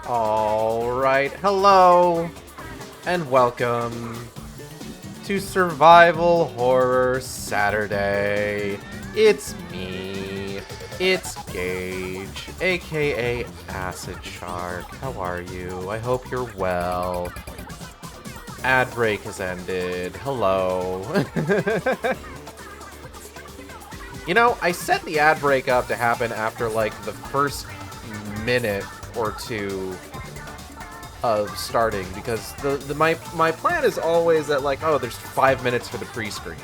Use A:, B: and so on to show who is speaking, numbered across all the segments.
A: Alright, hello, and welcome to Survival Horror Saturday. It's me, it's Gage, aka Acid Shark. How are you? I hope you're well. Ad break has ended. Hello. You know, I set the ad break up to happen after, like, the first minute or two of starting, because my plan is always that, like, oh, there's 5 minutes for the pre-screen.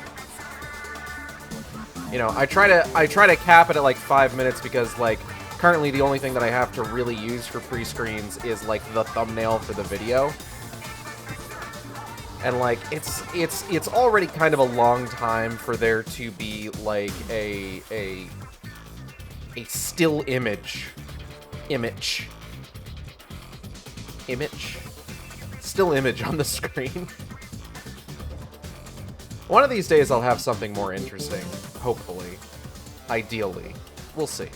A: You know, I try to cap it at, like, 5 minutes because, like, currently the only thing that I have to really use for pre-screens is, like, the thumbnail for the video. And, like, it's already kind of a long time for there to be, like, a still image. Still image on the screen. One of these days I'll have something more interesting. Hopefully. Ideally. We'll see.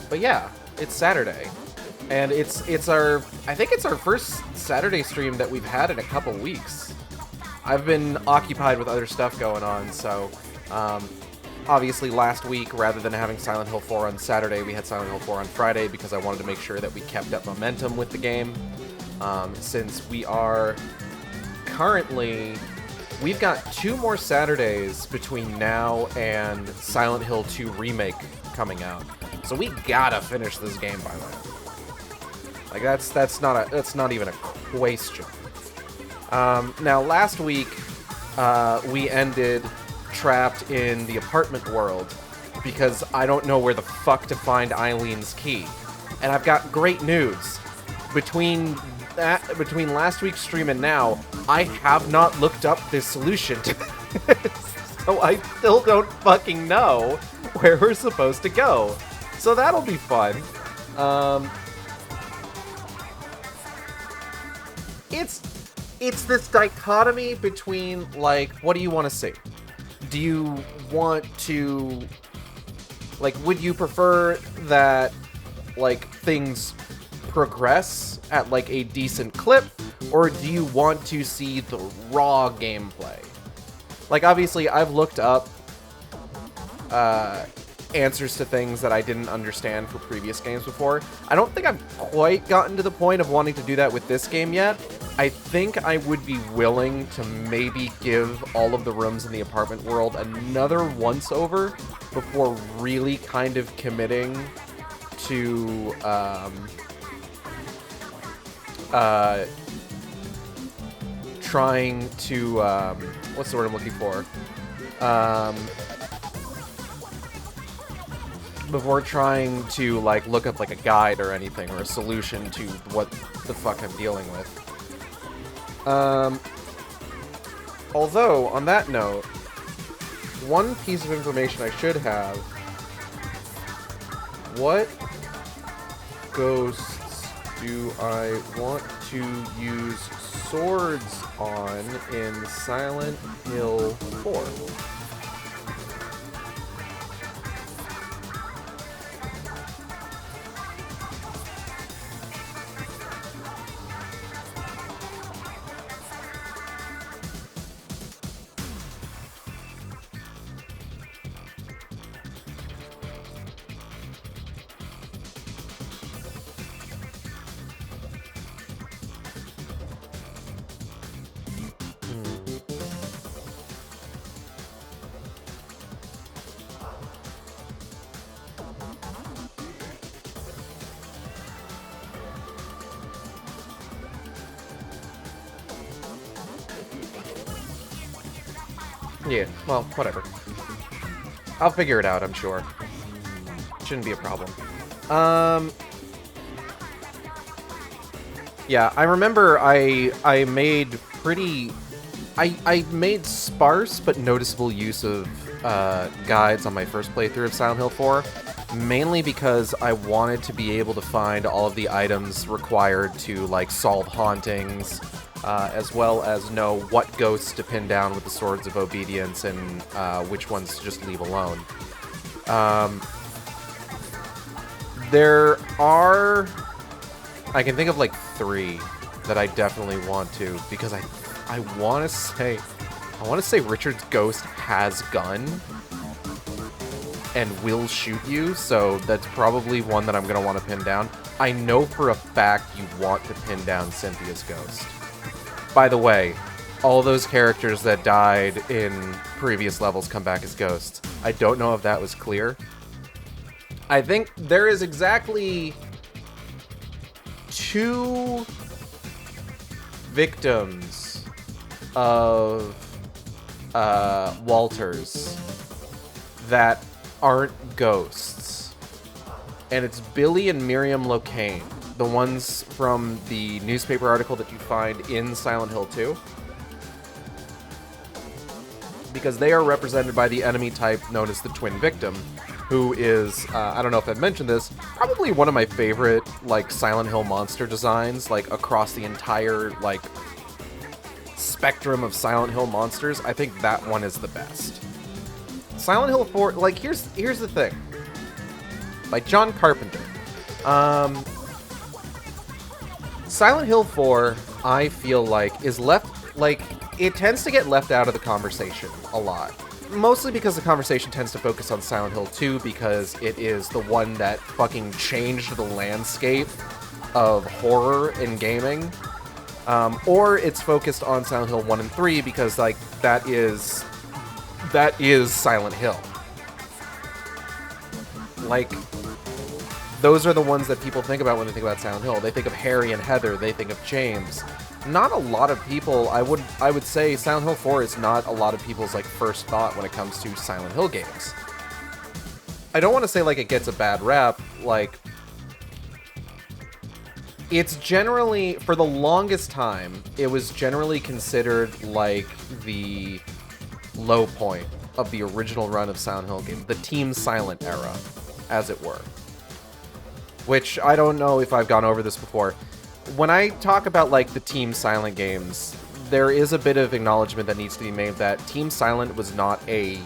A: But yeah, it's Saturday, and it's our, I think it's our first Saturday stream that we've had in a couple weeks. I've been occupied with other stuff going on, so obviously last week, rather than having Silent Hill 4 on Saturday, we had Silent Hill 4 on Friday because I wanted to make sure that we kept up momentum with the game. Since we are currently, we've got 2 more Saturdays between now and Silent Hill 2 Remake coming out. So we gotta finish this game by then. Like, that's not even a question. Now last week we ended trapped in the apartment world because I don't know where the fuck to find Eileen's key. And I've got great news. Between last week's stream and now, I have not looked up this solution to this. So I still don't fucking know where we're supposed to go. So that'll be fun. It's this dichotomy between, like, what do you want to see? Do you want to, like, would you prefer that, like, things progress at, like, a decent clip, or do you want to see the raw gameplay? Like, obviously, I've looked up answers to things that I didn't understand for previous games before. I don't think I've quite gotten to the point of wanting to do that with this game yet. I think I would be willing to maybe give all of the rooms in the apartment world another once-over before really kind of committing to trying to what's the word I'm looking for? Before trying to, like, look up, like, a guide or anything, or a solution to what the fuck I'm dealing with. Although, on that note, one piece of information I should have: what ghosts do I want to use swords on in Silent Hill 4? Yeah, well, whatever. I'll figure it out, I'm sure. Shouldn't be a problem. Yeah, I remember I made pretty... I made sparse but noticeable use of guides on my first playthrough of Silent Hill 4, mainly because I wanted to be able to find all of the items required to, like, solve hauntings, as well as know what ghosts to pin down with the Swords of Obedience and which ones to just leave alone. There are... I can think of like 3 that I definitely want to, because I want to say Richard's ghost has gun and will shoot you, so that's probably one that I'm going to want to pin down. I know for a fact you want to pin down Cynthia's ghost. By the way, all those characters that died in previous levels come back as ghosts. I don't know if that was clear. I think there is exactly 2 victims of Walters that aren't ghosts. And it's Billy and Miriam Locane, the ones from the newspaper article that you find in Silent Hill 2. Because they are represented by the enemy type known as the Twin Victim, who is, I don't know if I've mentioned this, probably one of my favorite, like, Silent Hill monster designs, like, across the entire, like, spectrum of Silent Hill monsters. I think that one is the best. Silent Hill 4, like, here's the thing. By John Carpenter. Silent Hill 4, I feel like, is left, like, it tends to get left out of the conversation a lot. Mostly because the conversation tends to focus on Silent Hill 2 because it is the one that fucking changed the landscape of horror in gaming. Or it's focused on Silent Hill 1 and 3 because, like, that is Silent Hill. Like, those are the ones that people think about when they think about Silent Hill. They think of Harry and Heather, they think of James. Not a lot of people, I would say Silent Hill 4 is not a lot of people's, like, first thought when it comes to Silent Hill games. I don't want to say, like, it gets a bad rap, like, it's generally, for the longest time, it was generally considered, like, the low point of the original run of Silent Hill games, the Team Silent era, as it were. Which, I don't know if I've gone over this before. When I talk about, like, the Team Silent games, there is a bit of acknowledgement that needs to be made that Team Silent was not a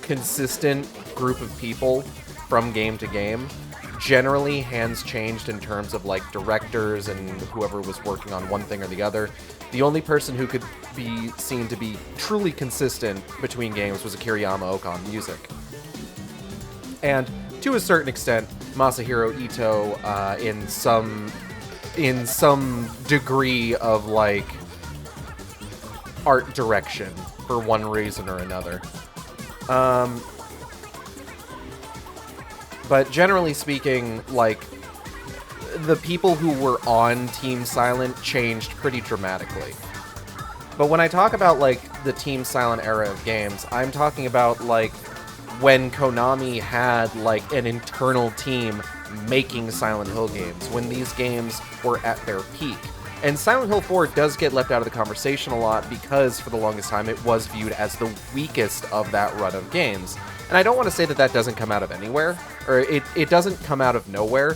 A: consistent group of people from game to game. Generally, hands changed in terms of, like, directors and whoever was working on one thing or the other. The only person who could be seen to be truly consistent between games was Akira Yamaoka on music. And, to a certain extent, Masahiro Ito in some degree of, like, art direction for one reason or another. But generally speaking, like, the people who were on Team Silent changed pretty dramatically. But when I talk about, like, the Team Silent era of games, I'm talking about, like, when Konami had, like, an internal team making Silent Hill games, when these games were at their peak. And Silent Hill 4 does get left out of the conversation a lot because, for the longest time, it was viewed as the weakest of that run of games. And I don't want to say that that doesn't come out of anywhere, or it doesn't come out of nowhere.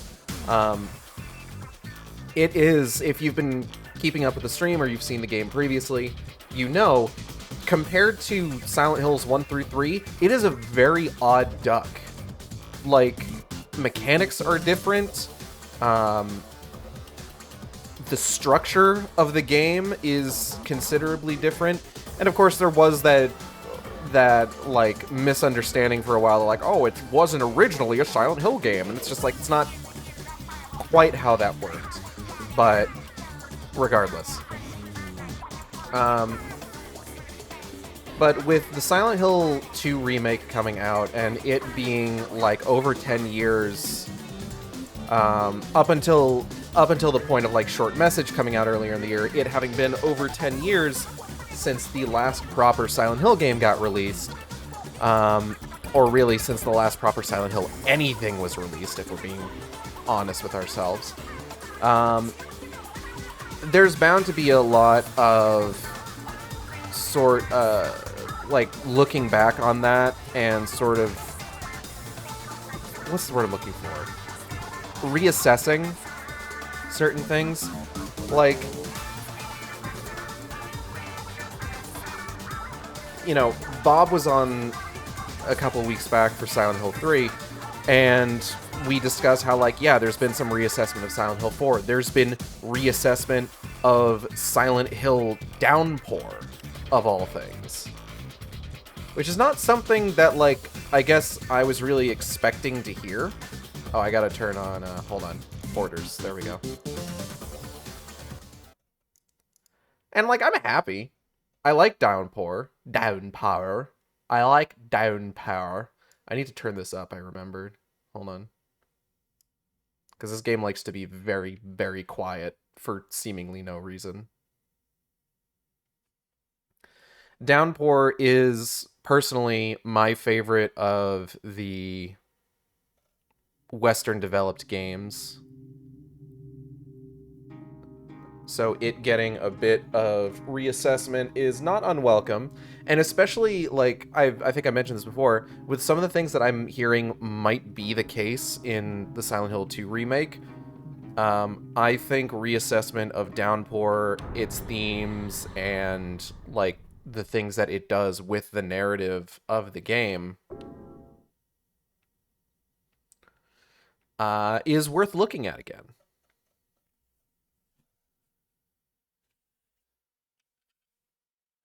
A: It is, if you've been keeping up with the stream or you've seen the game previously, you know, compared to Silent Hills 1 through 3, it is a very odd duck. Like, mechanics are different. The structure of the game is considerably different. And of course there was that like misunderstanding for a while, like, oh, it wasn't originally a Silent Hill game, and it's just like, it's not quite how that worked. But regardless. But with the Silent Hill 2 remake coming out, and it being like over 10 years, up until the point of like Short Message coming out earlier in the year, it having been over 10 years since the last proper Silent Hill game got released, or really since the last proper Silent Hill anything was released, if we're being honest with ourselves. There's bound to be a lot of like looking back on that and sort of, what's the word I'm looking for? Reassessing certain things. Like, you know, Bob was on a couple weeks back for Silent Hill 3, and we discussed how, like, yeah, there's been some reassessment of Silent Hill 4. There's been reassessment of Silent Hill Downpour, of all things. Which is not something that, like, I guess I was really expecting to hear. Oh, I gotta turn on, hold on, borders. There we go. And, like, I'm happy. I like Downpour. Downpour. I like Downpour. I need to turn this up, I remembered. Hold on. Because this game likes to be very, very quiet for seemingly no reason. Downpour is, personally, my favorite of the Western developed games. So it getting a bit of reassessment is not unwelcome. And especially, like, I think I mentioned this before, with some of the things that I'm hearing might be the case in the Silent Hill 2 remake, I think reassessment of Downpour, its themes, and, like, the things that it does with the narrative of the game is worth looking at again.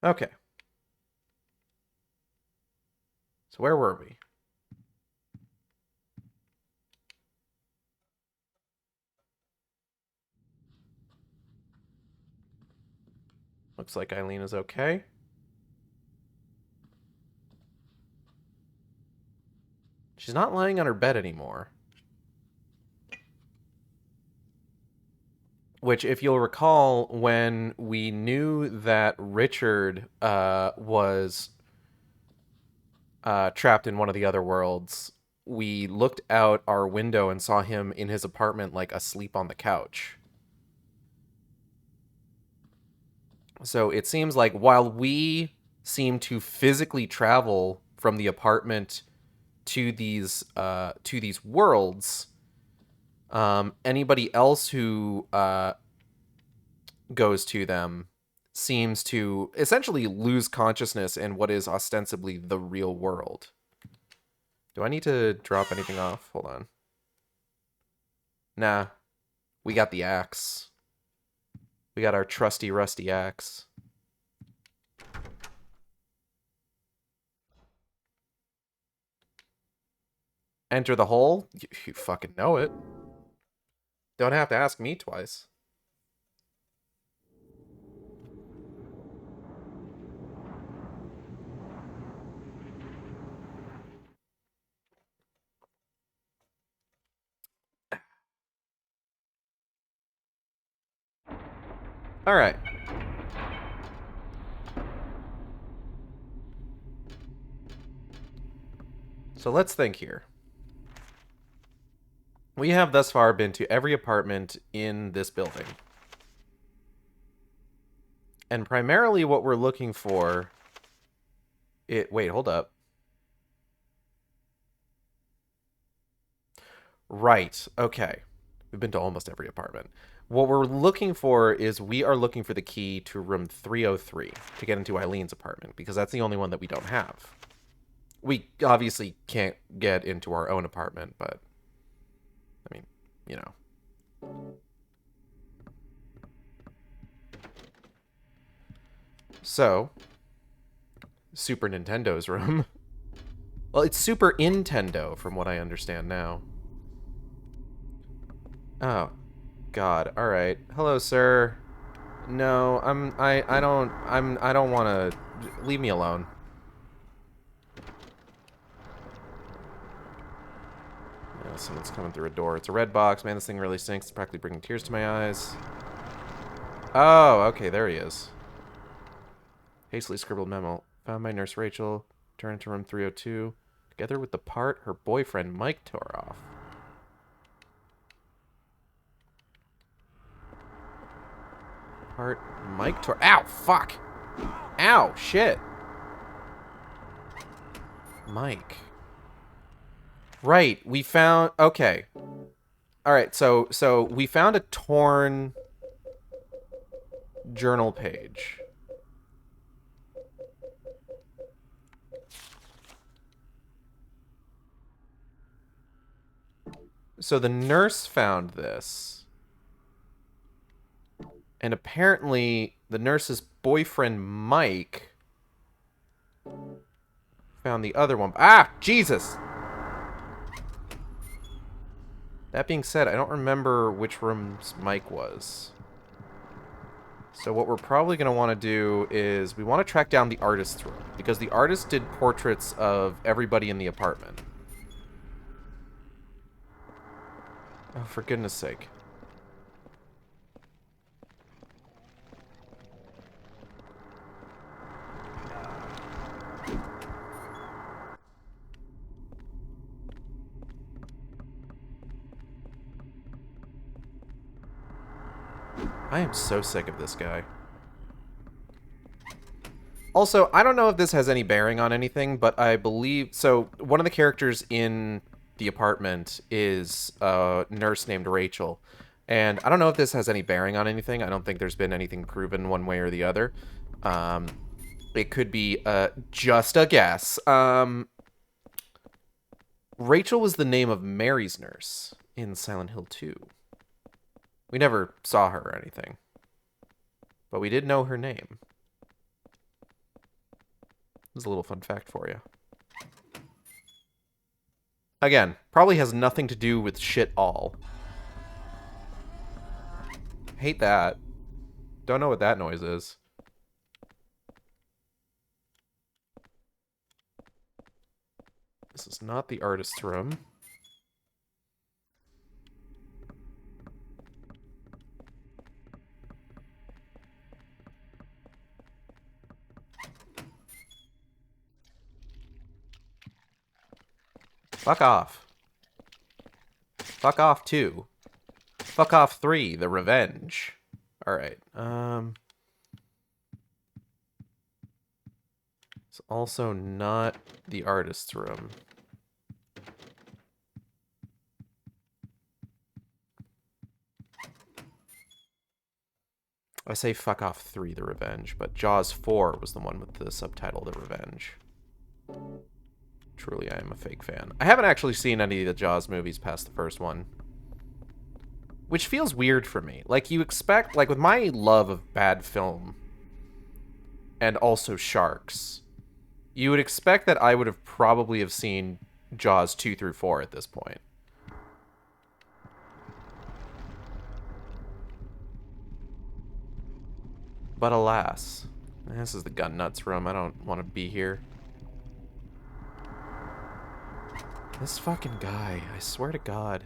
A: Okay. So where were we? Looks like Eileen is okay. She's not lying on her bed anymore. Which, if you'll recall, when we knew that Richard was trapped in one of the other worlds, we looked out our window and saw him in his apartment, like, asleep on the couch. So it seems like while we seem to physically travel from the apartment to these worlds, anybody else who goes to them seems to essentially lose consciousness in what is ostensibly the real world. Do I need to drop anything off? Hold on. Nah. We got the axe. We got our trusty, rusty axe. Enter the hole? You fucking know it. Don't have to ask me twice. Alright. So let's think here. We have thus far been to every apartment in this building. And primarily what we're looking for... Wait, hold up. Right, okay. We've been to almost every apartment. What we're looking for is we are looking for the key to room 303 to get into Eileen's apartment, because that's the only one that we don't have. We obviously can't get into our own apartment, but... I mean, you know. So, Super Nintendo's room. Well, it's Super Nintendo, from what I understand now. Oh, God. All right. Hello, sir. No, I don't want to. Leave me alone. Yeah, someone's coming through a door. It's a red box. Man, this thing really stinks. It's practically bringing tears to my eyes. Oh, okay. There he is. Hastily scribbled memo. Found my nurse Rachel. Turned to room 302. Together with the part her boyfriend Mike tore off. Part Mike tore... Ow! Fuck! Ow! Shit! Mike. Right, we found... Okay. Alright, so we found a torn journal page. So the nurse found this. And apparently the nurse's boyfriend, Mike, found the other one. Ah, Jesus! That being said, I don't remember which rooms Mike was. So what we're probably going to want to do is we want to track down the artist's room, because the artist did portraits of everybody in the apartment. Oh, for goodness sake. I am so sick of this guy. Also, I don't know if this has any bearing on anything, but I believe... So, one of the characters in the apartment is a nurse named Rachel. And I don't know if this has any bearing on anything. I don't think there's been anything proven one way or the other. It could be just a guess. Rachel was the name of Mary's nurse in Silent Hill 2. We never saw her or anything. But we did know her name. This is a little fun fact for you. Again, probably has nothing to do with shit all. Hate that. Don't know what that noise is. This is not the artist's room. Fuck off. Fuck off 2. Fuck off 3, the revenge. Alright, it's also not the artist's room. I say fuck off 3, the revenge, but Jaws 4 was the one with the subtitle, The Revenge. Truly, I am a fake fan. I haven't actually seen any of the Jaws movies past the first one. Which feels weird for me. Like, you expect... Like, with my love of bad film, and also sharks, you would expect that I would have probably have seen Jaws 2 through 4 at this point. But alas. This is the gun nuts room. I don't want to be here. This fucking guy. I swear to God.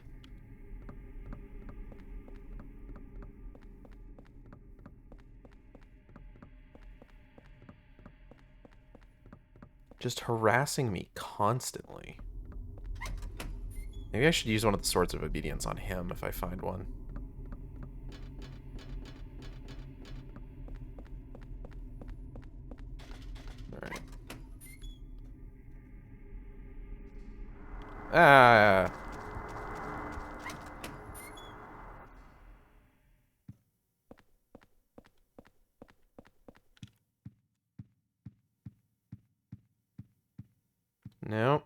A: Just harassing me constantly. Maybe I should use one of the Swords of Obedience on him if I find one. Alright. Ah. No.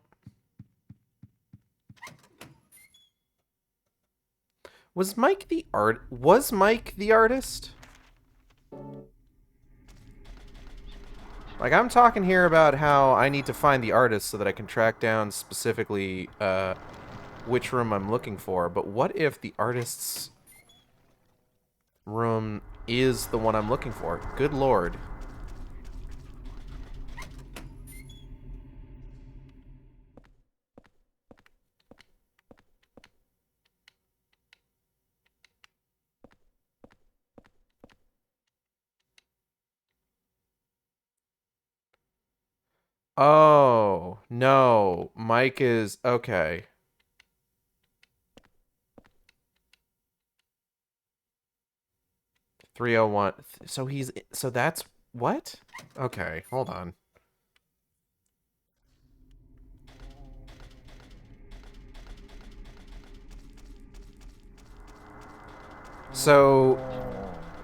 A: Was Mike the artist? Like, I'm talking here about how I need to find the artist so that I can track down specifically which room I'm looking for. But what if the artist's room is the one I'm looking for? Good lord. Oh, no. Mike is... Okay. .301. So he's... So that's... What? Okay, hold on. So...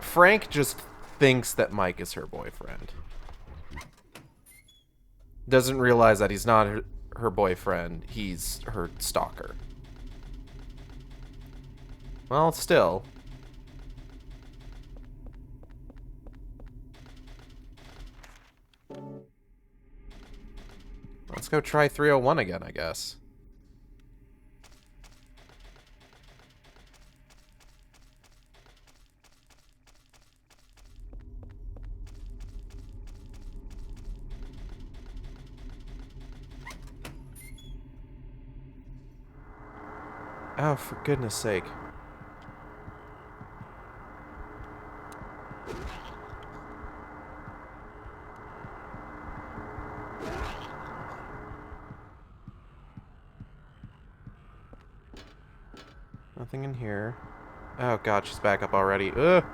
A: Frank just thinks that Mike is her boyfriend. Doesn't realize that he's not her boyfriend. He's her stalker. Well, still. Let's go try 301 again, I guess. Oh, for goodness sake. Nothing in here. Oh god, she's back up already. Ugh!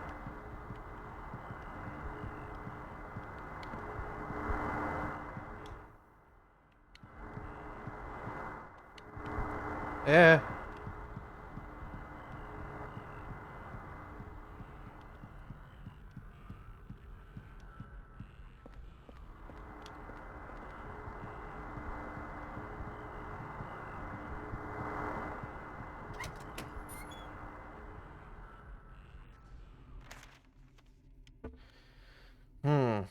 A: Eh. Hmm.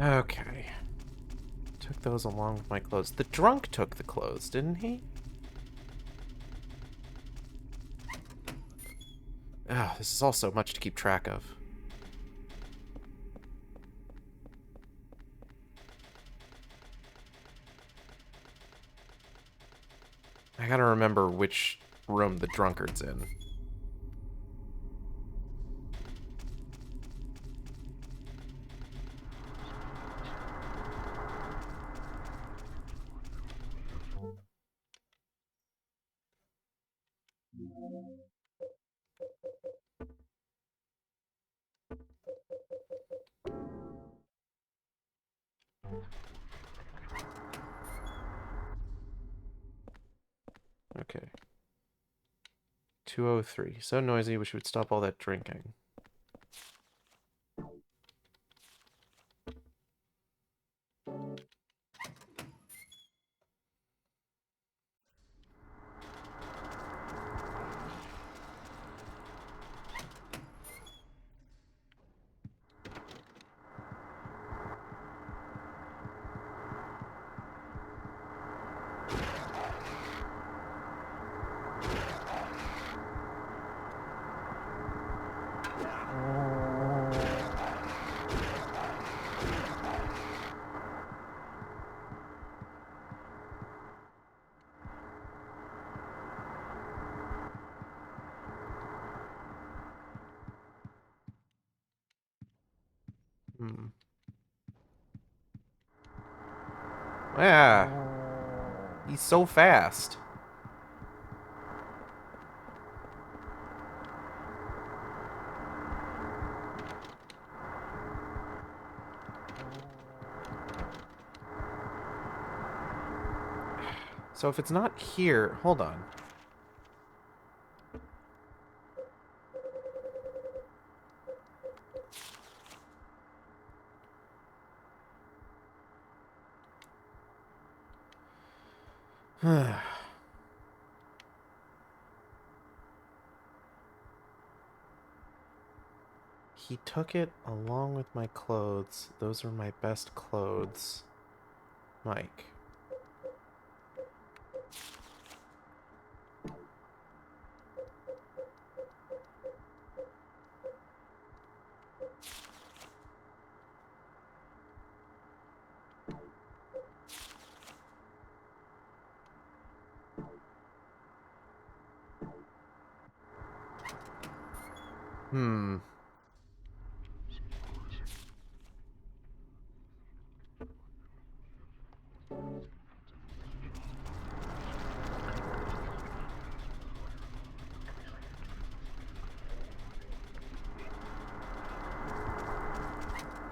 A: Okay. Took those along with my clothes. The drunk took the clothes, didn't he? Ah, this is all so much to keep track of. I gotta remember which room the drunkard's in. Okay. 203. So noisy, wish we would stop all that drinking. Hmm. Yeah. He's so fast. So if it's not here, hold on. He took it along with my clothes. Those are my best clothes. Mike. Hmm.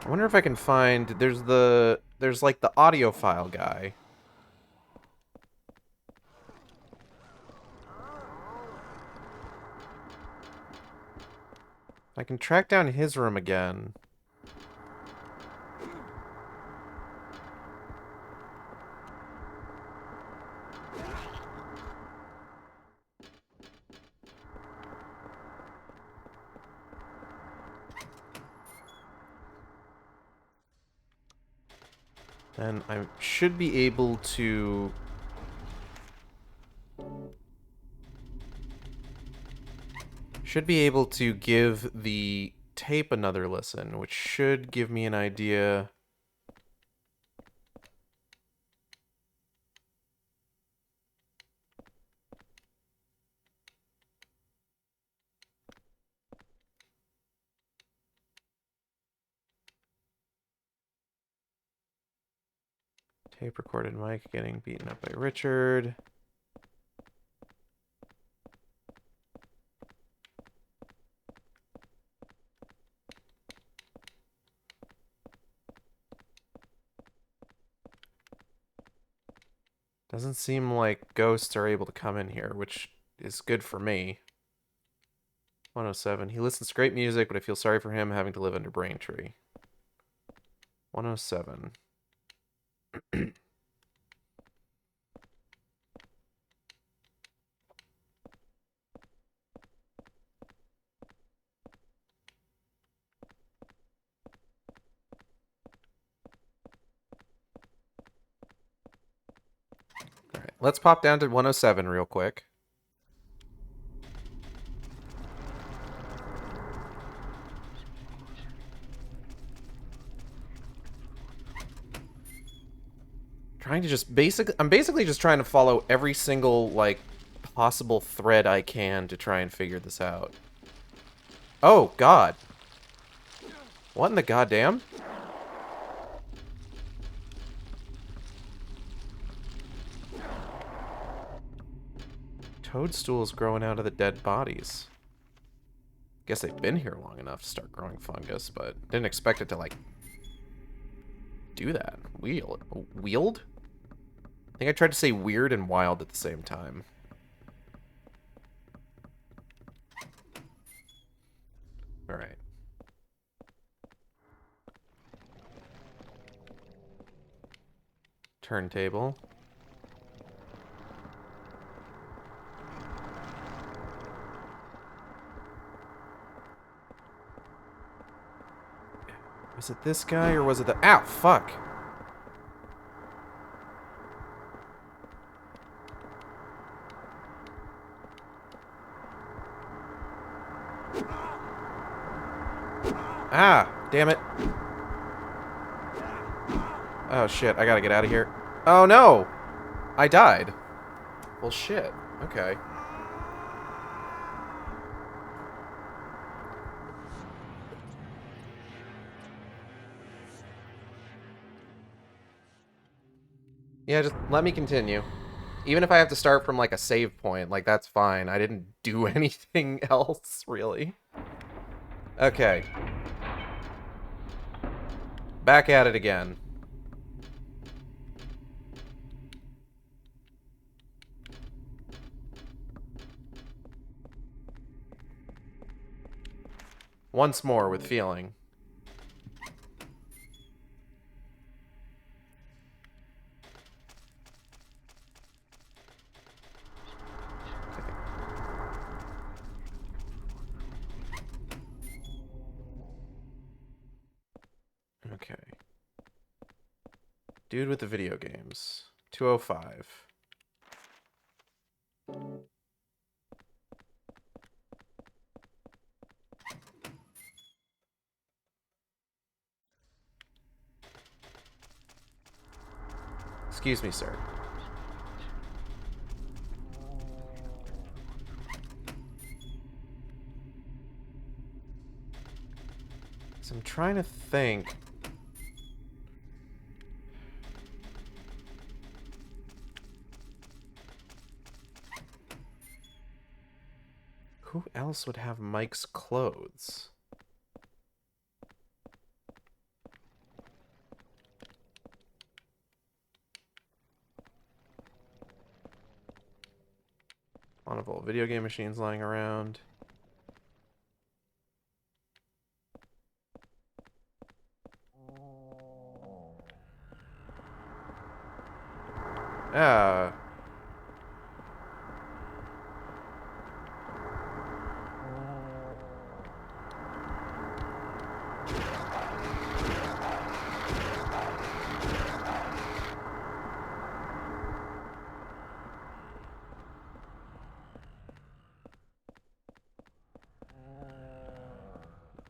A: I wonder if I can find... There's like the audiophile guy. I can track down his room again. Then I should be able to... Should be able to give the tape another listen, which should give me an idea... Tape recorded Mike getting beaten up by Richard. Doesn't seem like ghosts are able to come in here, which is good for me. 107. He listens to great music, but I feel sorry for him having to live under Braintree. 107. Alright, let's pop down to 107 real quick. Trying to just I'm basically just trying to follow every single, like, possible thread I can to try and figure this out. Oh, God. What in the goddamn? Toadstools growing out of the dead bodies. Guess they've been here long enough to start growing fungus, but didn't expect it to, like, do that. Wield? I think I tried to say weird and wild at the same time. Alright. Turntable. Was it this guy or was it the... Ow, fuck! Ah, damn it. Oh shit, I gotta get out of here. Oh no! I died. Well shit, okay. Yeah, just let me continue. Even if I have to start from, like, a save point, like, that's fine. I didn't do anything else, really. Okay. Back at it again. Once more with feeling. Okay. Dude with the video games. 205. Excuse me, sir. So I'm trying to think. Who else would have Mike's clothes? A lot of old video game machines lying around. Ah.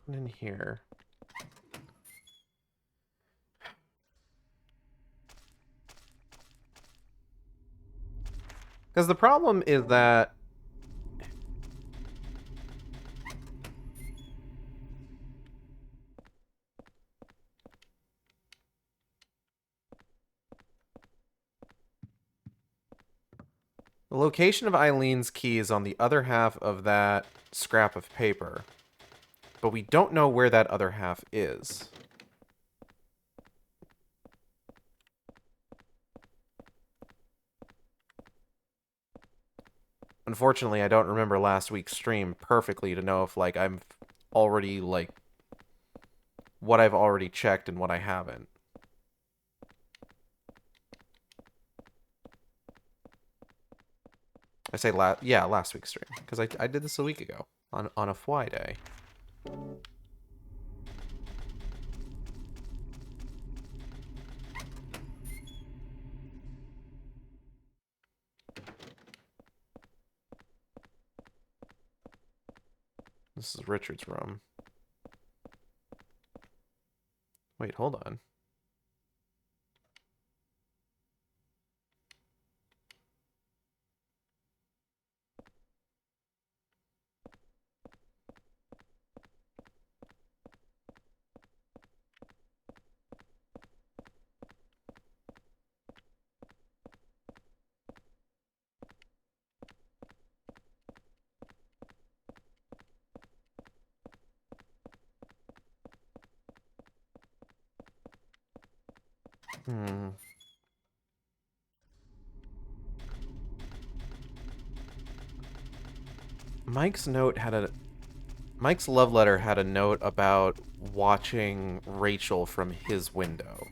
A: In here. Because the problem is that the location of Eileen's key is on the other half of that scrap of paper. But we don't know where that other half is. Unfortunately, I don't remember last week's stream perfectly to know if, like, I'm already, like, what I've already checked and what I haven't. I say last week's stream, because I did this a week ago on a Friday. This is Richard's room. Wait, hold on. Mike's love letter had a note about watching Rachel from his window.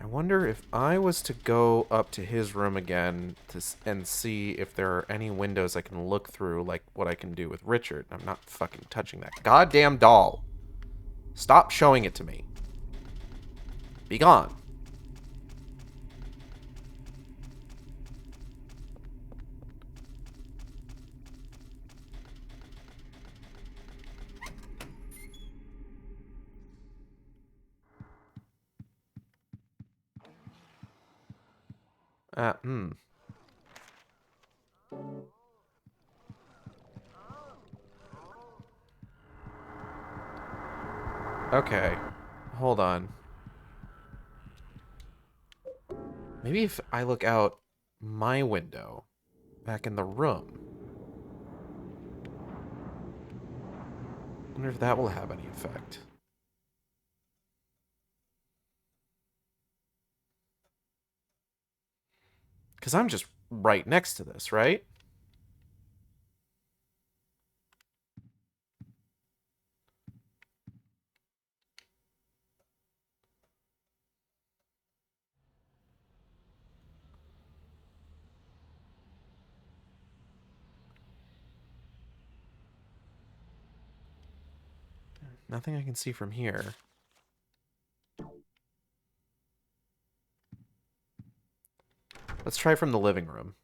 A: I wonder if I was to go up to his room again and see if there are any windows I can look through, like what I can do with Richard. I'm not fucking touching that goddamn doll. Stop showing it to me. Be gone. Okay. Hold on. Maybe if I look out my window back in the room. I wonder if that will have any effect. Because I'm just right next to this, right? Nothing I can see from here. Let's try from the living room.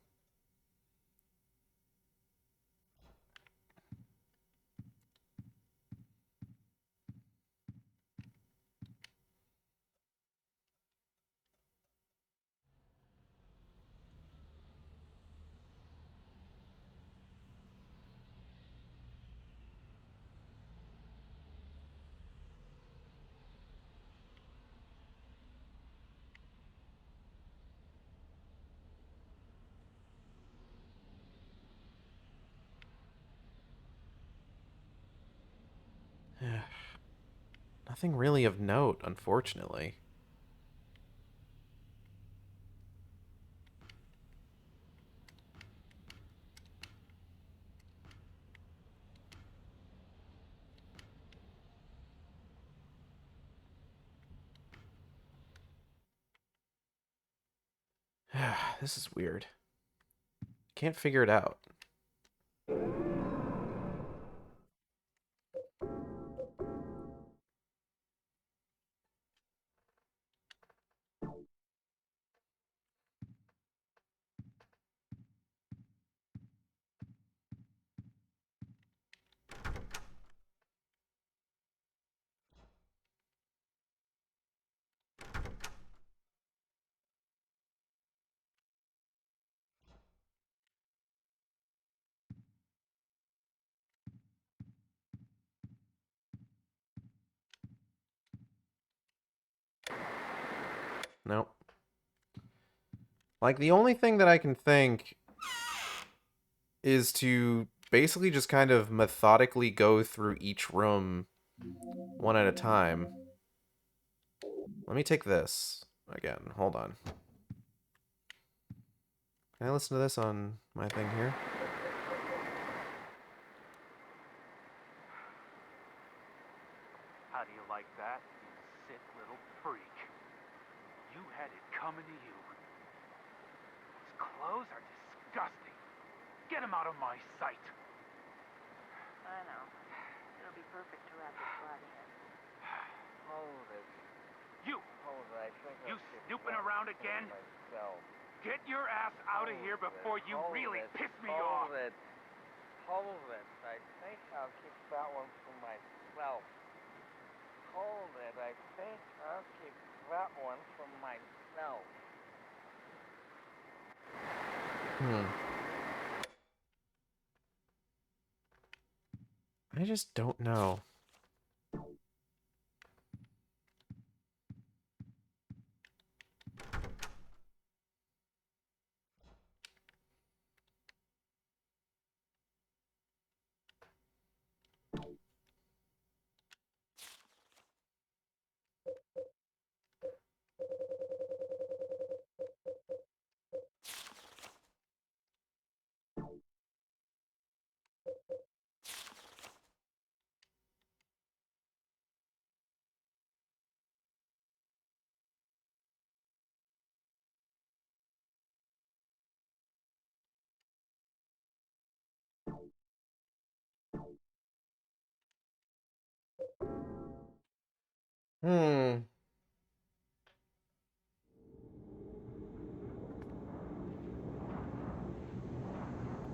A: Nothing really of note, unfortunately. This is weird. Can't figure it out. Nope. Like, the only thing that I can think is to basically just kind of methodically go through each room one at a time. Let me take this again. Hold on. Can I listen to this on my thing here?
B: How do you like that, you sick little freak? You had it coming to you. Those clothes are disgusting. Get them out of my sight.
C: I know. It'll be perfect to wrap his body in.
D: Hold it.
B: You!
D: Hold it. I think
B: You
D: I'll keep
B: snooping
D: that
B: around
D: for
B: again?
D: myself.
B: Get your ass out of here before you
D: Hold
B: really
D: it.
B: piss me off.
D: Hold it. Hold it. I think I'll keep that one for myself. Hold it. I think I'll keep that one for myself.
A: I just don't know.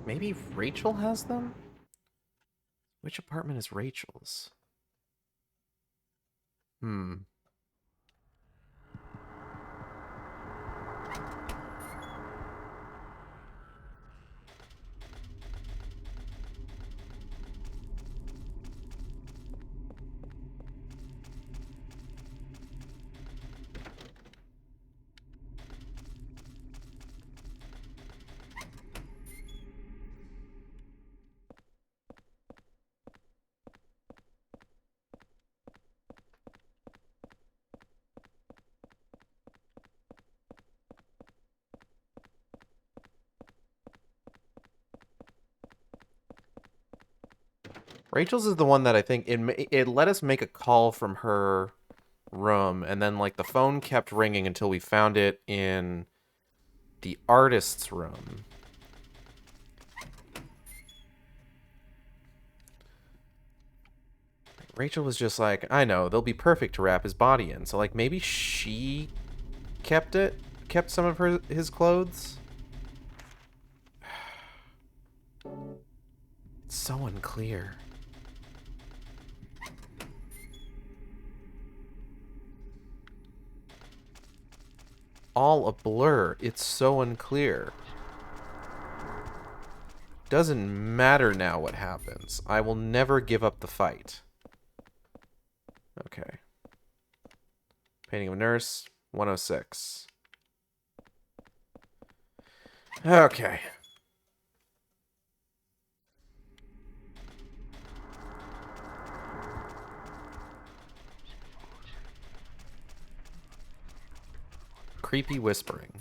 A: Maybe Rachel has them? Which apartment is Rachel's? Rachel's is the one that I think it let us make a call from her room, and then like the phone kept ringing until we found it in the artist's room. Rachel was just like, I know, they'll be perfect to wrap his body in. So like maybe she kept some of his clothes. It's so unclear. All a blur. It's so unclear. Doesn't matter now what happens. I will never give up the fight. Okay. Painting of a nurse, 106. Okay. creepy whispering.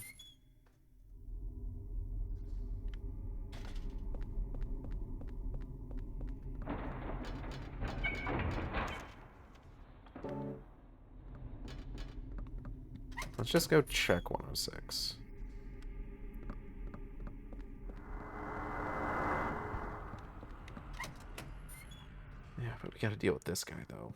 A: Let's just go check 106. Yeah, but we gotta deal with this guy, though.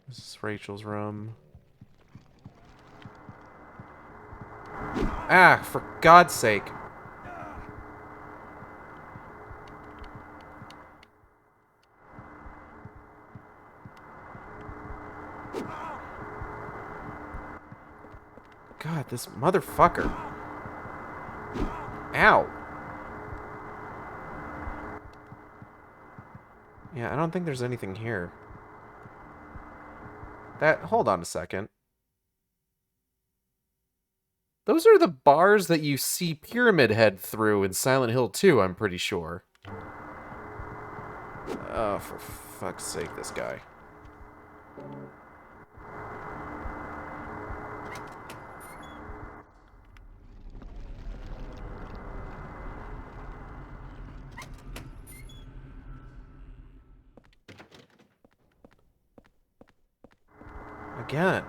A: This is Rachel's room. Ah, for God's sake. God, this motherfucker. Ow. Yeah, I don't think there's anything here. Hold on a second. Those are the bars that you see Pyramid Head through in Silent Hill 2, I'm pretty sure. Oh, for fuck's sake, this guy. Again.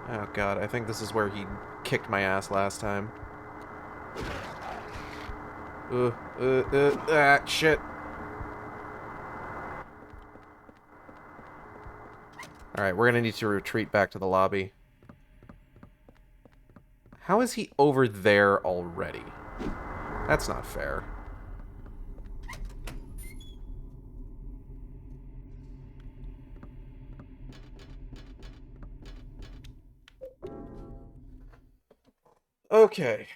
A: Oh god, I think this is where he kicked my ass last time. Shit. Alright, we're gonna need to retreat back to the lobby. How is he over there already? That's not fair. Okay.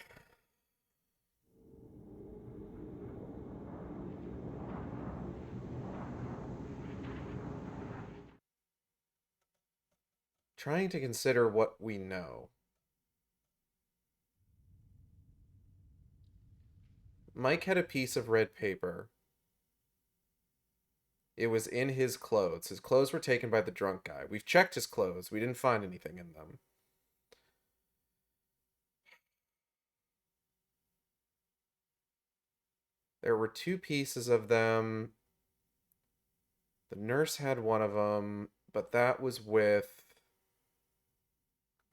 A: Trying to consider what we know. Mike had a piece of red paper. It was in his clothes. His clothes were taken by the drunk guy. We've checked his clothes. We didn't find anything in them. There were 2 pieces of them. The nurse had one of them, but that was with...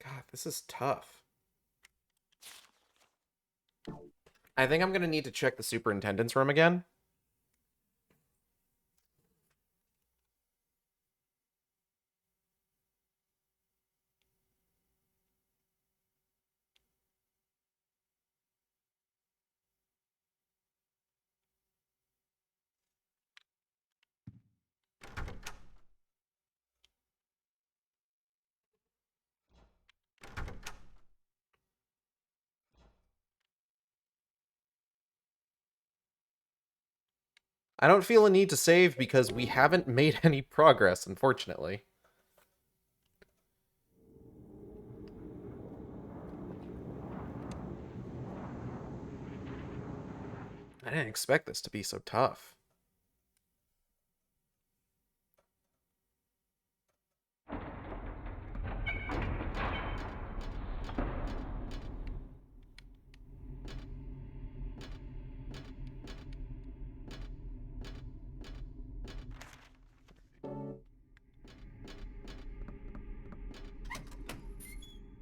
A: God, this is tough. I think I'm going to need to check the superintendent's room again. I don't feel a need to save because we haven't made any progress, unfortunately. I didn't expect this to be so tough.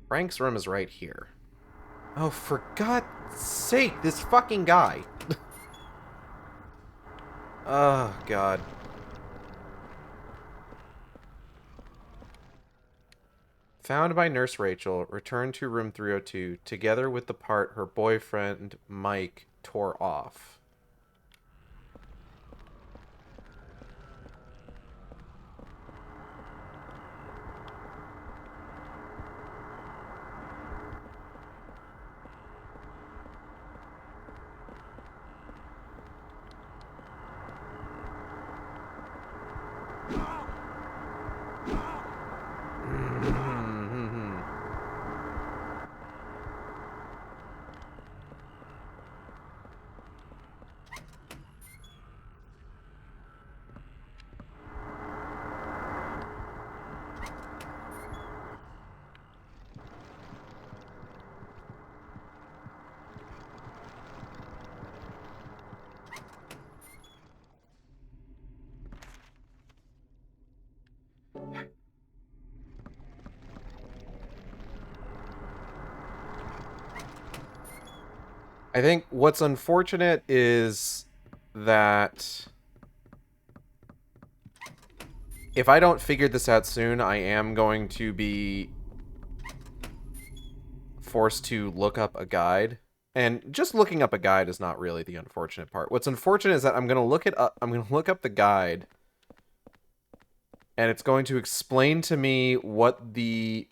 A: Frank's room is right here. Oh, for God's sake, this fucking guy. Oh, God. Found by Nurse Rachel, returned to room 302, together with the part her boyfriend, Mike, tore off. I think what's unfortunate is that if I don't figure this out soon, I am going to be forced to look up a guide. And just looking up a guide is not really the unfortunate part. What's unfortunate is that I'm going to look it up. I'm going to look up the guide, and it's going to explain to me what the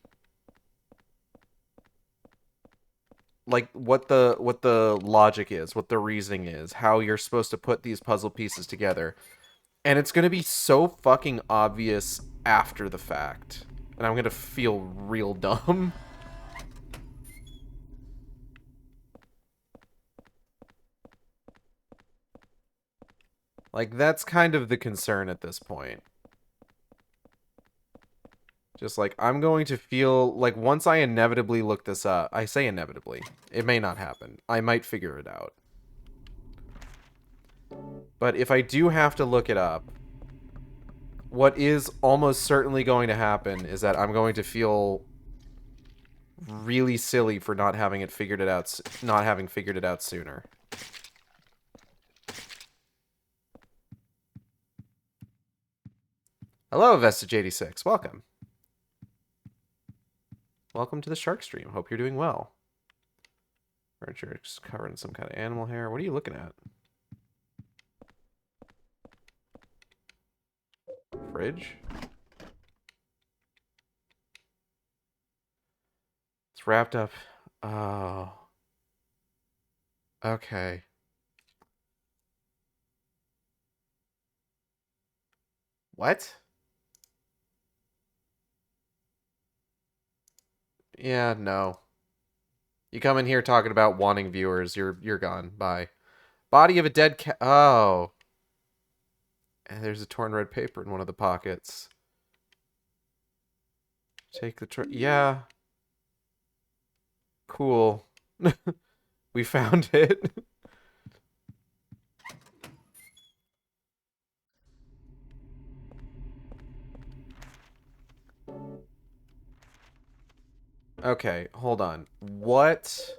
A: what the logic is, what the reasoning is, how you're supposed to put these puzzle pieces together. And it's going to be so fucking obvious after the fact. And I'm going to feel real dumb. Like, that's kind of the concern at this point. Just like, I'm going to feel like once I inevitably look this up, I say inevitably, it may not happen. I might figure it out. But if I do have to look it up, what is almost certainly going to happen is that I'm going to feel really silly for not having figured it out sooner. Hello, Vestige86. Welcome. Welcome to the Shark Stream. Hope you're doing well. Furniture is covered in some kind of animal hair. What are you looking at? Fridge? It's wrapped up. Oh. Okay. What? Yeah, no. You come in here talking about wanting viewers, you're gone. Bye. Body of a dead cat. Oh. And there's a torn red paper in one of the pockets. Take the yeah. Cool. We found it. Okay, hold on. What?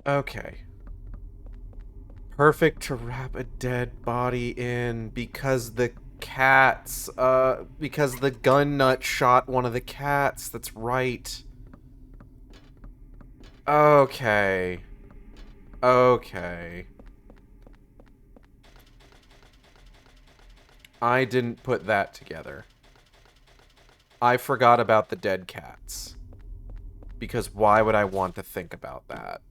A: Okay. Perfect to wrap a dead body in because the cats, because the gun nut shot one of the cats. That's right. Okay. Okay. I didn't put that together. I forgot about the dead cats. Because why would I want to think about that?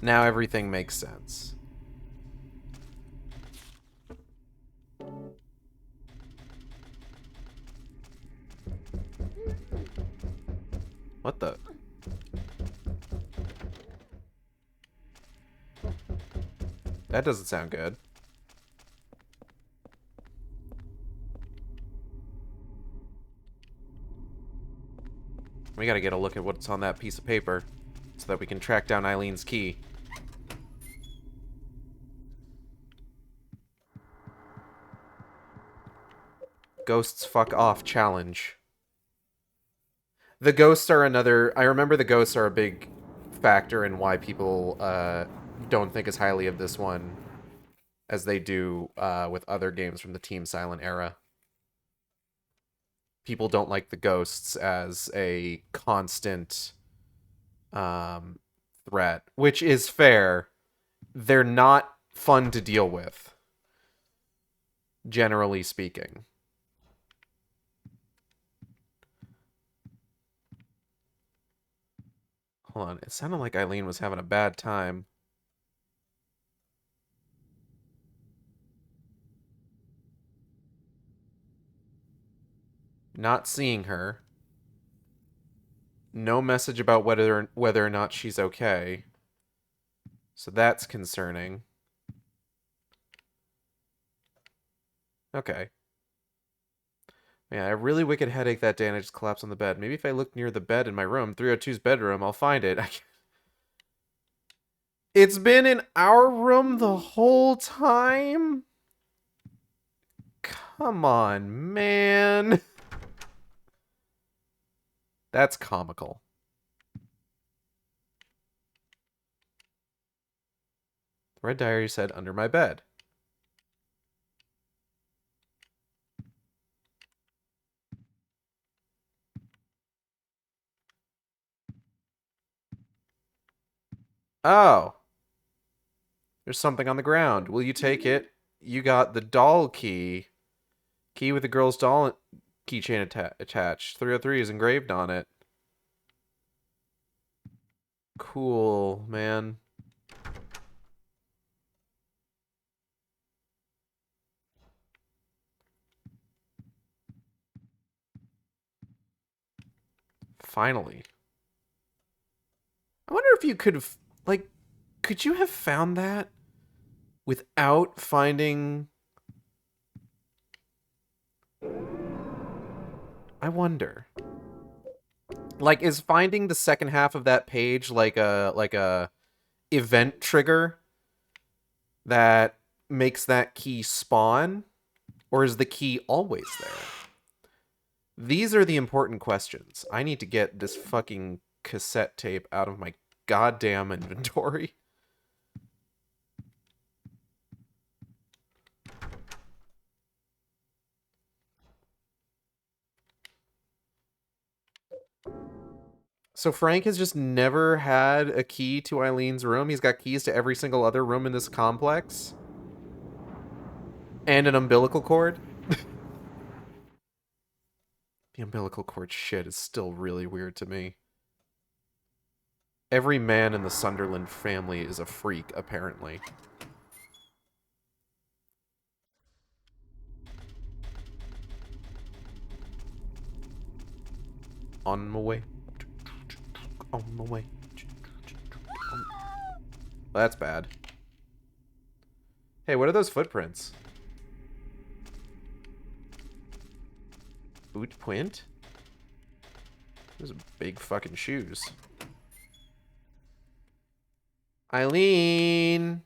A: Now everything makes sense. What the? That doesn't sound good. We gotta get a look at what's on that piece of paper so that we can track down Eileen's key. Ghosts fuck off challenge. The ghosts are another... I remember the ghosts are a big factor in why people don't think as highly of this one as they do with other games from the Team Silent era. People don't like the ghosts as a constant threat, which is fair. They're not fun to deal with, generally speaking. Hold on, it sounded like Eileen was having a bad time. Not seeing her. No message about whether or not she's okay. So that's concerning. Okay. Yeah, I have a really wicked headache that day and I just collapsed on the bed. Maybe if I look near the bed in my room, 302's bedroom, I'll find it. It's been in our room the whole time? Come on, man. That's comical. The Red Diary said under my bed. Oh. There's something on the ground. Will you take it? You got the doll key. Key with the girl's doll keychain attached. 303 is engraved on it. Cool, man. Finally. I wonder if you could have, like, could you have found that without finding... I wonder. Like, is finding the second half of that page like a event trigger that makes that key spawn? Or is the key always there? These are the important questions. I need to get this fucking cassette tape out of my goddamn inventory. So Frank has just never had a key to Eileen's room. He's got keys to every single other room in this complex. And an umbilical cord. The umbilical cord shit is still really weird to me. Every man in the Sunderland family is a freak, apparently. On my way. On my way. That's bad. Hey, what are those footprints? Boot print? Those are big fucking shoes. Eileen!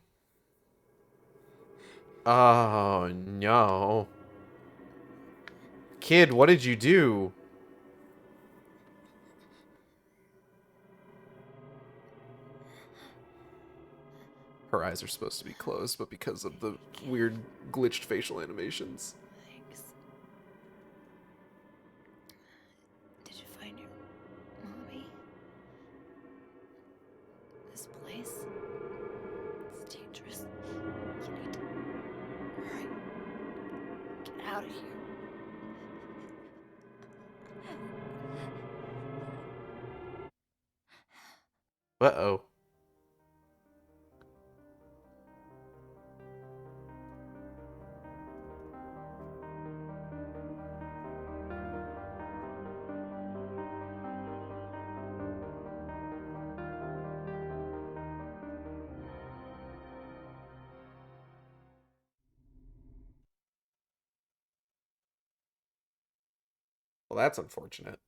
A: Oh, no. Kid, what did you do? Her eyes are supposed to be closed, but because of the weird glitched facial animations.
E: Thanks. Did you find your mommy? This place? It's dangerous. You need to hurry. Get out of here.
A: Uh-oh. Well, that's unfortunate.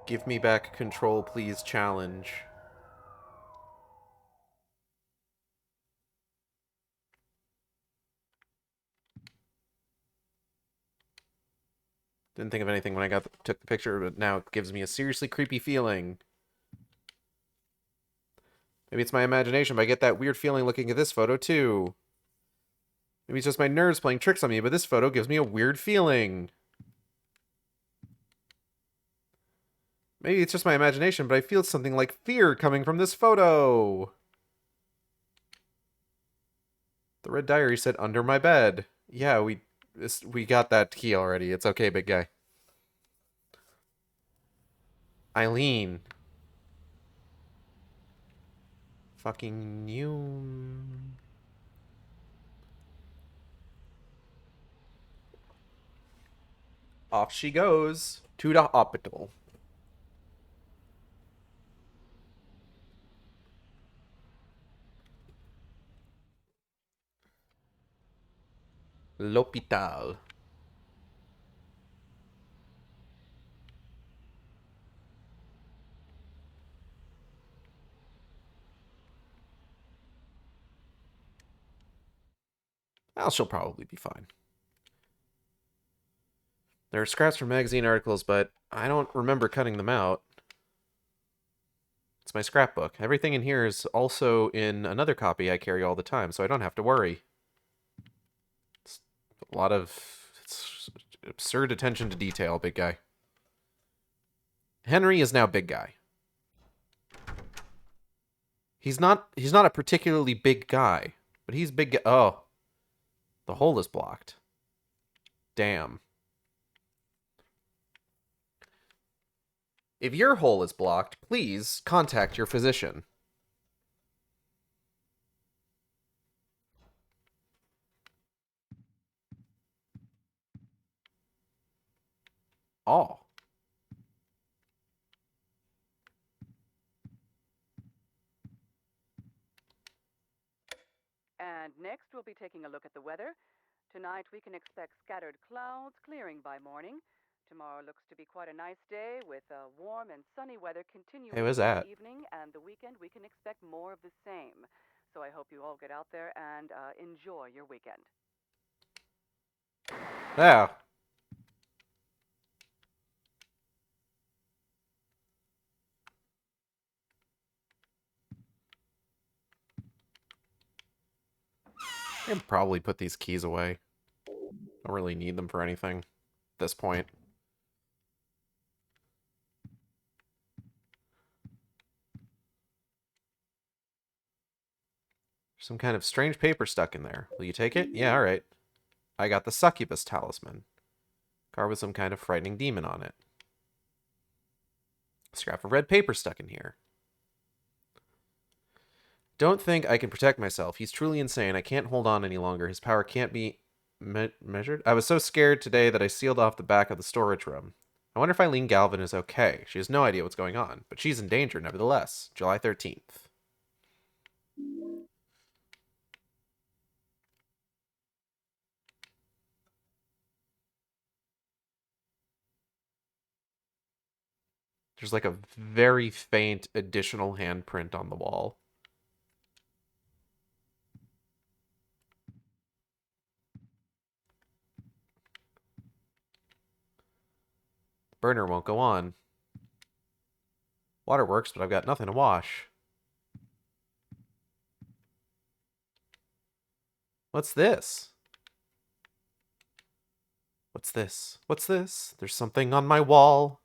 A: Give me back control, please, challenge. Didn't think of anything when I took the picture, but now it gives me a seriously creepy feeling. Maybe it's my imagination, but I get that weird feeling looking at this photo, too. Maybe it's just my nerves playing tricks on me, but this photo gives me a weird feeling. Maybe it's just my imagination, but I feel something like fear coming from this photo. The red diary said under my bed. Yeah, we got that key already. It's okay, big guy. Eileen. Fucking you. Off she goes to the hospital. L'hôpital. Well, she'll probably be fine. There are scraps from magazine articles, but I don't remember cutting them out. It's my scrapbook. Everything in here is also in another copy I carry all the time, so I don't have to worry. It's a lot of absurd attention to detail, big guy. Henry is now big guy. He's not a particularly big guy, but he's big. Oh. The hole is blocked. Damn. If your hole is blocked, please contact your physician. Oh.
C: And next, we'll be taking a look at the weather. Tonight, we can expect scattered clouds clearing by morning. Tomorrow looks to be quite a nice day with warm and sunny weather continuing
A: Hey, where's
C: through
A: that?
C: the evening, and the weekend we can expect more of the same. So I hope you all get out there and enjoy your weekend.
A: Yeah. I can probably put these keys away. Don't really need them for anything at this point. Some kind of strange paper stuck in there. Will you take it? Yeah, alright. I got the succubus talisman. Carved with some kind of frightening demon on it. A scrap of red paper stuck in here. Don't think I can protect myself. He's truly insane. I can't hold on any longer. His power can't be measured. I was so scared today that I sealed off the back of the storage room. I wonder if Eileen Galvin is okay. She has no idea what's going on, but she's in danger nevertheless. July 13th. There's like a very faint additional handprint on the wall. The burner won't go on. Water works, but I've got nothing to wash. What's this? What's this? What's this? There's something on my wall.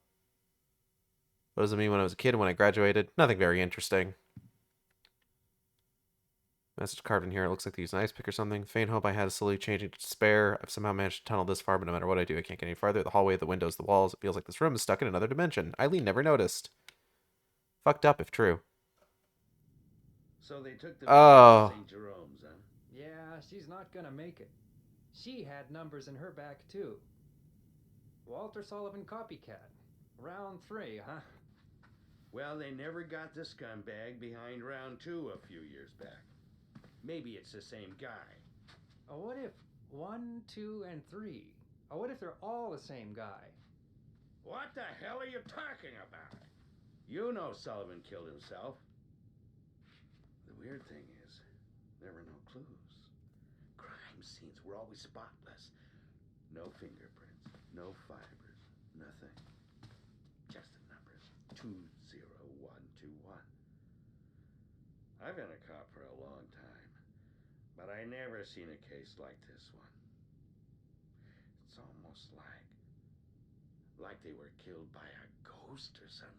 A: What does it mean when I was a kid and when I graduated? Nothing very interesting. Message carved in here. It looks like they used an ice pick or something. Faint hope I had is slowly changing to despair. I've somehow managed to tunnel this far, but no matter what I do, I can't get any farther. The hallway, the windows, the walls. It feels like this room is stuck in another dimension. Eileen never noticed. Fucked up if true.
F: So they took the
A: Oh.
F: St. Jerome's, huh?
G: Yeah, she's not gonna make it. She had numbers in her back, too. Walter Sullivan copycat. Round 3, huh?
F: Well, they never got the scumbag behind round 2 a few years back. Maybe it's the same guy.
G: What if 1, 2, and 3? What if they're all the same guy?
F: What the hell are you talking about? You know Sullivan killed himself. The weird thing is, there were no clues. Crime scenes were always spotless. No fingerprints, no fibers, nothing. Just the numbers. 20121. I've been a cop for a long time, But I never seen a case like this one. It's almost like they were killed by a ghost or something.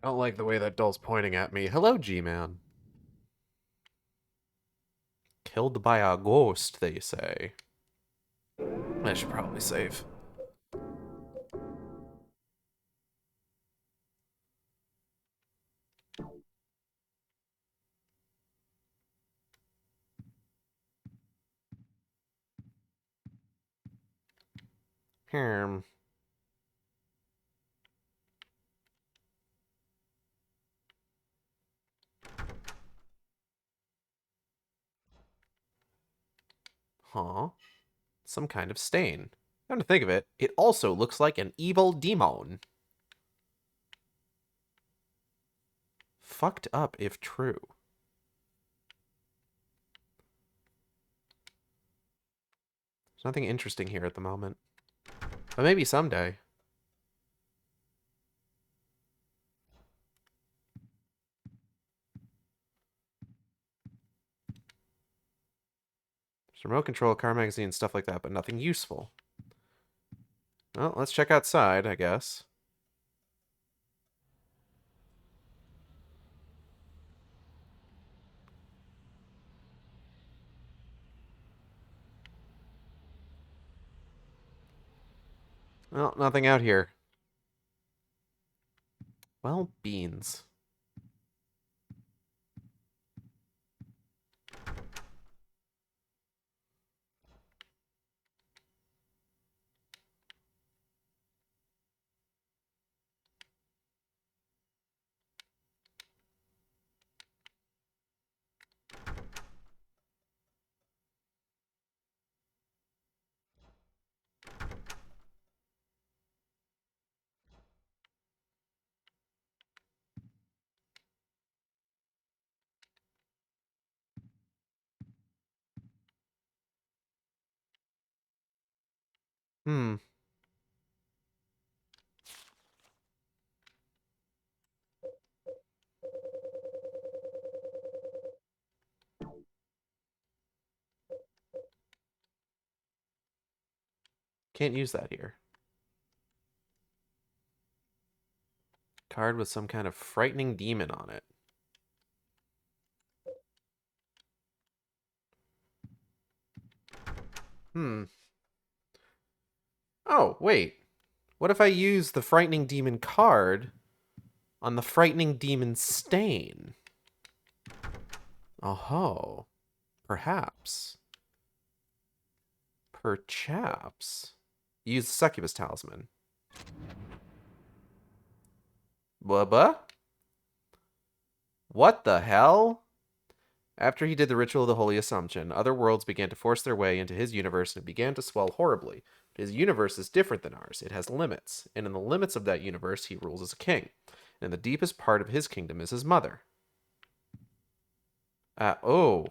A: I don't like the way that doll's pointing at me. Hello, G-Man. Killed by a ghost, they say. I should probably save. Hmm. Huh. Some kind of stain. Come to think of it, it also looks like an evil demon. Fucked up if true. There's nothing interesting here at the moment. But maybe someday. There's remote control, car magazine, stuff like that, but nothing useful. Well, let's check outside, I guess. Well, nothing out here. Well, beans. Hmm. Can't use that here. Card with some kind of frightening demon on it. Hmm. Oh, wait. What if I use the frightening demon card on the frightening demon stain? Oh, perhaps. Perchaps. Use the succubus talisman. Blah? What the hell? After he did the ritual of the Holy Assumption, other worlds began to force their way into his universe and it began to swell horribly. His universe is different than ours. It has limits, and in the limits of that universe, he rules as a king. And the deepest part of his kingdom is his mother. Oh.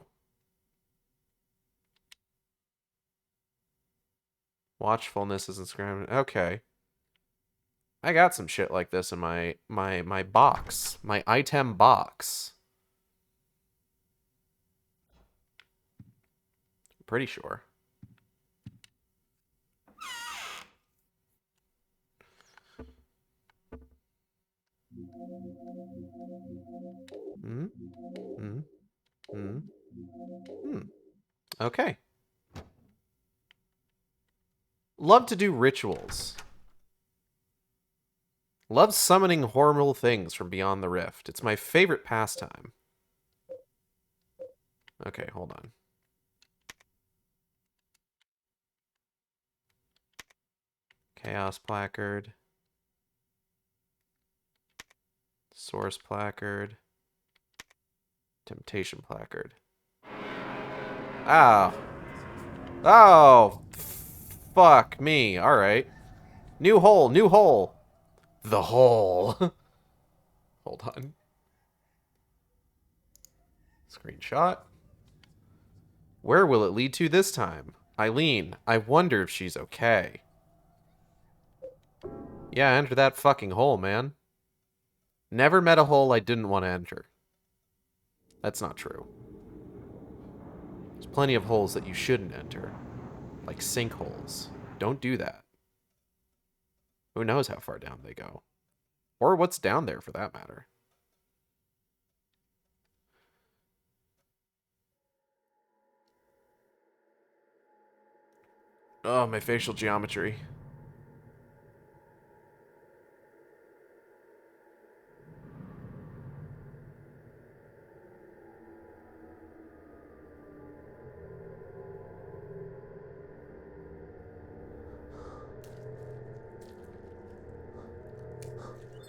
A: Watchfulness is inscribed. Okay. I got some shit like this in my box. My item box. Pretty sure. Okay. Love to do rituals. Love summoning horrible things from beyond the rift. It's my favorite pastime. Okay, hold on. Chaos placard. Source placard. Temptation placard. Ah. Oh. Fuck me. Alright. New hole, new hole. The hole. Hold on. Screenshot. Where will it lead to this time? Eileen, I wonder if she's okay. Yeah, enter that fucking hole, man. Never met a hole I didn't want to enter. That's not true. There's plenty of holes that you shouldn't enter. Like sinkholes. Don't do that. Who knows how far down they go? Or what's down there, for that matter. Oh, my facial geometry.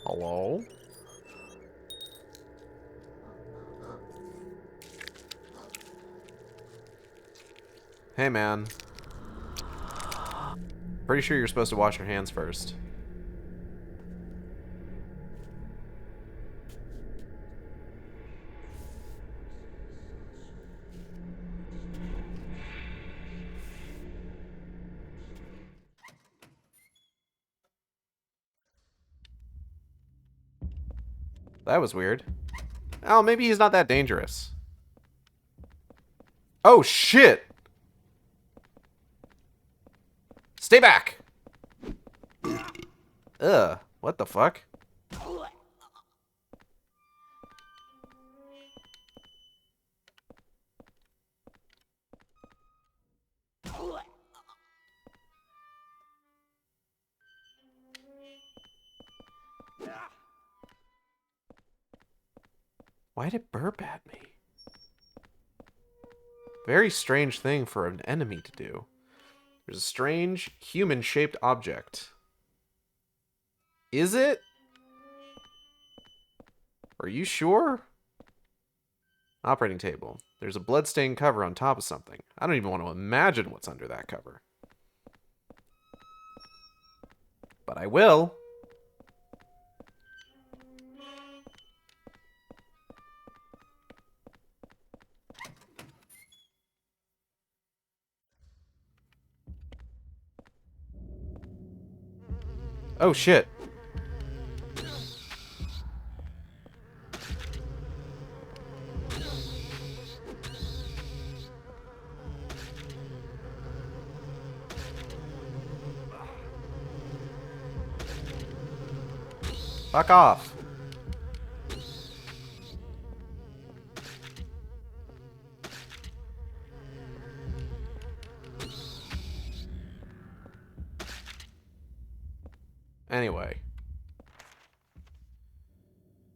A: Hello? Hey, man. Pretty sure you're supposed to wash your hands first. That was weird. Oh, maybe he's not that dangerous. Oh, shit! Stay back! Ugh, what the fuck? Why'd it burp at me? Very strange thing for an enemy to do. There's a strange human-shaped object. Is it? Are you sure? Operating table. There's a bloodstained cover on top of something. I don't even want to imagine what's under that cover. But I will. Oh, shit. Fuck off. Anyway.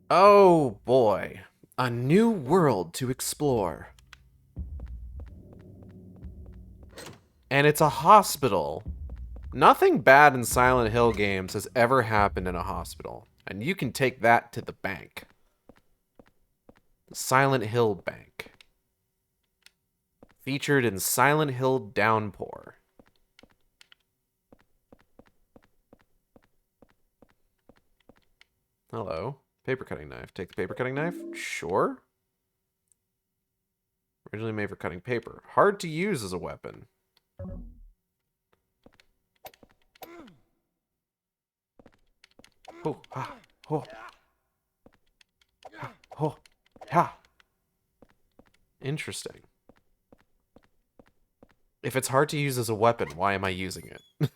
A: Oh, boy. A new world to explore. And it's a hospital. Nothing bad in Silent Hill games has ever happened in a hospital. And you can take that to the bank. The Silent Hill Bank. Featured in Silent Hill Downpour. Hello. Paper cutting knife. Take the paper cutting knife? Sure. Originally made for cutting paper. Hard to use as a weapon. Oh, ah, oh. Ha, oh, ha. Interesting. If it's hard to use as a weapon, why am I using it?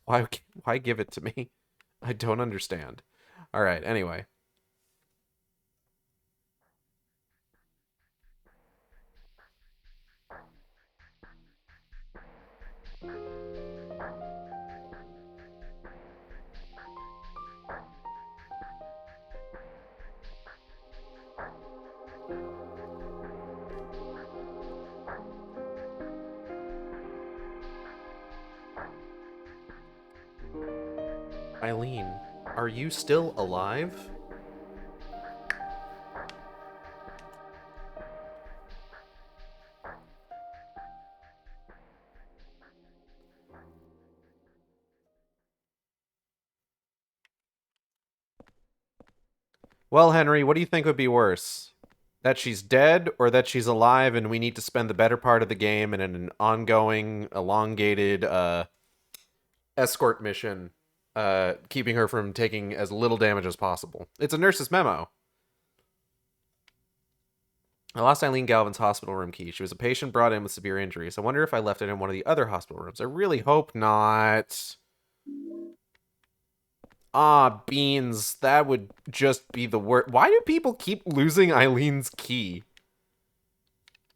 A: Why give it to me? I don't understand. All right, anyway. Eileen, are you still alive? Well, Henry, what do you think would be worse? That she's dead, or that she's alive and we need to spend the better part of the game in an ongoing, elongated, escort mission keeping her from taking as little damage as possible. It's a nurse's memo. I lost Eileen Galvin's hospital room key. She was a patient brought in with severe injuries. I wonder if I left it in one of the other hospital rooms. I really hope not. Ah, beans. That would just be the worst. Why do people keep losing Eileen's key?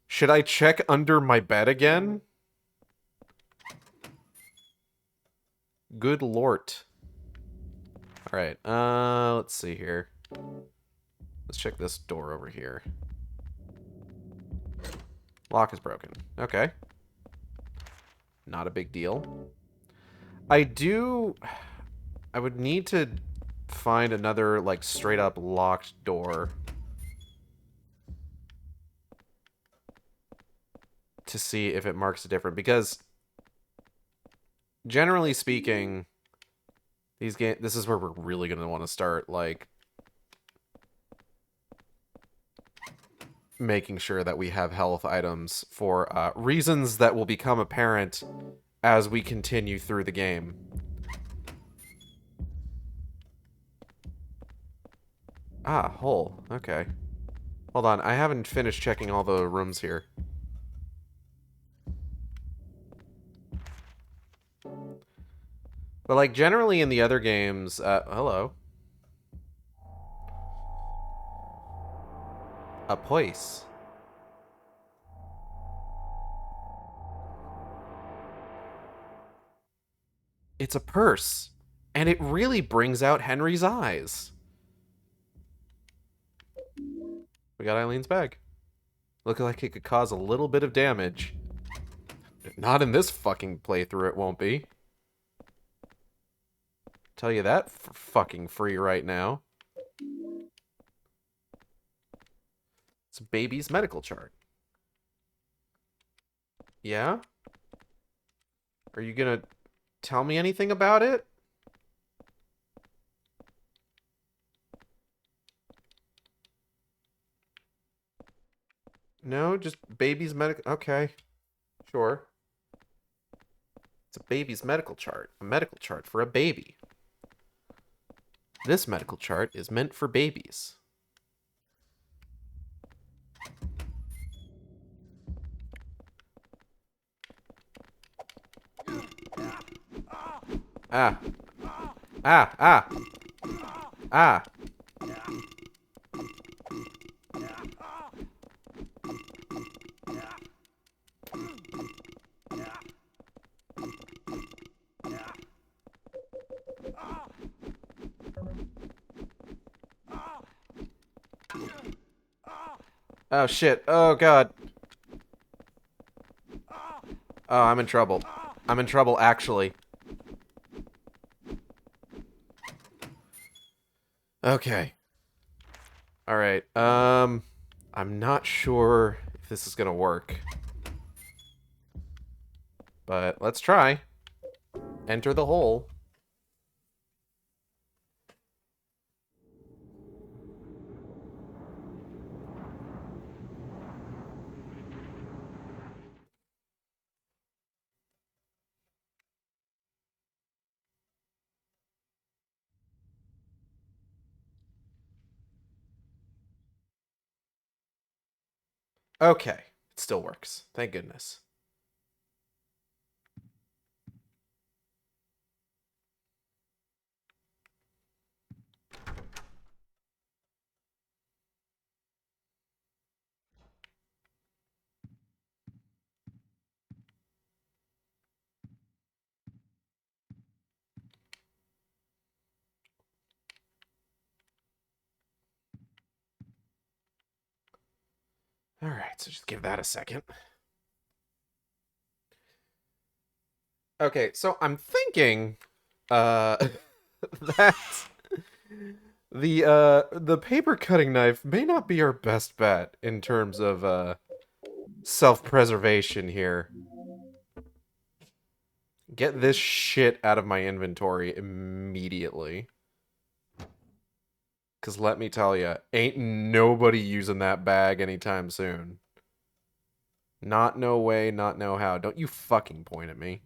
A: Should I check under my bed again? Good lord. Alright, let's see here. Let's check this door over here. Lock is broken. Okay. Not a big deal. I would need to find another, like, straight up locked door to see if it marks a difference, because generally speaking, this is where we're really going to want to start, like, making sure that we have health items for reasons that will become apparent as we continue through the game. Ah, hole. Okay. Hold on, I haven't finished checking all the rooms here. But, like, generally in the other games... hello. A place. It's a purse. And it really brings out Henry's eyes. We got Eileen's bag. Look like it could cause a little bit of damage. Not in this fucking playthrough, it won't be. Tell you that for fucking free right now. It's a baby's medical chart. Yeah? Are you gonna tell me anything about it? No, just baby's medical... Okay. Sure. It's a baby's medical chart. A medical chart for a baby. This medical chart is meant for babies. Ah. Ah, ah. Ah. Oh shit. Oh god. Oh, I'm in trouble. I'm in trouble, actually. Okay. Alright, I'm not sure if this is gonna work. But let's try. Enter the hole. Okay, it still works. Thank goodness. Alright, so just give that a second. Okay, so I'm thinking that the paper cutting knife may not be our best bet in terms of self-preservation here. Get this shit out of my inventory immediately. Because let me tell you, ain't nobody using that bag anytime soon. Not no way, not no how. Don't you fucking point at me.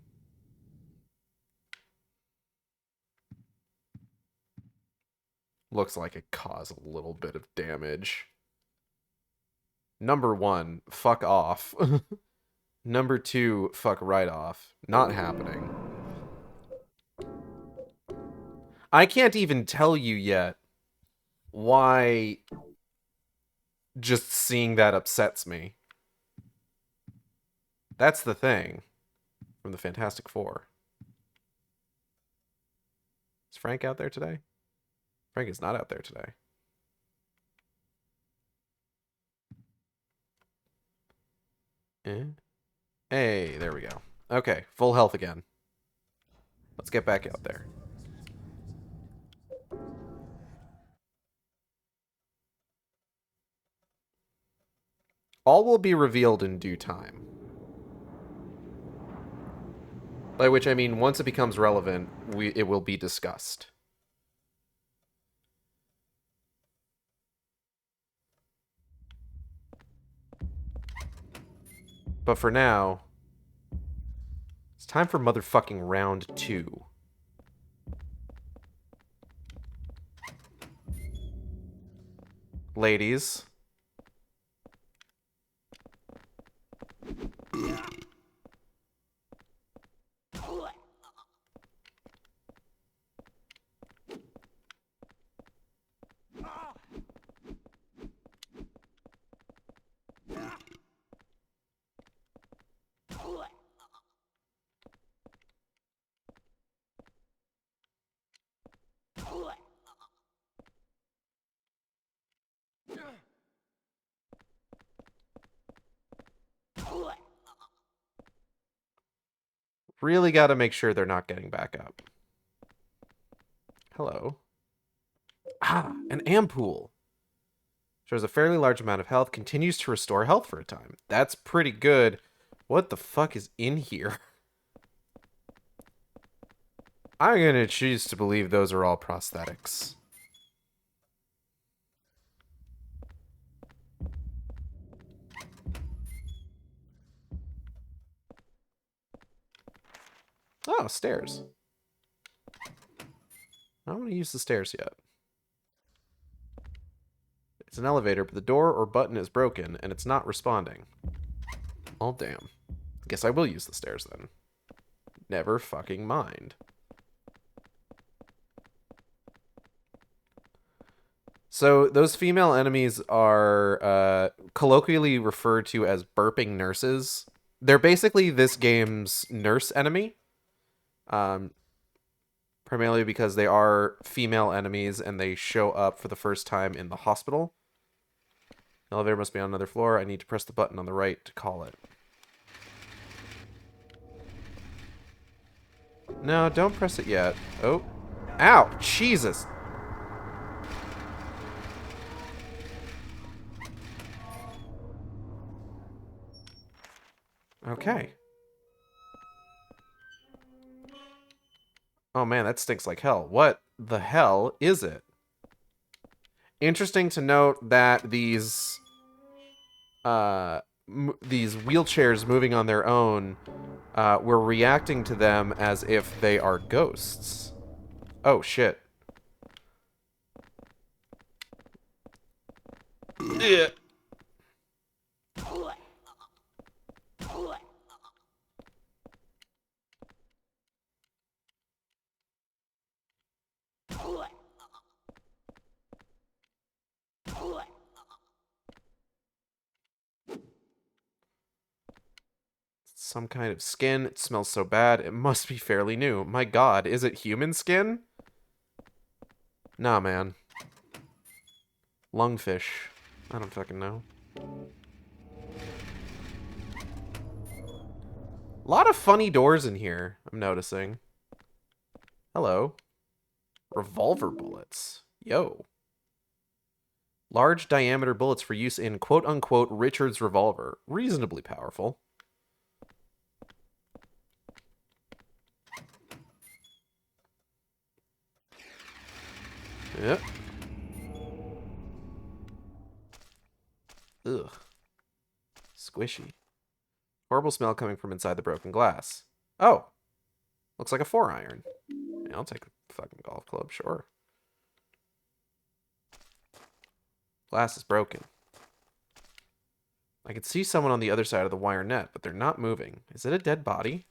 A: looks like it caused a little bit of damage. Number 1, fuck off. Number 2, fuck right off. Not happening. I can't even tell you yet why just seeing that upsets me. That's the thing from the Fantastic Four. Is Frank out there today? Frank is not out there today. Hey, there we go. Okay, full health again. Let's get back out there. All will be revealed in due time. By which I mean, once it becomes relevant, it will be discussed. But for now, it's time for motherfucking round 2. Ladies. Really got to make sure they're not getting back up. Hello. Ah, an ampoule. Shows a fairly large amount of health. Continues to restore health for a time. That's pretty good. What the fuck is in here? I'm gonna choose to believe those are all prosthetics. Oh, stairs. I don't want to use the stairs yet. It's an elevator, but the door or button is broken, and it's not responding. Oh, damn. Guess I will use the stairs, then. Never fucking mind. So, those female enemies are colloquially referred to as burping nurses. They're basically this game's nurse enemy. Primarily because they are female enemies and they show up for the first time in the hospital. The elevator must be on another floor. I need to press the button on the right to call it. No, don't press it yet. Oh. Ow! Jesus! Okay. Oh man, that stinks like hell. What the hell is it? Interesting to note that these wheelchairs moving on their own, we're reacting to them as if they are ghosts. Oh shit. Ugh. Some kind of skin. It smells so bad. It must be fairly new. My god, is it human skin? Nah, man. Lungfish. I don't fucking know. A lot of funny doors in here, I'm noticing. Hello. Revolver bullets. Yo. Large diameter bullets for use in quote-unquote Richard's revolver. Reasonably powerful. Yep. Ugh. Squishy. Horrible smell coming from inside the broken glass. Oh. Looks like a 4-iron. Yeah, I'll take a fucking golf club, sure. Glass is broken. I can see someone on the other side of the wire net, but they're not moving. Is it a dead body?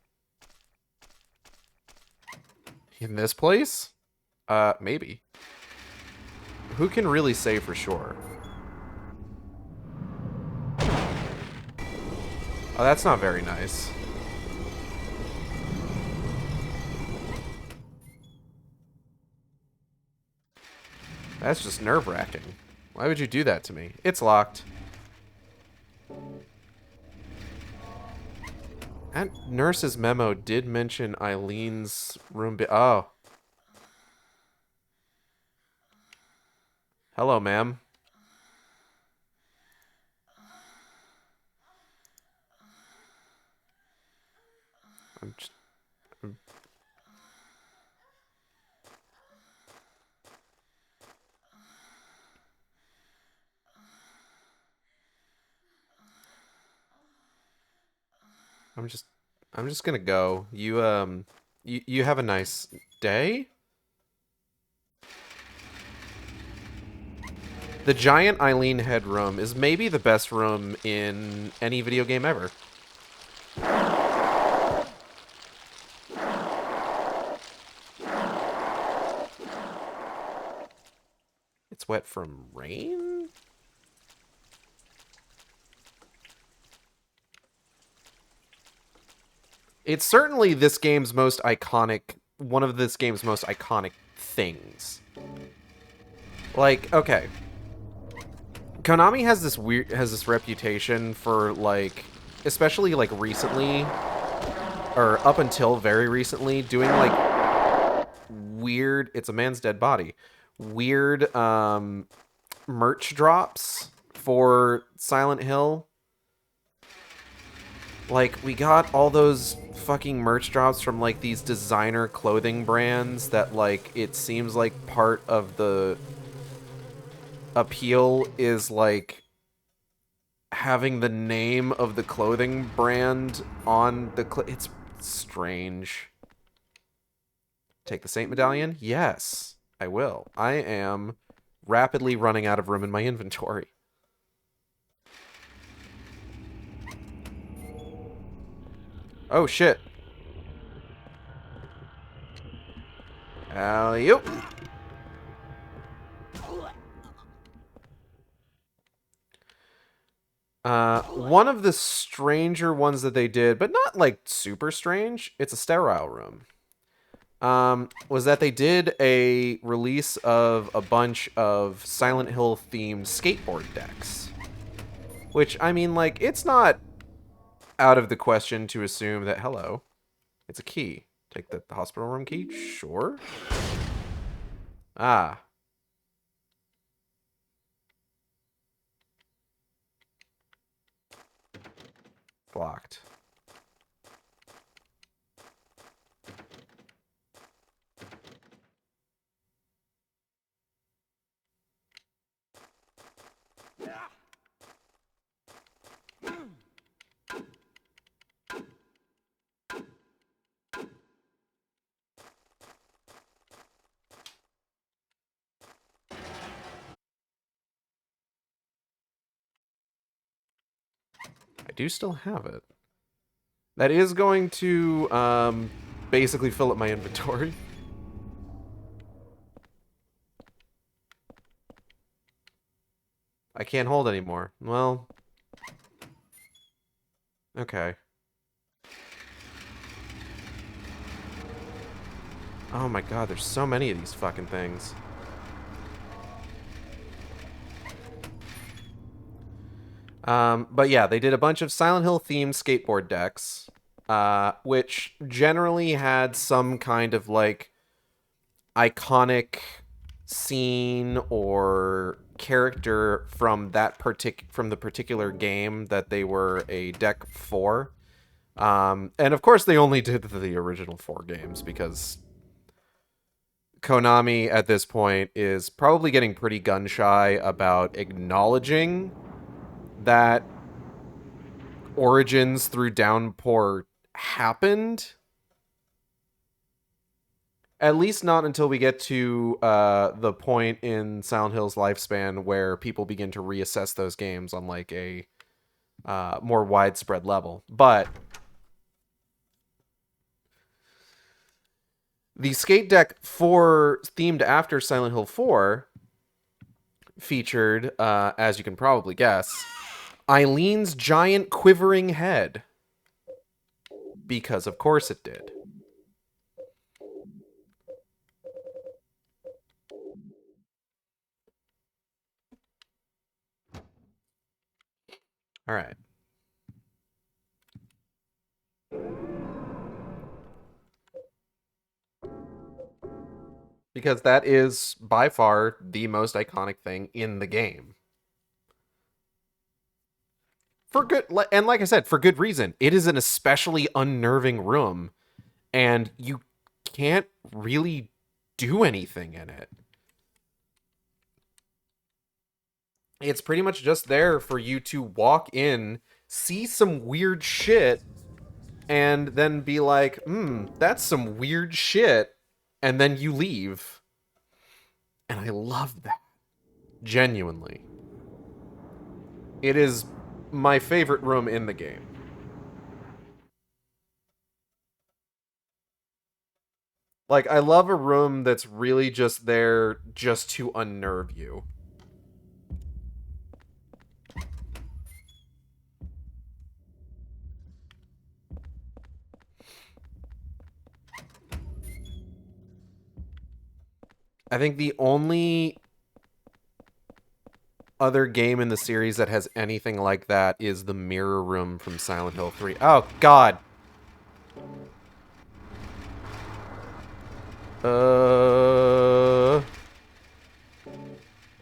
A: In this place? Maybe. Who can really say for sure? Oh, that's not very nice. That's just nerve-wracking. Why would you do that to me? It's locked. That nurse's memo did mention Eileen's room. Oh. Hello, ma'am. I'm just... I'm just gonna go. You have a nice day? The giant Eileen head room is maybe the best room in any video game ever. It's wet from rain? It's certainly this game's most iconic, one of this game's most iconic things. Like, okay. Konami has this reputation for, like, especially, like, recently, or up until very recently, doing, like, weird, it's a man's dead body, weird, merch drops for Silent Hill. Like, we got all those fucking merch drops from, like, these designer clothing brands that, like, it seems like part of the appeal is, like, having the name of the clothing brand on the it's strange. Take the Saint Medallion? Yes, I will. I am rapidly running out of room in my inventory. Oh, shit. Alley-oop. One of the stranger ones that they did, but not, like, super strange, it's a sterile room, was that they did a release of a bunch of Silent Hill-themed skateboard decks. Which, I mean, like, it's not out of the question to assume that, hello, it's a key. Take the hospital room key? Sure. Ah. Blocked. I do still have it. That is going to basically fill up my inventory. I can't hold anymore. Well, okay. Oh my god, there's so many of these fucking things. But yeah, they did a bunch of Silent Hill themed skateboard decks, which generally had some kind of, like, iconic scene or character from that from the particular game that they were a deck for. And of course they only did the original 4 games because Konami at this point is probably getting pretty gun-shy about acknowledging that Origins through Downpour happened. At least not until we get to the point in Silent Hill's lifespan where people begin to reassess those games on like a more widespread level. But the skate deck themed after Silent Hill 4 featured, as you can probably guess, Eileen's giant quivering head. Because of course it did. All right. Because that is by far the most iconic thing in the game. For good, and like I said, for good reason. It is an especially unnerving room, and you can't really do anything in it. It's pretty much just there for you to walk in, see some weird shit, and then be like, that's some weird shit, and then you leave. And I love that. Genuinely. It is my favorite room in the game. Like, I love a room that's really just there just to unnerve you. I think the only other game in the series that has anything like that is the mirror room from Silent Hill 3. Oh, God.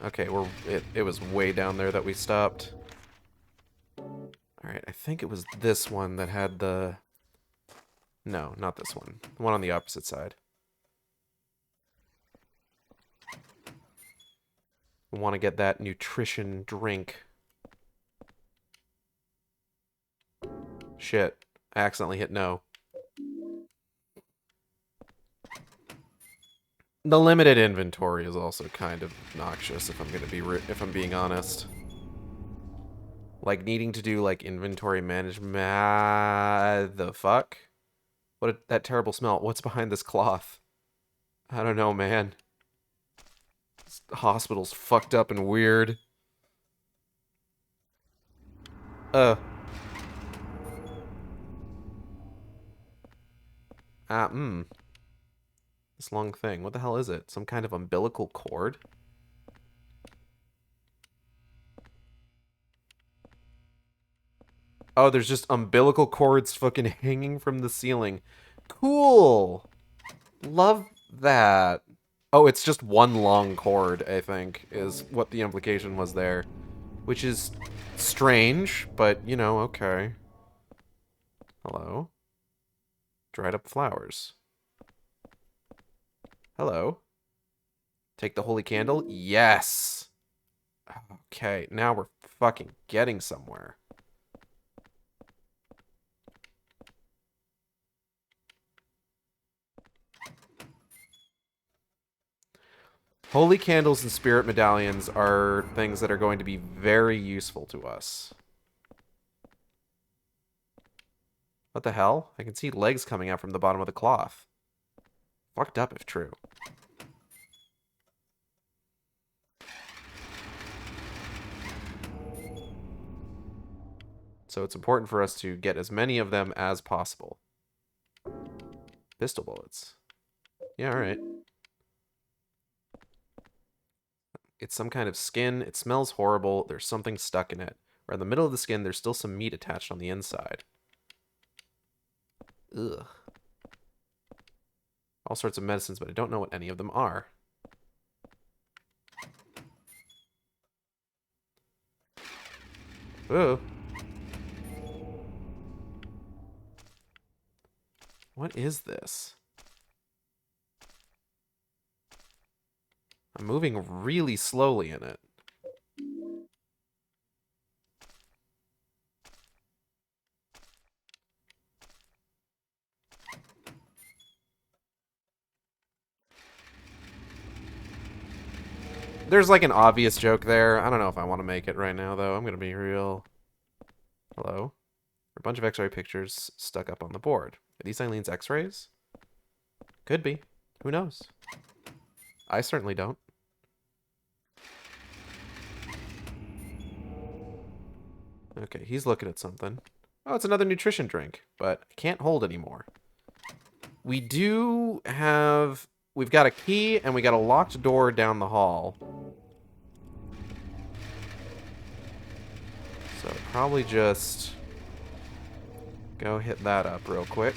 A: Okay, it was way down there that we stopped. Alright, I think it was this one that had the... No, not this one. The one on the opposite side. I want to get that nutrition drink. Shit. I accidentally hit no. The limited inventory is also kind of obnoxious if I'm gonna be if I'm being honest. Like needing to do like inventory management. The fuck? That terrible smell. What's behind this cloth? I don't know, man. This hospital's fucked up and weird. This long thing. What the hell is it? Some kind of umbilical cord? Oh, there's just umbilical cords fucking hanging from the ceiling. Cool! Love that. Oh, it's just one long cord, I think, is what the implication was there. Which is strange, but, you know, okay. Hello? Dried up flowers. Hello? Take the holy candle? Yes! Okay, now we're fucking getting somewhere. Holy candles and spirit medallions are things that are going to be very useful to us. What the hell? I can see legs coming out from the bottom of the cloth. Fucked up if true. So it's important for us to get as many of them as possible. Pistol bullets. Yeah, alright. It's some kind of skin. It smells horrible. There's something stuck in it. Or in the middle of the skin, there's still some meat attached on the inside. Ugh. All sorts of medicines, but I don't know what any of them are. Ooh. What is this? I'm moving really slowly in it. There's like an obvious joke there. I don't know if I want to make it right now, though. I'm going to be real. Hello? A bunch of x-ray pictures stuck up on the board. Are these Eileen's x-rays? Could be. Who knows? I certainly don't. Okay, he's looking at something. Oh, it's another nutrition drink, but I can't hold anymore. We do have... We've got a key, and we got a locked door down the hall. So probably just... go hit that up real quick.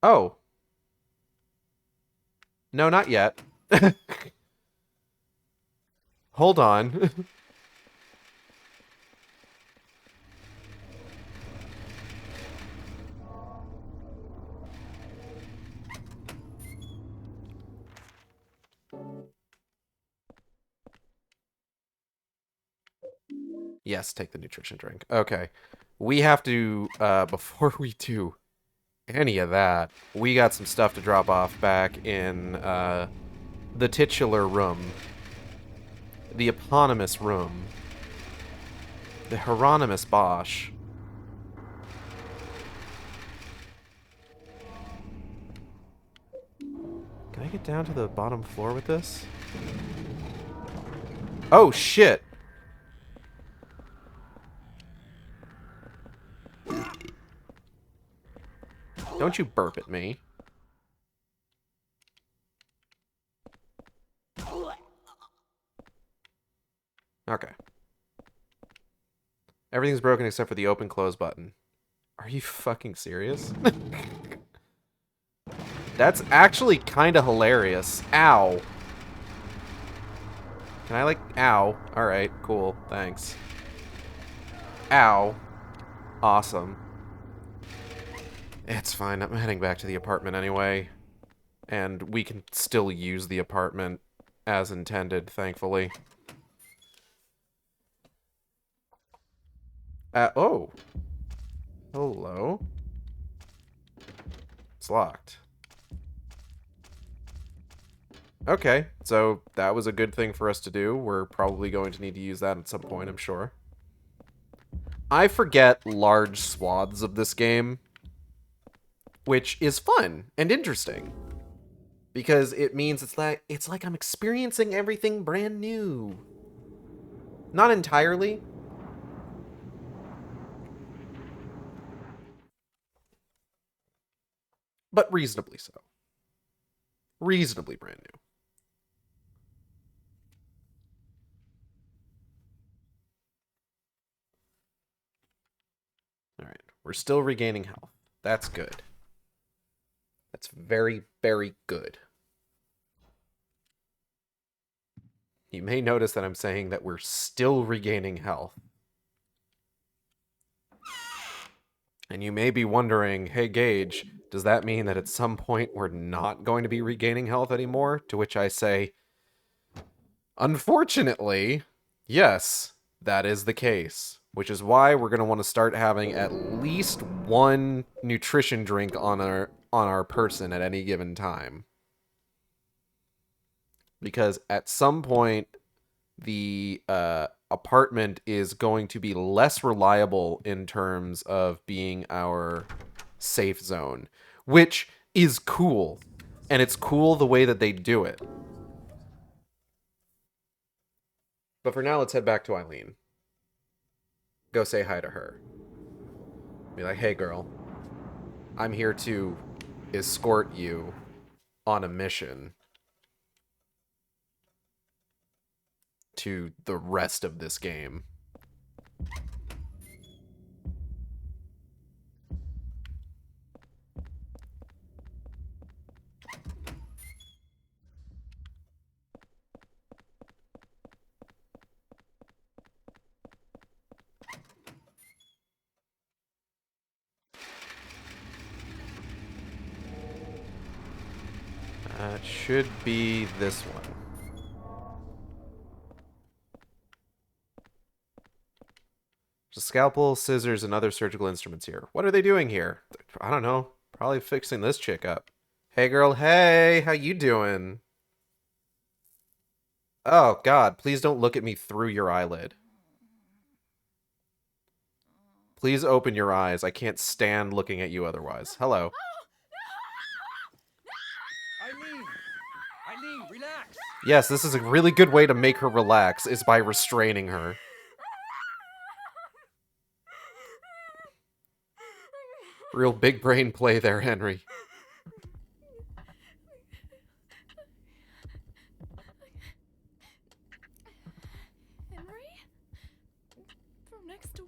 A: Oh. No, not yet. Hold on. Yes, take the nutrition drink. Okay. We have to, before we do any of that, we got some stuff to drop off back in, the titular room. The eponymous room. The Hieronymus Bosch. Can I get down to the bottom floor with this? Oh, shit! Don't you burp at me. Okay. Everything's broken except for the open close button. Are you fucking serious? That's actually kind of hilarious. Ow. Can I like... Ow. Alright, cool. Thanks. Ow. Awesome. It's fine. I'm heading back to the apartment anyway. And we can still use the apartment as intended, thankfully. Oh. Hello. It's locked. Okay, so that was a good thing for us to do. We're probably going to need to use that at some point, I'm sure. I forget large swaths of this game, which is fun and interesting. Because it means it's like I'm experiencing everything brand new. Not entirely. But reasonably so. Reasonably brand new. Alright, we're still regaining health. That's good. That's very, very good. You may notice that I'm saying that we're still regaining health. And you may be wondering, hey Gage, does that mean that at some point we're not going to be regaining health anymore? To which I say, unfortunately, yes, that is the case. Which is why we're going to want to start having at least one nutrition drink on our person at any given time. Because at some point, the apartment is going to be less reliable in terms of being our safe zone. Which is cool. And it's cool the way that they do it. But for now, let's head back to Eileen. Go say hi to her. Be like, hey girl, I'm here to escort you on a mission to the rest of this game. It should be this one. There's a scalpel, scissors, and other surgical instruments here. What are they doing here? I don't know. Probably fixing this chick up. Hey girl, hey, how you doing? Oh god, please don't look at me through your eyelid. Please open your eyes. I can't stand looking at you otherwise. Hello.
G: Eileen! Eileen, relax!
A: Yes, this is a really good way to make her relax, is by restraining her. Real big brain play there, Henry.
E: Henry? From next door.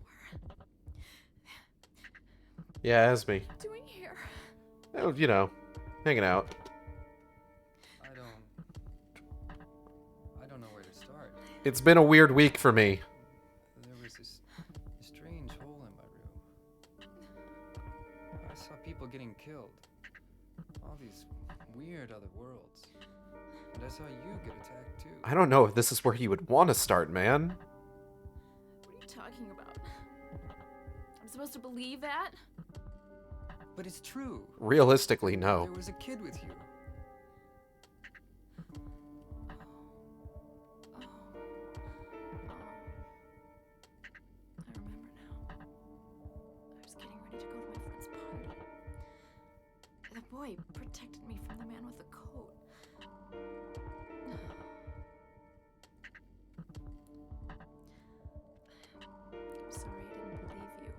A: Yeah, it's me.
E: What are you doing here?
A: Oh, you know, hanging out.
G: I don't know where to start.
A: It's been a weird week for me.
G: There was this strange hole in my room. I saw people getting killed. All these weird other worlds. And I saw you get attacked too.
A: I don't know if this is where you would want to start, man.
E: What are you talking about? I'm supposed to believe that?
G: But it's true.
A: Realistically, no.
G: There was a kid with you.
E: Oh. I remember now. I was getting ready to go to my friend's party. The boy protected me from the man with the coat. I'm sorry I didn't believe you.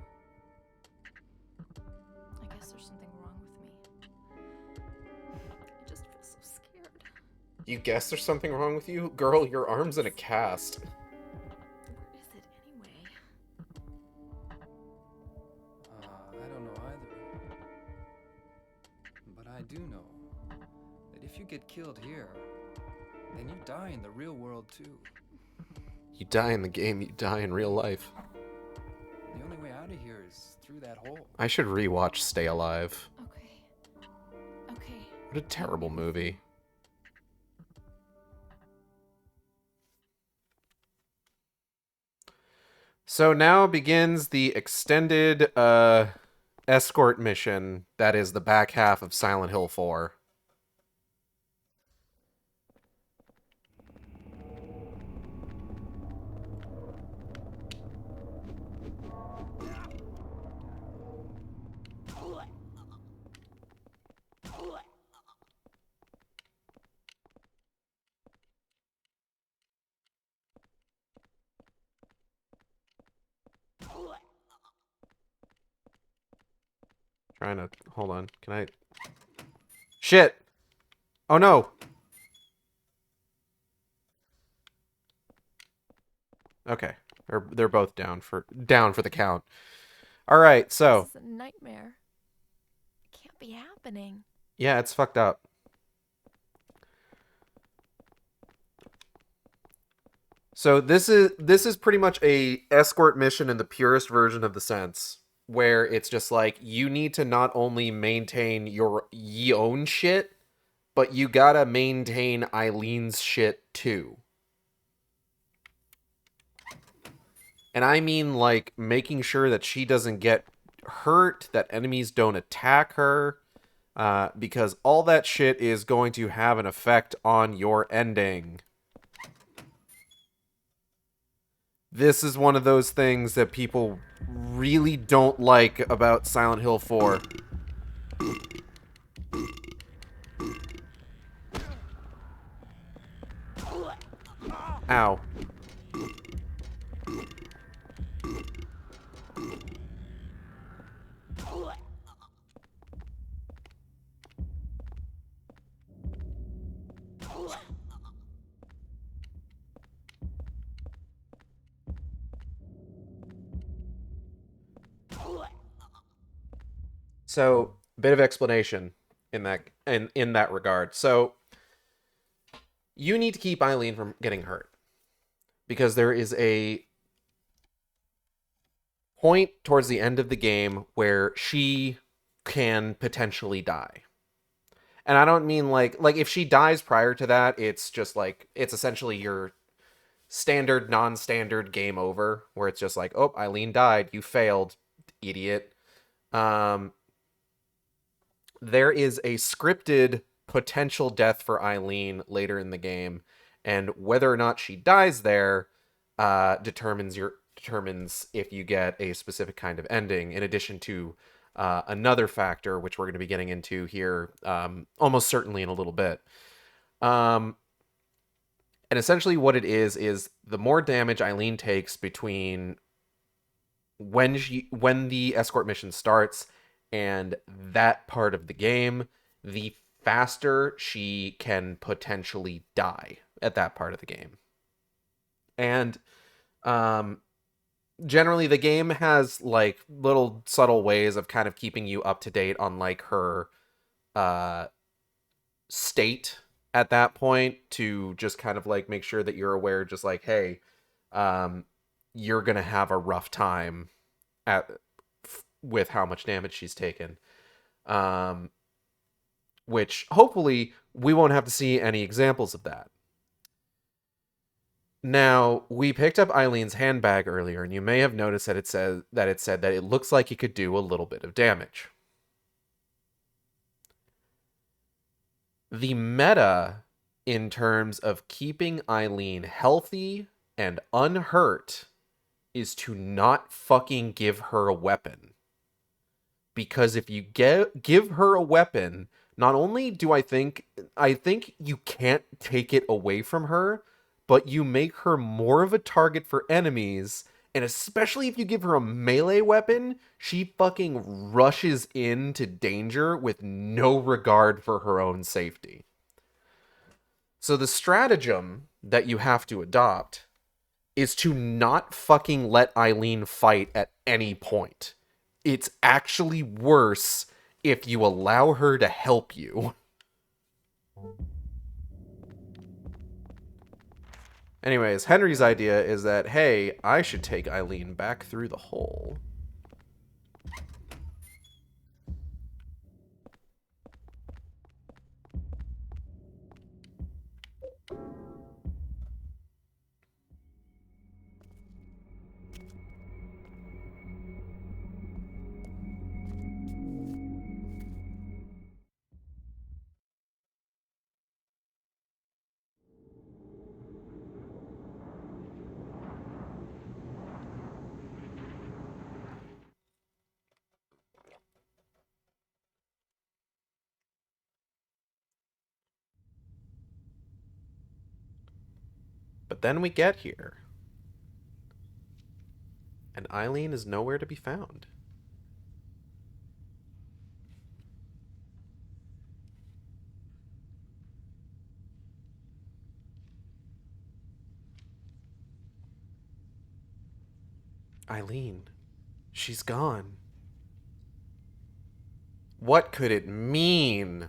E: I guess there's something wrong with me. I just feel so scared.
A: You guess there's something wrong with you? Girl, your arm's in a cast.
E: Where is it anyway?
G: I don't know either. But I do know that if you get killed here, then you die in the real world too.
A: You die in the game, you die in real life.
G: The only way out of here is through that hole.
A: I should rewatch Stay Alive.
E: Okay. Okay.
A: What a terrible movie. So now begins the extended escort mission that is the back half of Silent Hill 4. Trying to hold on. Can I? Shit! Oh no! Okay, they're both down for the count. All right, so
E: This is a nightmare. It can't be happening.
A: yeah, it's fucked up. So this is pretty much a escort mission in the purest version of the sense, where it's just like you need to not only maintain your ye own shit, but you gotta maintain Eileen's shit too. And I mean like making sure that she doesn't get hurt, that enemies don't attack her, because all that shit is going to have an effect on your ending. This is one of those things that people really don't like about Silent Hill 4. Ow. So, bit of explanation in that regard. So, you need to keep Eileen from getting hurt, because there is a point towards the end of the game where she can potentially die. And I don't mean like if she dies prior to that, it's just like it's essentially your standard non-standard game over, where it's just like, "Oh, Eileen died, you failed, idiot." there is a scripted potential death for Eileen later in the game, and whether or not she dies there determines if you get a specific kind of ending. In addition to another factor, which we're going to be getting into here, almost certainly in a little bit. And essentially, what it is the more damage Eileen takes between when the escort mission starts and that part of the game, the faster she can potentially die at that part of the game. And generally the game has like little subtle ways of kind of keeping you up to date on like her state at that point, to just kind of like make sure that you're aware, just like, hey, you're gonna have a rough time with how much damage she's taken. Which hopefully we won't have to see any examples of that. Now, we picked up Eileen's handbag earlier, and you may have noticed that it said that it looks like it could do a little bit of damage. The meta in terms of keeping Eileen healthy and unhurt is to not fucking give her a weapon. Because if you give her a weapon, not only do I think you can't take it away from her, but you make her more of a target for enemies, and especially if you give her a melee weapon, she fucking rushes into danger with no regard for her own safety. So the stratagem that you have to adopt is to not fucking let Eileen fight at any point. It's actually worse if you allow her to help you. Anyways, Henry's idea is that, hey, I should take Eileen back through the hole. But then we get here, and Eileen is nowhere to be found. Eileen, she's gone. What could it mean?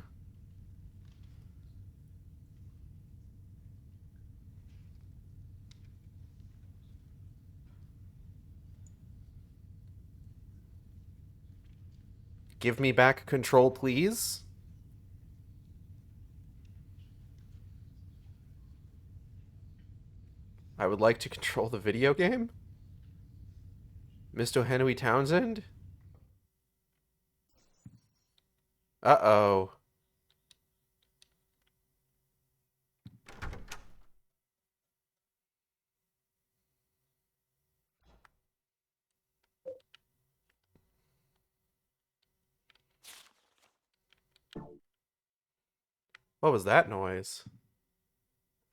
A: Give me back control, please. I would like to control the video game. Mr. Henry Townsend? Uh-oh. What was that noise?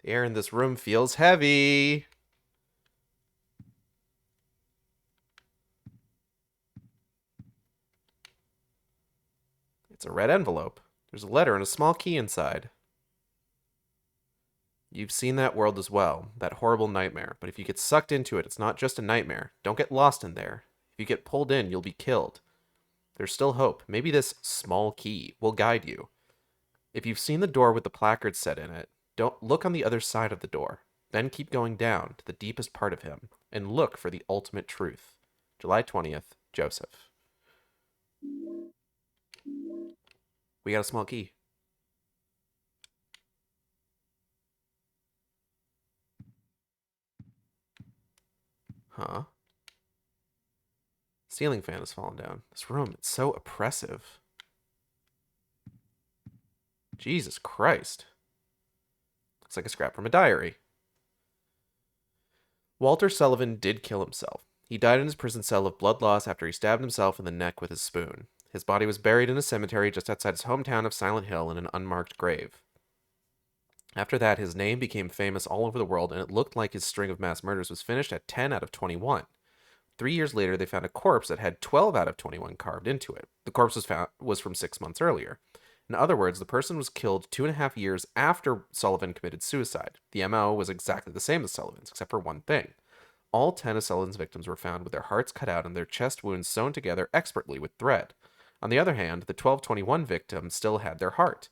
A: The air in this room feels heavy. It's a red envelope. There's a letter and a small key inside. You've seen that world as well, that horrible nightmare, but if you get sucked into it, it's not just a nightmare. Don't get lost in there. If you get pulled in, you'll be killed. There's still hope. Maybe this small key will guide you. If you've seen the door with the placard set in it, don't look on the other side of the door. Then keep going down to the deepest part of him and look for the ultimate truth. July 20th, Joseph. We got a small key. Huh? Ceiling fan has fallen down. This room, it's so oppressive. Jesus Christ. Looks like a scrap from a diary. Walter Sullivan did kill himself. He died in his prison cell of blood loss after he stabbed himself in the neck with his spoon. His body was buried in a cemetery just outside his hometown of Silent Hill in an unmarked grave. After that, his name became famous all over the world, and it looked like his string of mass murders was finished at 10 out of 21. 3 years later, they found a corpse that had 12 out of 21 carved into it. The corpse was from 6 months earlier. In other words, the person was killed 2.5 years after Sullivan committed suicide. The MO was exactly the same as Sullivan's, except for one thing. All 10 of Sullivan's victims were found with their hearts cut out and their chest wounds sewn together expertly with thread. On the other hand, the 1221 victim still had their heart.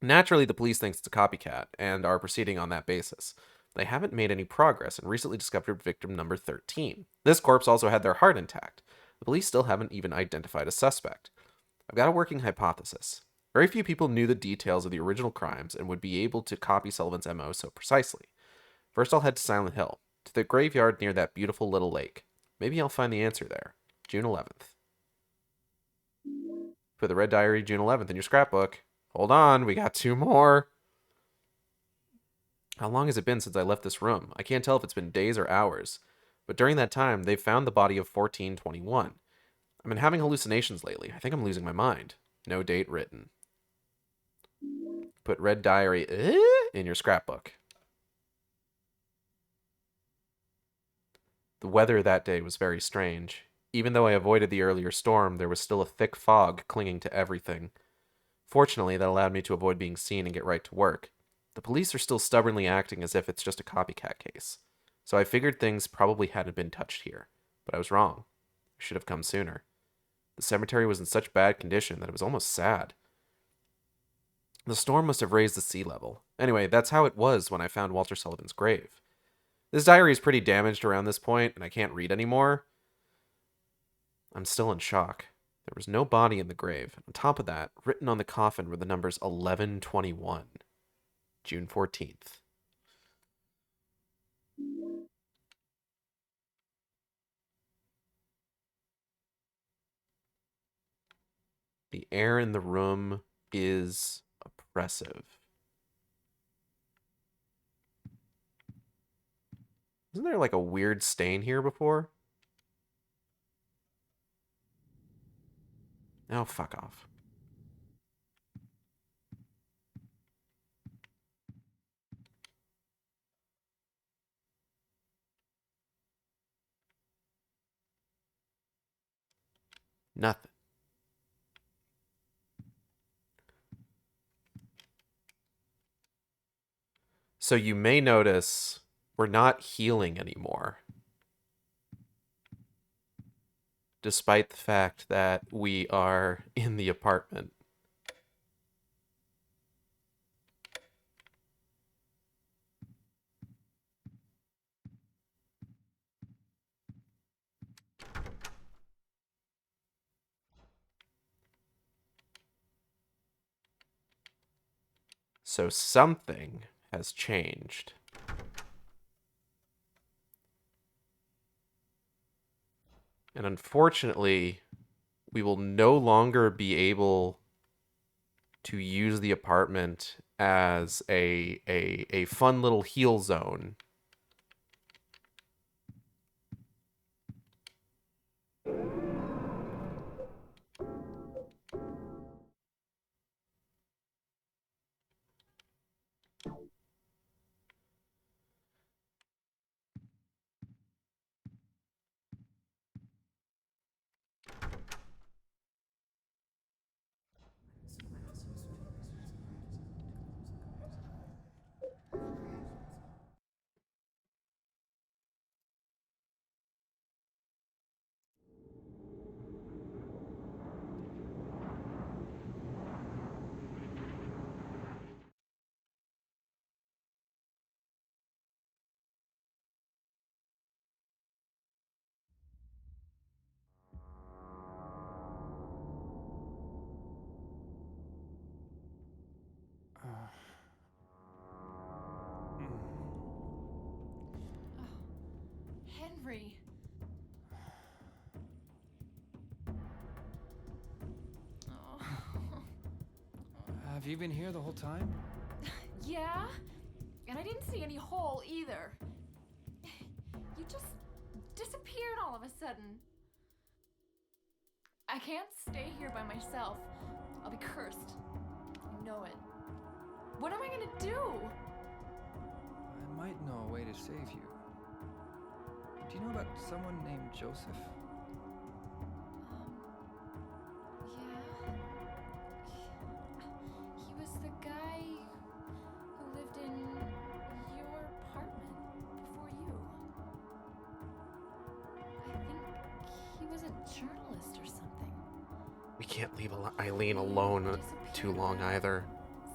A: Naturally, the police think it's a copycat and are proceeding on that basis. They haven't made any progress and recently discovered victim number 13. This corpse also had their heart intact. The police still haven't even identified a suspect. I've got a working hypothesis. Very few people knew the details of the original crimes and would be able to copy Sullivan's MO so precisely. First, I'll head to Silent Hill, to the graveyard near that beautiful little lake. Maybe I'll find the answer there. June 11th. Put the Red Diary, June 11th, in your scrapbook. Hold on, we got 2 more. How long has it been since I left this room? I can't tell if it's been days or hours. But during that time, they've found the body of 1421. I've been having hallucinations lately. I think I'm losing my mind. No date written. Put Red Diary in your scrapbook. The weather that day was very strange. Even though I avoided the earlier storm, there was still a thick fog clinging to everything. Fortunately, that allowed me to avoid being seen and get right to work. The police are still stubbornly acting as if it's just a copycat case. So I figured things probably hadn't been touched here. But I was wrong. I should have come sooner. The cemetery was in such bad condition that it was almost sad. The storm must have raised the sea level. Anyway, that's how it was when I found Walter Sullivan's grave. This diary is pretty damaged around this point, and I can't read anymore. I'm still in shock. There was no body in the grave. On top of that, written on the coffin were the numbers 1121. June 14th. The air in the room is oppressive. Isn't there like a weird stain here before? Oh, fuck off. Nothing. So you may notice we're not healing anymore. Despite the fact that we are in the apartment. So something has changed. And unfortunately, we will no longer be able to use the apartment as a fun little heal zone.
E: Henry. Oh.
G: Have you been here the whole time?
E: Yeah? And I didn't see any hole either. You just disappeared all of a sudden. I can't stay here by myself. I'll be cursed. I know it. What am I gonna do?
G: I might know a way to save you. Do you know about someone named Joseph?
E: Yeah. He was the guy who lived in your apartment before you. I think he was a journalist or something.
A: We can't leave Eileen alone too long either.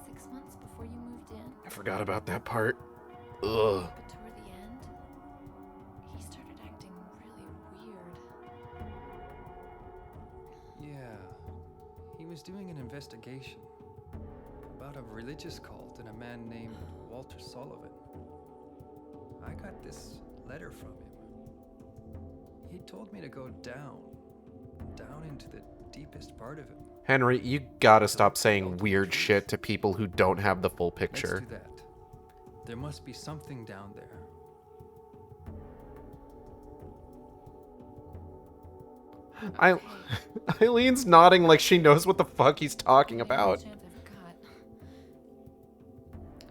E: 6 months before you moved in.
A: I forgot about that part. Ugh.
E: But toward the end, he started acting really weird.
G: Yeah. He was doing an investigation about a religious cult and a man named Walter Sullivan. I got this letter from him. He told me to go down into the deepest part of him.
A: Henry, you gotta stop saying weird shit to people who don't have the full picture.
G: Let's do that. There must be something down there.
A: Eileen's nodding like she knows what the fuck he's talking about.
E: Chance I forgot.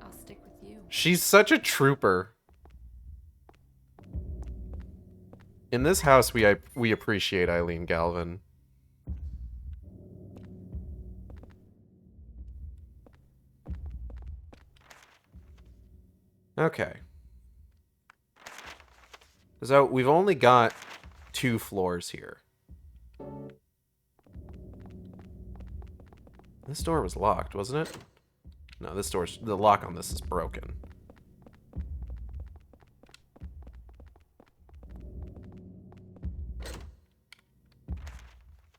E: I'll stick with you.
A: She's such a trooper. In this house, we appreciate Eileen Galvin. Okay. So we've only got 2 floors here. This door was locked, wasn't it? No, the lock on this is broken.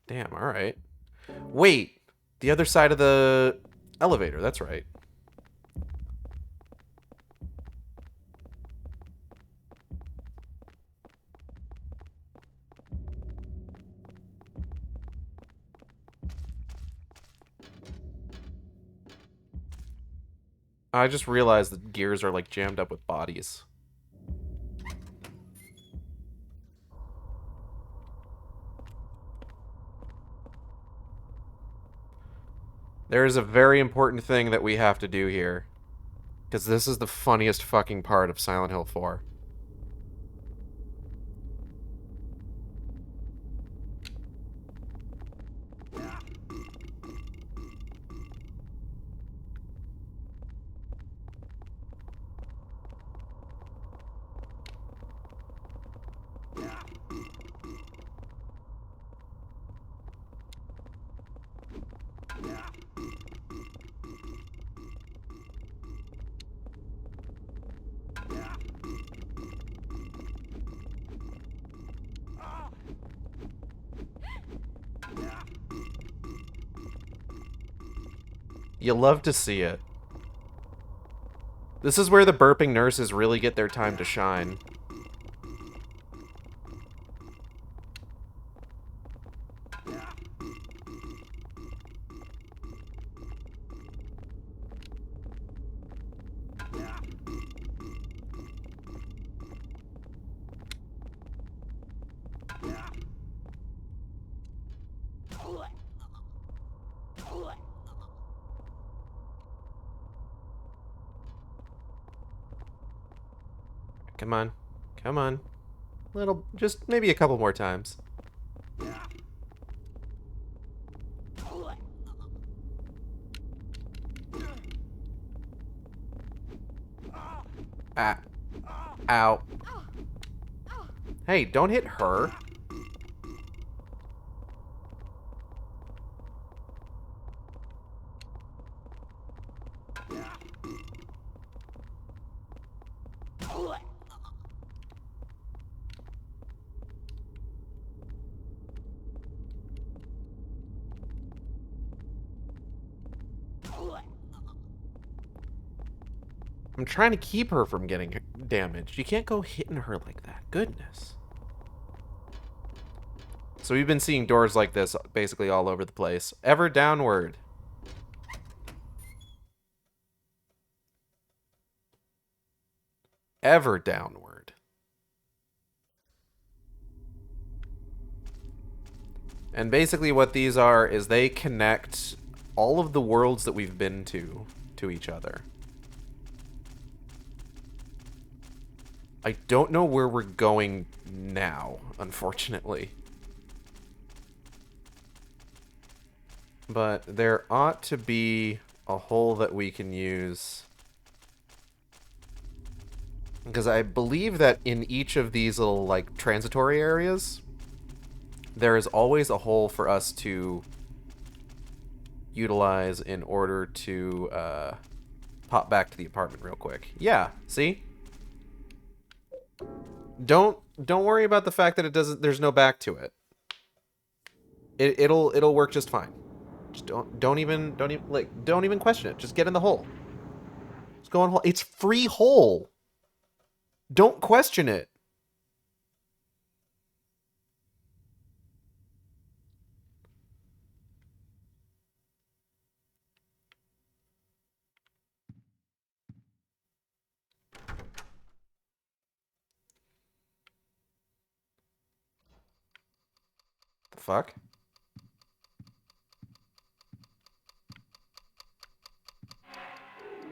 A: Damn, alright. Wait! The other side of the elevator, that's right. I just realized that gears are like jammed up with bodies. There is a very important thing that we have to do here. Because this is the funniest fucking part of Silent Hill 4. You love to see it. This is where the burping nurses really get their time to shine. Come on. Come on. Just maybe a couple more times. Ah. Ow. Hey, don't hit her. I'm trying to keep her from getting damaged. You can't go hitting her like that. Goodness. So we've been seeing doors like this basically all over the place. Ever downward. ever downward. And basically what these are is they connect all of the worlds that we've been to each other. I don't know where we're going now, unfortunately. But there ought to be a hole that we can use. Because I believe that in each of these little, like, transitory areas, there is always a hole for us to utilize in order to pop back to the apartment real quick. Yeah, see? Don't worry about the fact that it doesn't. There's no back to it. It'll work just fine. Just don't even question it. Just get in the hole. Just go in hole. It's free hole. Don't question it. The fuck?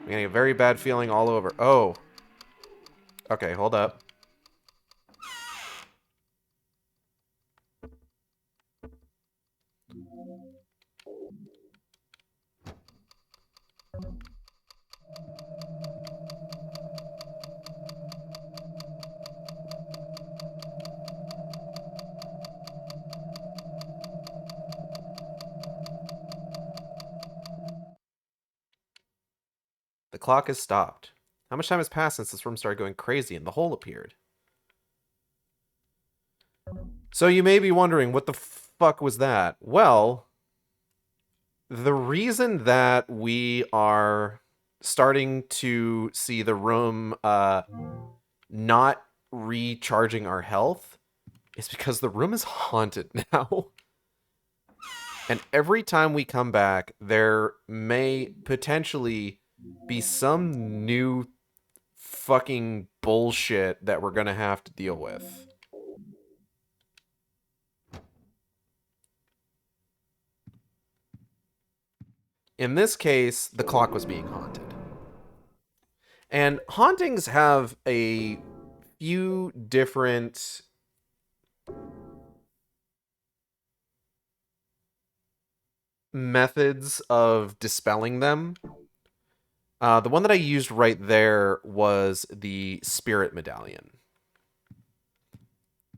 A: I'm getting a very bad feeling all over. Oh. Okay, hold up. The clock has stopped. How much time has passed since this room started going crazy and the hole appeared? So you may be wondering, what the fuck was that? Well, the reason that we are starting to see the room not recharging our health is because the room is haunted now. And every time we come back, there may potentially be some new fucking bullshit that we're gonna have to deal with. In this case, the clock was being haunted. And hauntings have a few different methods of dispelling them. The one that I used right there was the Spirit Medallion.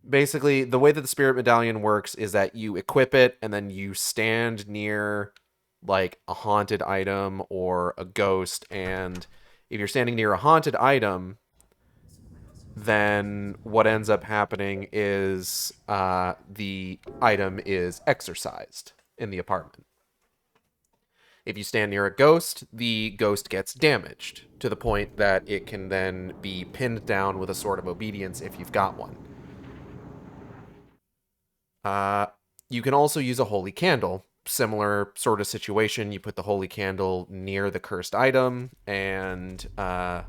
A: Basically, the way that the Spirit Medallion works is that you equip it and then you stand near like a haunted item or a ghost, and if you're standing near a haunted item, then what ends up happening is the item is exorcised in the apartment. If you stand near a ghost, the ghost gets damaged to the point that it can then be pinned down with a sword of obedience if you've got one. You can also use a holy candle. Similar sort of situation. You put the holy candle near the cursed item, and
E: What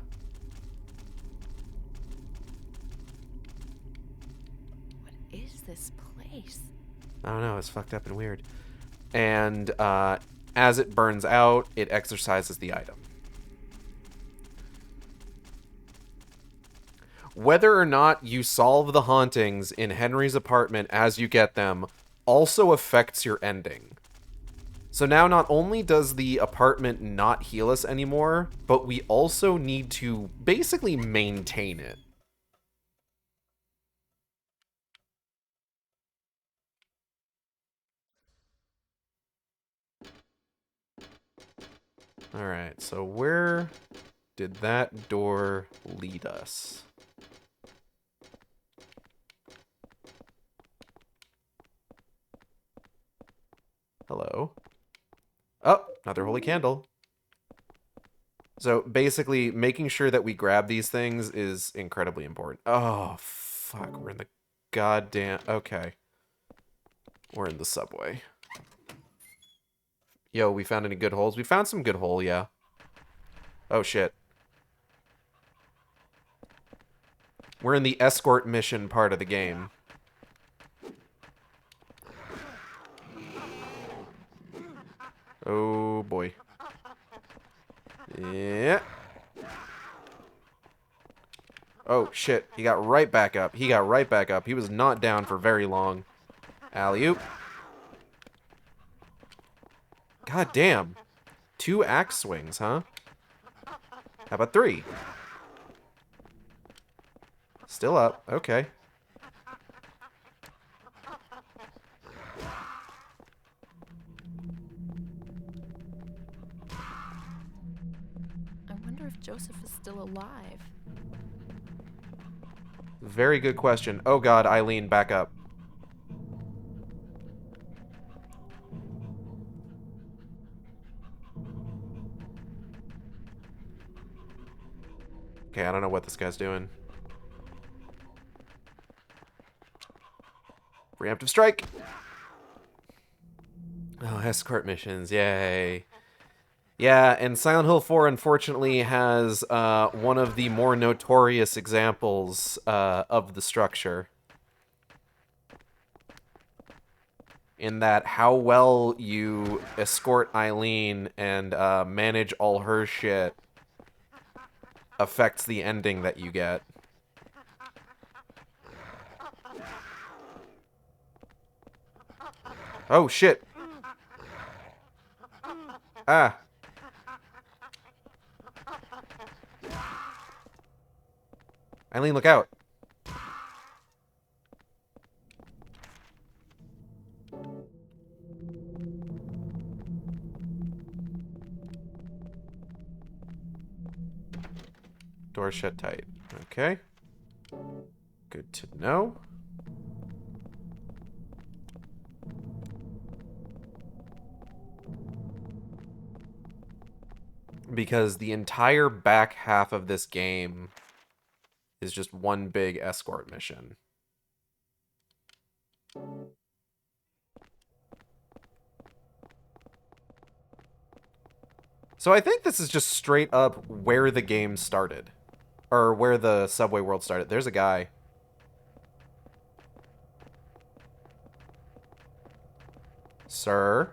E: is this place?
A: I don't know, it's fucked up and weird. And as it burns out, it exorcises the item. Whether or not you solve the hauntings in Henry's apartment as you get them also affects your ending. So now not only does the apartment not heal us anymore, but we also need to basically maintain it. Alright, so where did that door lead us? Hello? Oh, another holy candle. So basically, making sure that we grab these things is incredibly important. Oh, fuck, we're in the goddamn... Okay. We're in the subway. Yo, we found any good holes? We found some good hole, yeah. Oh, shit. We're in the escort mission part of the game. Oh, boy. Yeah. Oh, shit. He got right back up. He got right back up. He was not down for very long. Alley-oop. God damn. 2 axe swings, huh? How about 3? Still up. Okay.
E: I wonder if Joseph is still alive.
A: Very good question. Oh god, Eileen, back up. Okay, I don't know what this guy's doing. Preemptive strike! Oh, escort missions, yay. Yeah, and Silent Hill 4 unfortunately has one of the more notorious examples of the structure. In that how well you escort Eileen and manage all her shit affects the ending that you get. Oh, shit. Ah. Eileen, look out. Door shut tight. Okay. Good to know. Because the entire back half of this game is just one big escort mission. So I think this is just straight up where the game started. Or where the subway world started. There's a guy. Sir?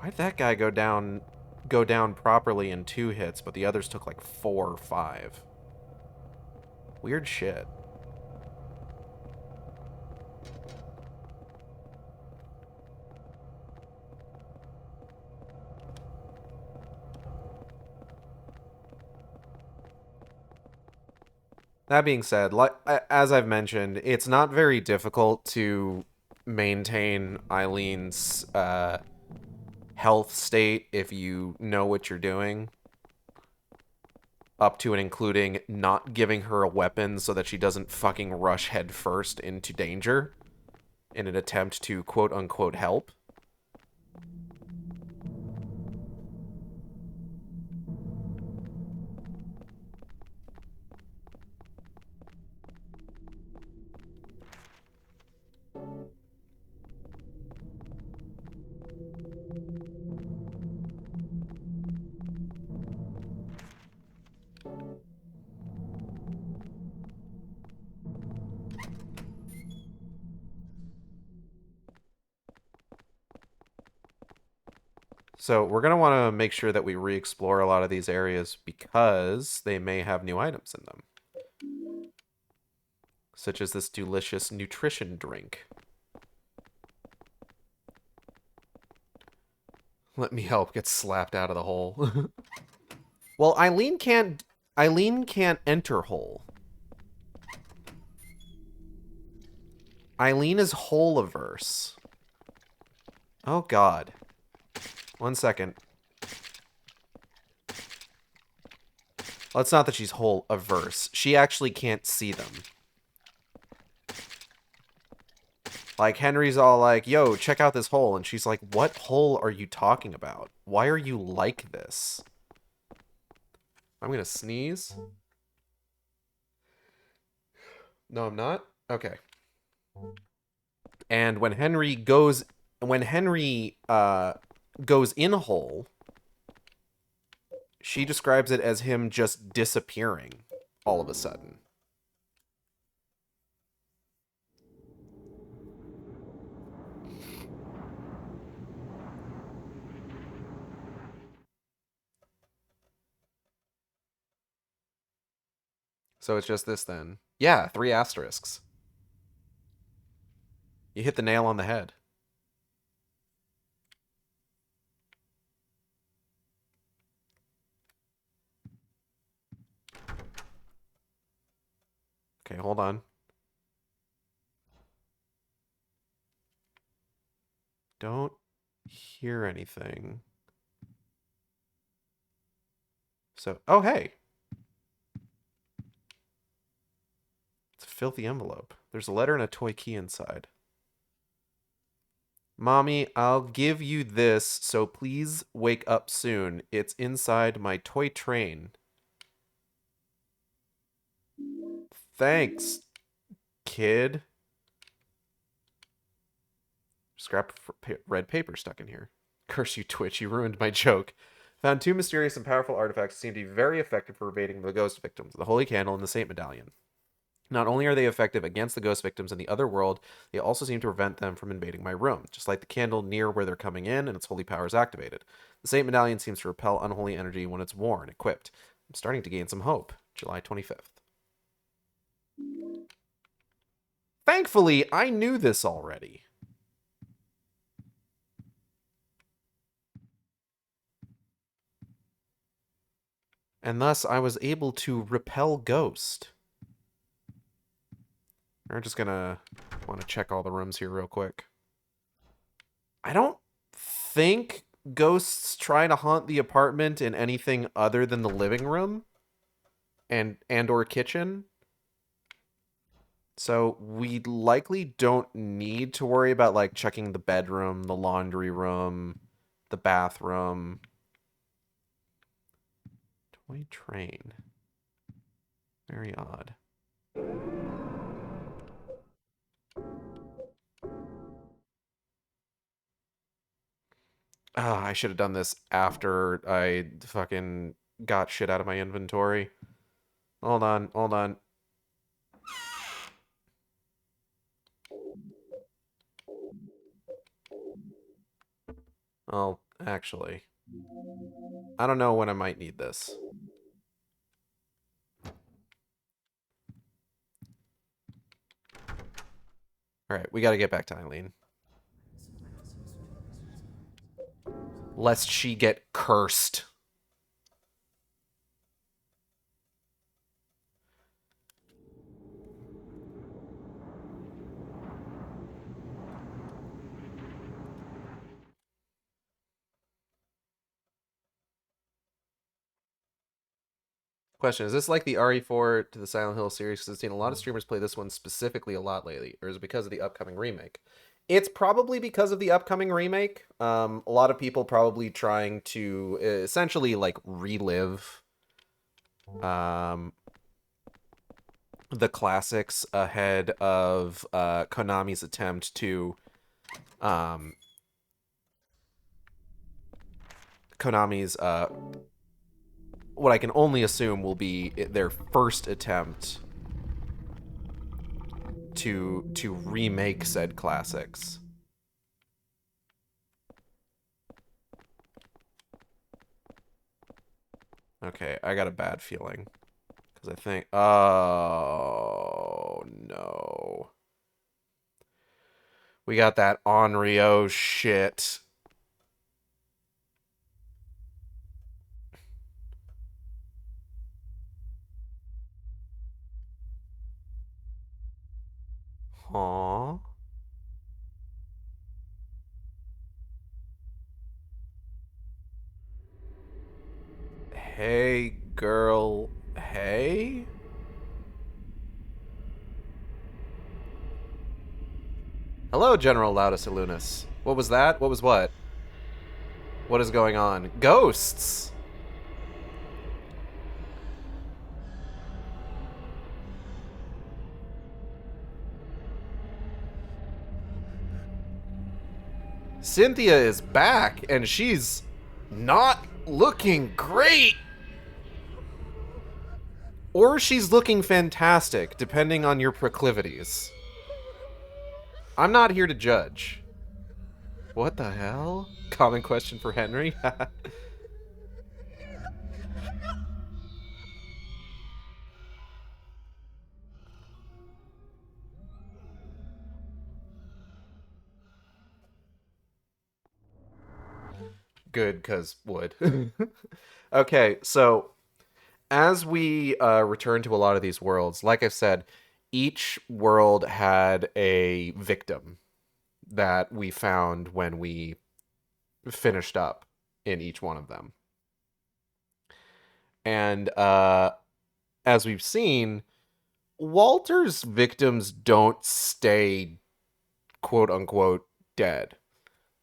A: Why'd that guy go down properly in 2 hits, but the others took like 4 or 5? Weird shit. That being said, like as I've mentioned, it's not very difficult to maintain Eileen's health state if you know what you're doing. Up to and including not giving her a weapon so that she doesn't fucking rush headfirst into danger in an attempt to quote-unquote help. So we're going to want to make sure that we re-explore a lot of these areas because they may have new items in them. Such as this delicious nutrition drink. Let me help get slapped out of the hole. Well, Eileen can't enter hole. Eileen is hole averse. Oh god. 1 second. Well, it's not that she's hole averse. She actually can't see them. Like, Henry's all like, yo, check out this hole. And she's like, what hole are you talking about? Why are you like this? I'm gonna sneeze. No, I'm not? Okay. And when Henry goes in whole, she describes it as him just disappearing all of a sudden. So it's just this then. Yeah, 3 asterisks. You hit the nail on the head. Okay, hold on. Don't hear anything. So, oh, hey. It's a filthy envelope. There's a letter and a toy key inside. Mommy, I'll give you this, so please wake up soon. It's inside my toy train. Thanks, kid. Scrap of red paper stuck in here. Curse you, Twitch. You ruined my joke. Found 2 mysterious and powerful artifacts that seem to be very effective for evading the ghost victims, the Holy Candle and the Saint Medallion. Not only are they effective against the ghost victims in the other world, they also seem to prevent them from invading my room, just like the candle near where they're coming in and its holy power is activated. The Saint Medallion seems to repel unholy energy when it's worn, equipped. I'm starting to gain some hope. July 25th. Thankfully, I knew this already. And thus, I was able to repel ghost. We're just gonna want to check all the rooms here real quick. I don't think ghosts try to haunt the apartment in anything other than the living room and or kitchen. So we likely don't need to worry about like checking the bedroom, the laundry room, the bathroom. Toy train. Very odd. Ah, I should have done this after I fucking got shit out of my inventory. Hold on, hold on. Oh, actually. I don't know when I might need this. Alright, we gotta get back to Eileen. Lest she get cursed. Question, is this like the RE4 to the Silent Hill series? Because I've seen a lot of streamers play this one specifically a lot lately. Or is it because of the upcoming remake? It's probably because of the upcoming remake. A lot of people probably trying to essentially like relive the classics ahead of Konami's attempt to Konami's what I can only assume will be their first attempt to remake said classics. Okay, I got a bad feeling. Because I think... Oh, no. We got that Onryo shit. Huh? Hey, girl. Hey? Hello, General Laudus Illunis. What was that? What was what? What is going on? Ghosts! Cynthia is back, and she's not looking great. Or she's looking fantastic, depending on your proclivities. I'm not here to judge. What the hell? Common question for Henry? Good, because wood. Okay, so as we return to a lot of these worlds, like I said, each world had a victim that we found when we finished up in each one of them. And as we've seen, Walter's victims don't stay quote unquote dead.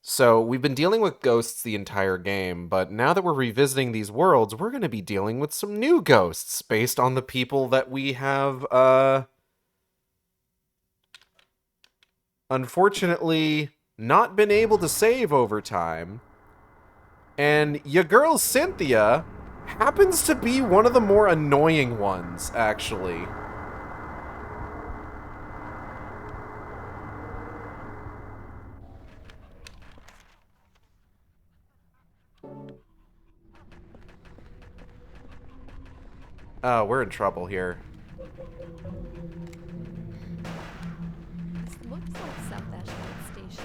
A: So we've been dealing with ghosts the entire game, but now that we're revisiting these worlds, we're going to be dealing with some new ghosts based on the people that we have, unfortunately not been able to save over time. And your girl Cynthia happens to be one of the more annoying ones, actually. Oh, we're in trouble here.
E: This looks like South Ashland Station.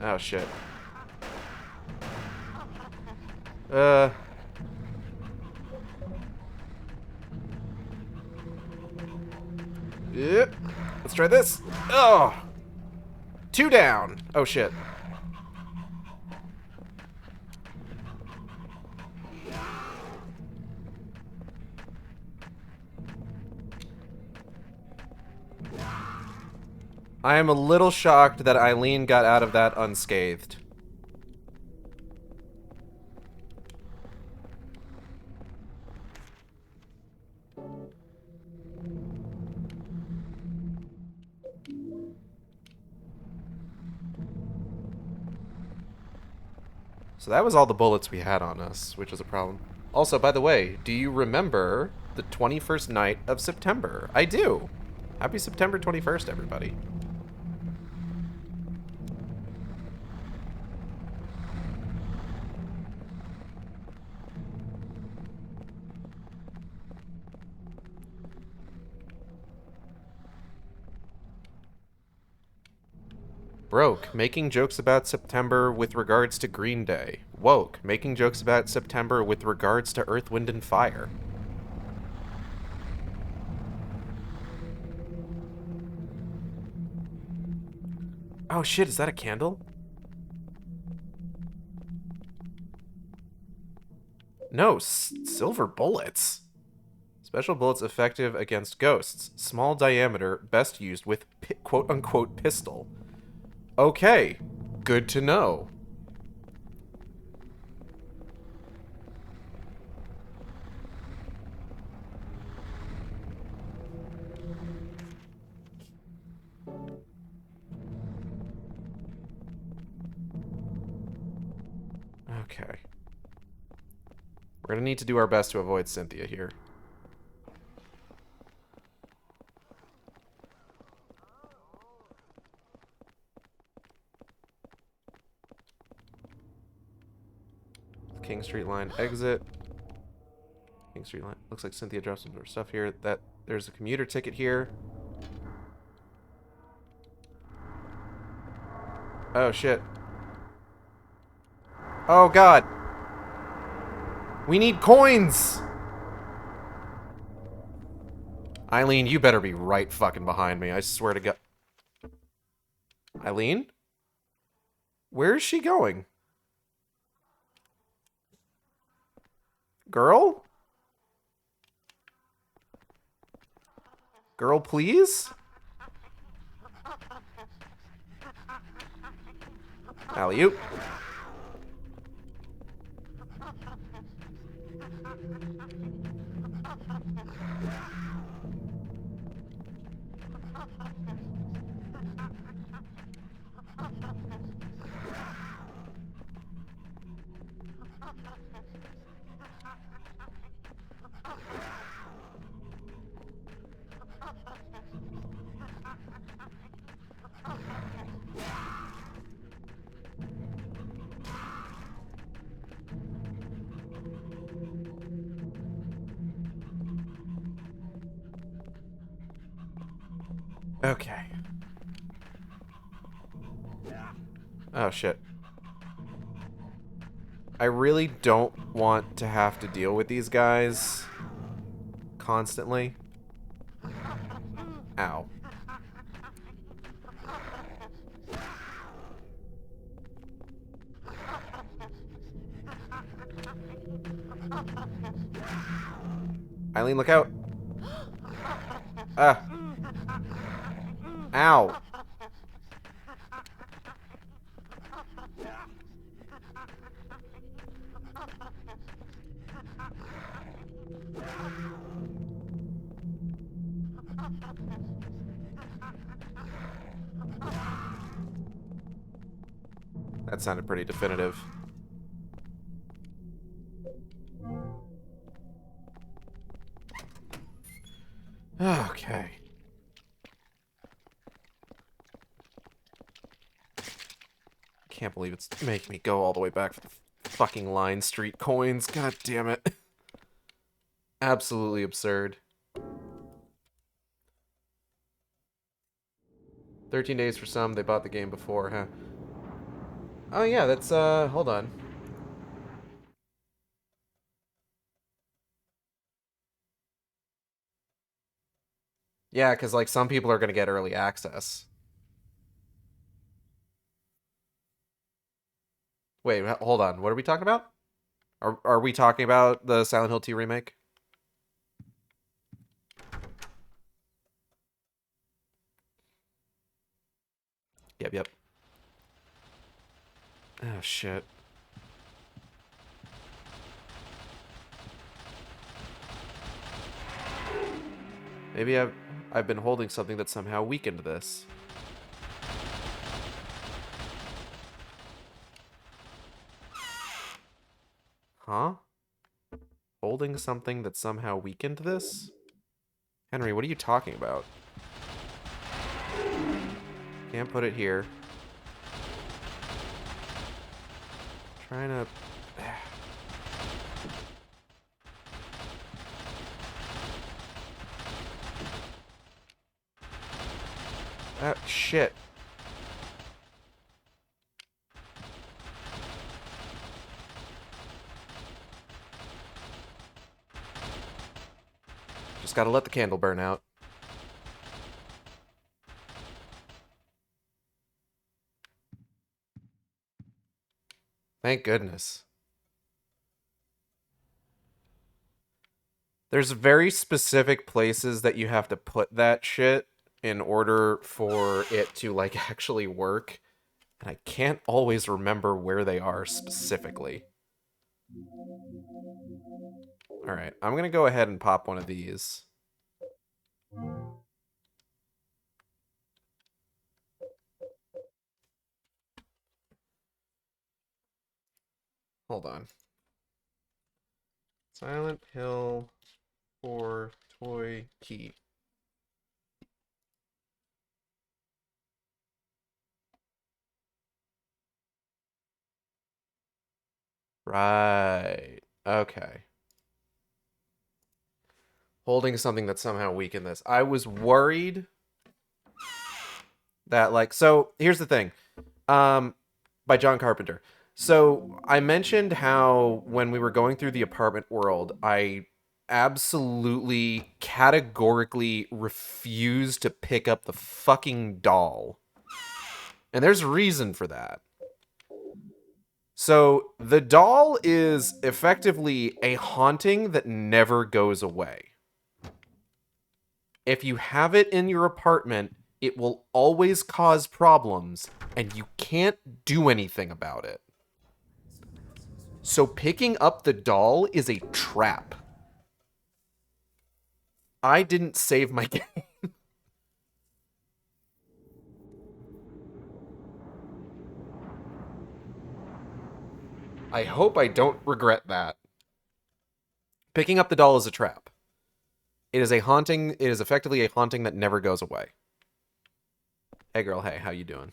A: Oh, shit. Yep. Let's try this. Oh! 2 down. Oh, shit. I am a little shocked that Eileen got out of that unscathed. So that was all the bullets we had on us, which is a problem. Also, by the way, do you remember the 21st night of September? I do. Happy September 21st, everybody. Broke, making jokes about September with regards to Green Day. Woke, making jokes about September with regards to Earth, Wind, and Fire. Oh shit, is that a candle? No, silver bullets. Special bullets effective against ghosts. Small diameter, best used with quote-unquote pistol. Okay, good to know. Okay. We're gonna need to do our best to avoid Cynthia here. King Street line exit. King Street line. Looks like Cynthia dropped some of her stuff here. There's a commuter ticket here. Oh shit. Oh god. We need coins! Eileen, you better be right fucking behind me. I swear to God. Eileen? Where is she going? Girl? Girl, please? Alley-oop. Okay. Oh, shit. I really don't want to have to deal with these guys constantly. Ow. Eileen, look out. Ah. Ow. That sounded pretty definitive. Okay. Can't believe it's making me go all the way back for the fucking Line Street coins. God damn it. Absolutely absurd. 13 days for some. They bought the game before, huh? Oh yeah, that's hold on. Yeah, because like some people are gonna get early access. Wait, hold on. What are we talking about? Are we talking about the Silent Hill 2 remake? Yep. Oh shit. Maybe I've been holding something that somehow weakened this. Huh? Holding something that somehow weakened this? Henry, what are you talking about? Can't put it here. Trying to... Ah, shit. Just gotta let the candle burn out. Thank goodness. There's very specific places that you have to put that shit in order for it to, like, actually work. And I can't always remember where they are specifically. Alright, I'm gonna go ahead and pop one of these. Hold on. Silent Hill 4 toy key. Right. Okay. Holding something that somehow weakened this. I was worried that, like, so here's the thing. By John Carpenter. So I mentioned how when we were going through the apartment world, I absolutely categorically refused to pick up the fucking doll. And there's a reason for that. So the doll is effectively a haunting that never goes away. If you have it in your apartment, it will always cause problems, and you can't do anything about it. So picking up the doll is a trap. I didn't save my game. I hope I don't regret that. Picking up the doll is a trap. It is a haunting. It is effectively a haunting that never goes away. Hey girl, hey, how you doing?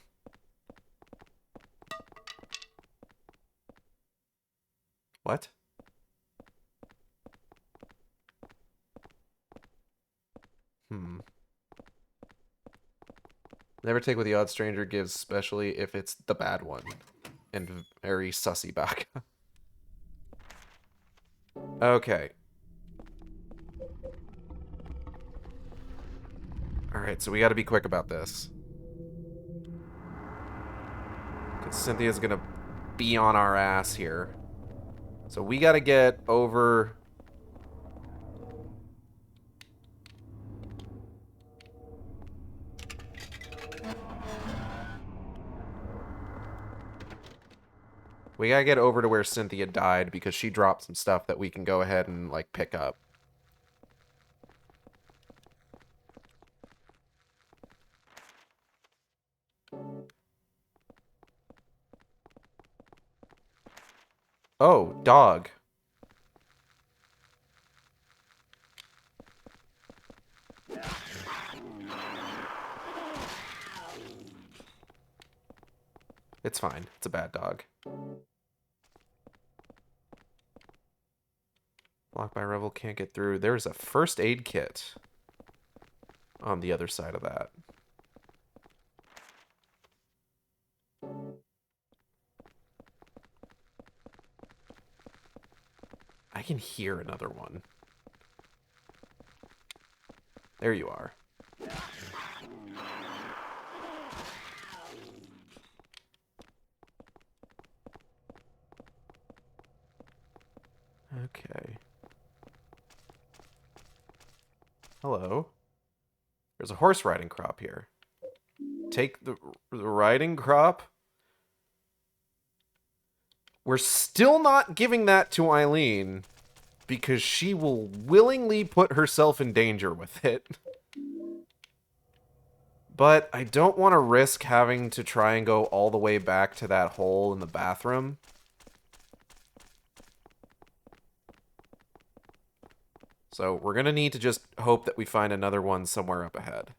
A: What? Never take what the odd stranger gives, especially if it's the bad one. And very sussy back. Okay. Alright, so we gotta be quick about this. Because Cynthia's gonna be on our ass here. So we gotta get over... We gotta get over to where Cynthia died because she dropped some stuff that we can go ahead and, like, pick up. Oh, dog. It's fine. It's a bad dog. Blocked by Revel, can't get through. There's a first aid kit on the other side of that. I can hear another one. There you are. Okay. Hello. There's a horse riding crop here. Take the riding crop. We're still not giving that to Eileen because she will willingly put herself in danger with it. But I don't want to risk having to try and go all the way back to that hole in the bathroom. So we're going to need to just hope that we find another one somewhere up ahead.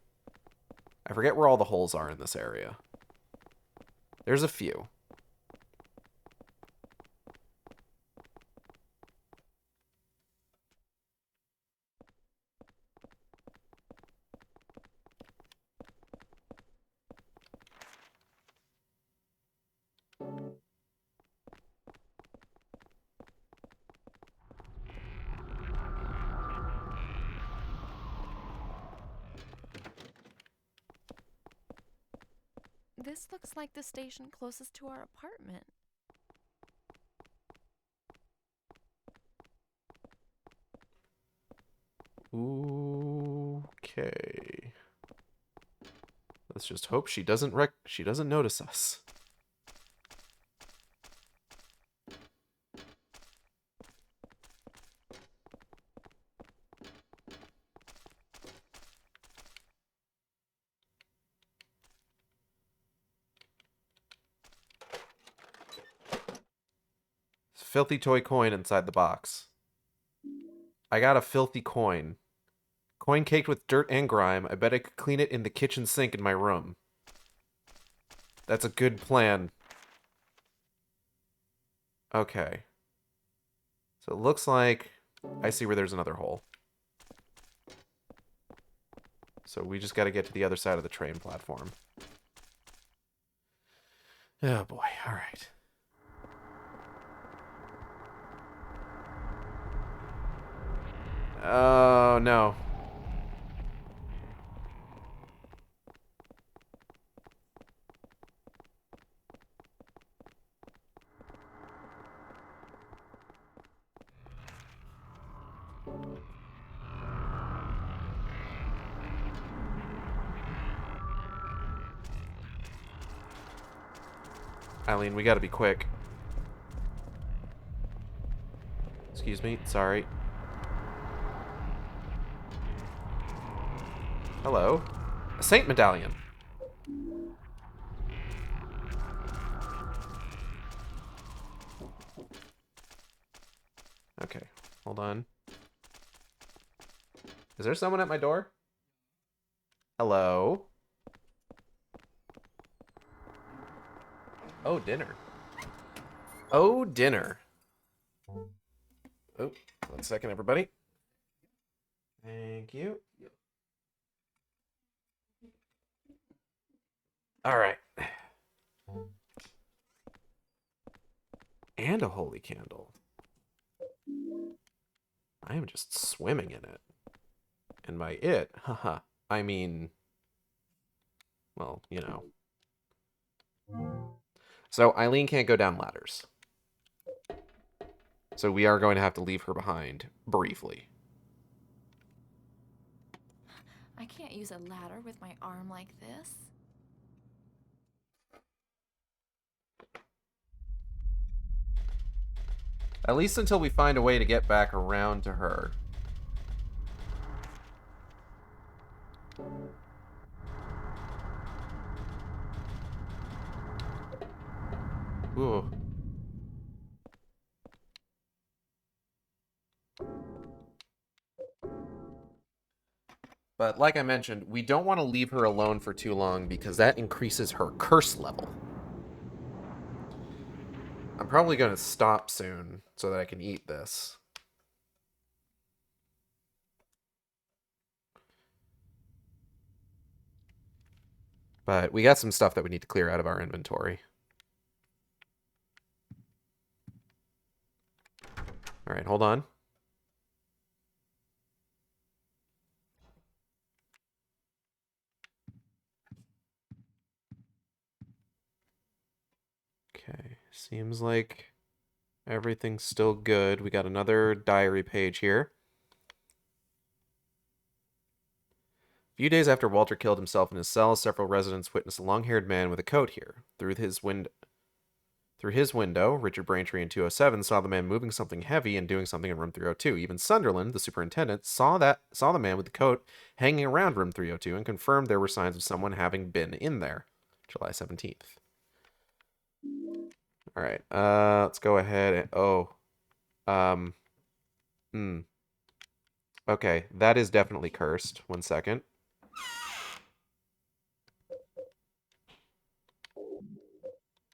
A: I forget where all the holes are in this area. There's a few.
E: This looks like the station closest to our apartment.
A: Okay. Let's just hope she doesn't notice us. Filthy toy coin inside the box. I got a filthy coin. Coin caked with dirt and grime. I bet I could clean it in the kitchen sink in my room. That's a good plan. Okay. So it looks like I see where there's another hole. So we just got to get to the other side of the train platform. Oh boy, all right. Oh, no. Eileen, we gotta be quick. Excuse me, sorry. Hello. A saint medallion. Okay, hold on. Is there someone at my door? Hello? Oh, dinner. Oh, dinner. Oh, 1 second, everybody. Thank you. All right. And a holy candle. I am just swimming in it. And by it, haha, I mean, well, you know. So Eileen can't go down ladders. So we are going to have to leave her behind briefly.
E: I can't use a ladder with my arm like this.
A: At least until we find a way to get back around to her. Ooh. But like I mentioned, we don't want to leave her alone for too long because that increases her curse level. I'm probably going to stop soon so that I can eat this. But we got some stuff that we need to clear out of our inventory. All right, hold on. Okay, seems like everything's still good. We got another diary page here. A few days after Walter killed himself in his cell, several residents witnessed a long-haired man with a coat here. Through his window, Richard Braintree in 207 saw the man moving something heavy and doing something in room 302. Even Sunderland, the superintendent, saw the man with the coat hanging around room 302 and confirmed there were signs of someone having been in there. July 17th. All right, let's go ahead and okay, that is definitely cursed. 1 second.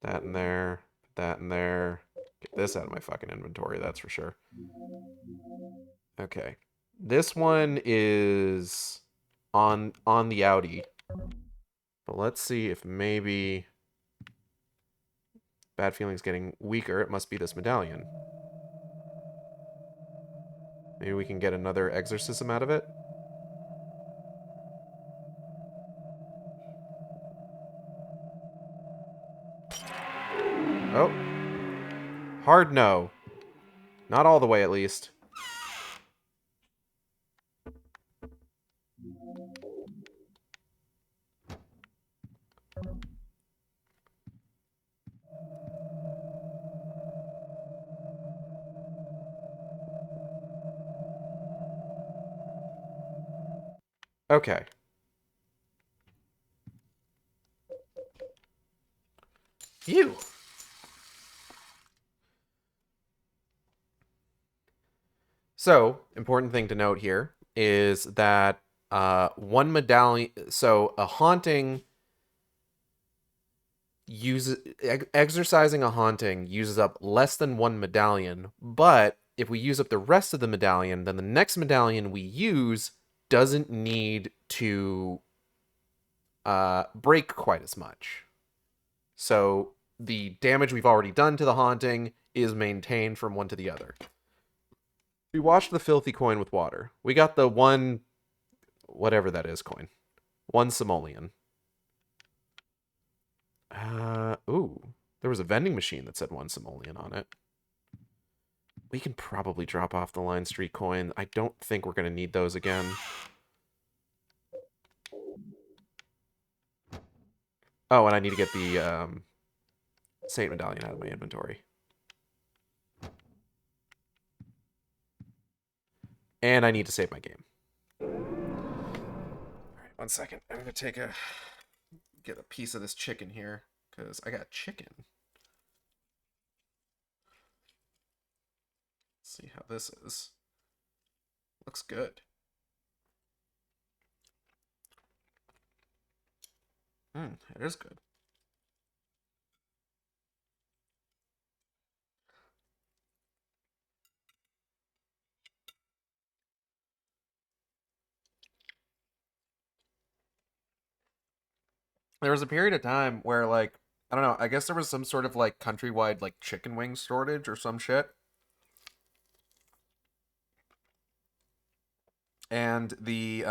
A: That in there, that in there. Get this out of my fucking inventory, that's for sure. Okay. This one is on the outie. But let's see if maybe bad feeling's getting weaker. It must be this medallion. Maybe we can get another exorcism out of it. Oh. Hard no. Not all the way, at least. Okay. Phew. So, important thing to note here is that one medallion... So, a haunting... exercising a haunting uses up less than one medallion, but if we use up the rest of the medallion, then the next medallion we use doesn't need to break quite as much. So the damage we've already done to the haunting is maintained from one to the other. We washed the filthy coin with water. We got the one, whatever that is, coin. 1 simoleon. Ooh. There was a vending machine that said 1 simoleon on it. We can probably drop off the Line Street coin. I don't think we're going to need those again. Oh, and I need to get the Saint medallion out of my inventory. And I need to save my game. All right, 1 second. I'm gonna get a piece of this chicken here because I got chicken. Let's see how this is. Looks good. It is good. There was a period of time where, like, I don't know, I guess there was some sort of, like, countrywide, like, chicken wing shortage or some shit. And the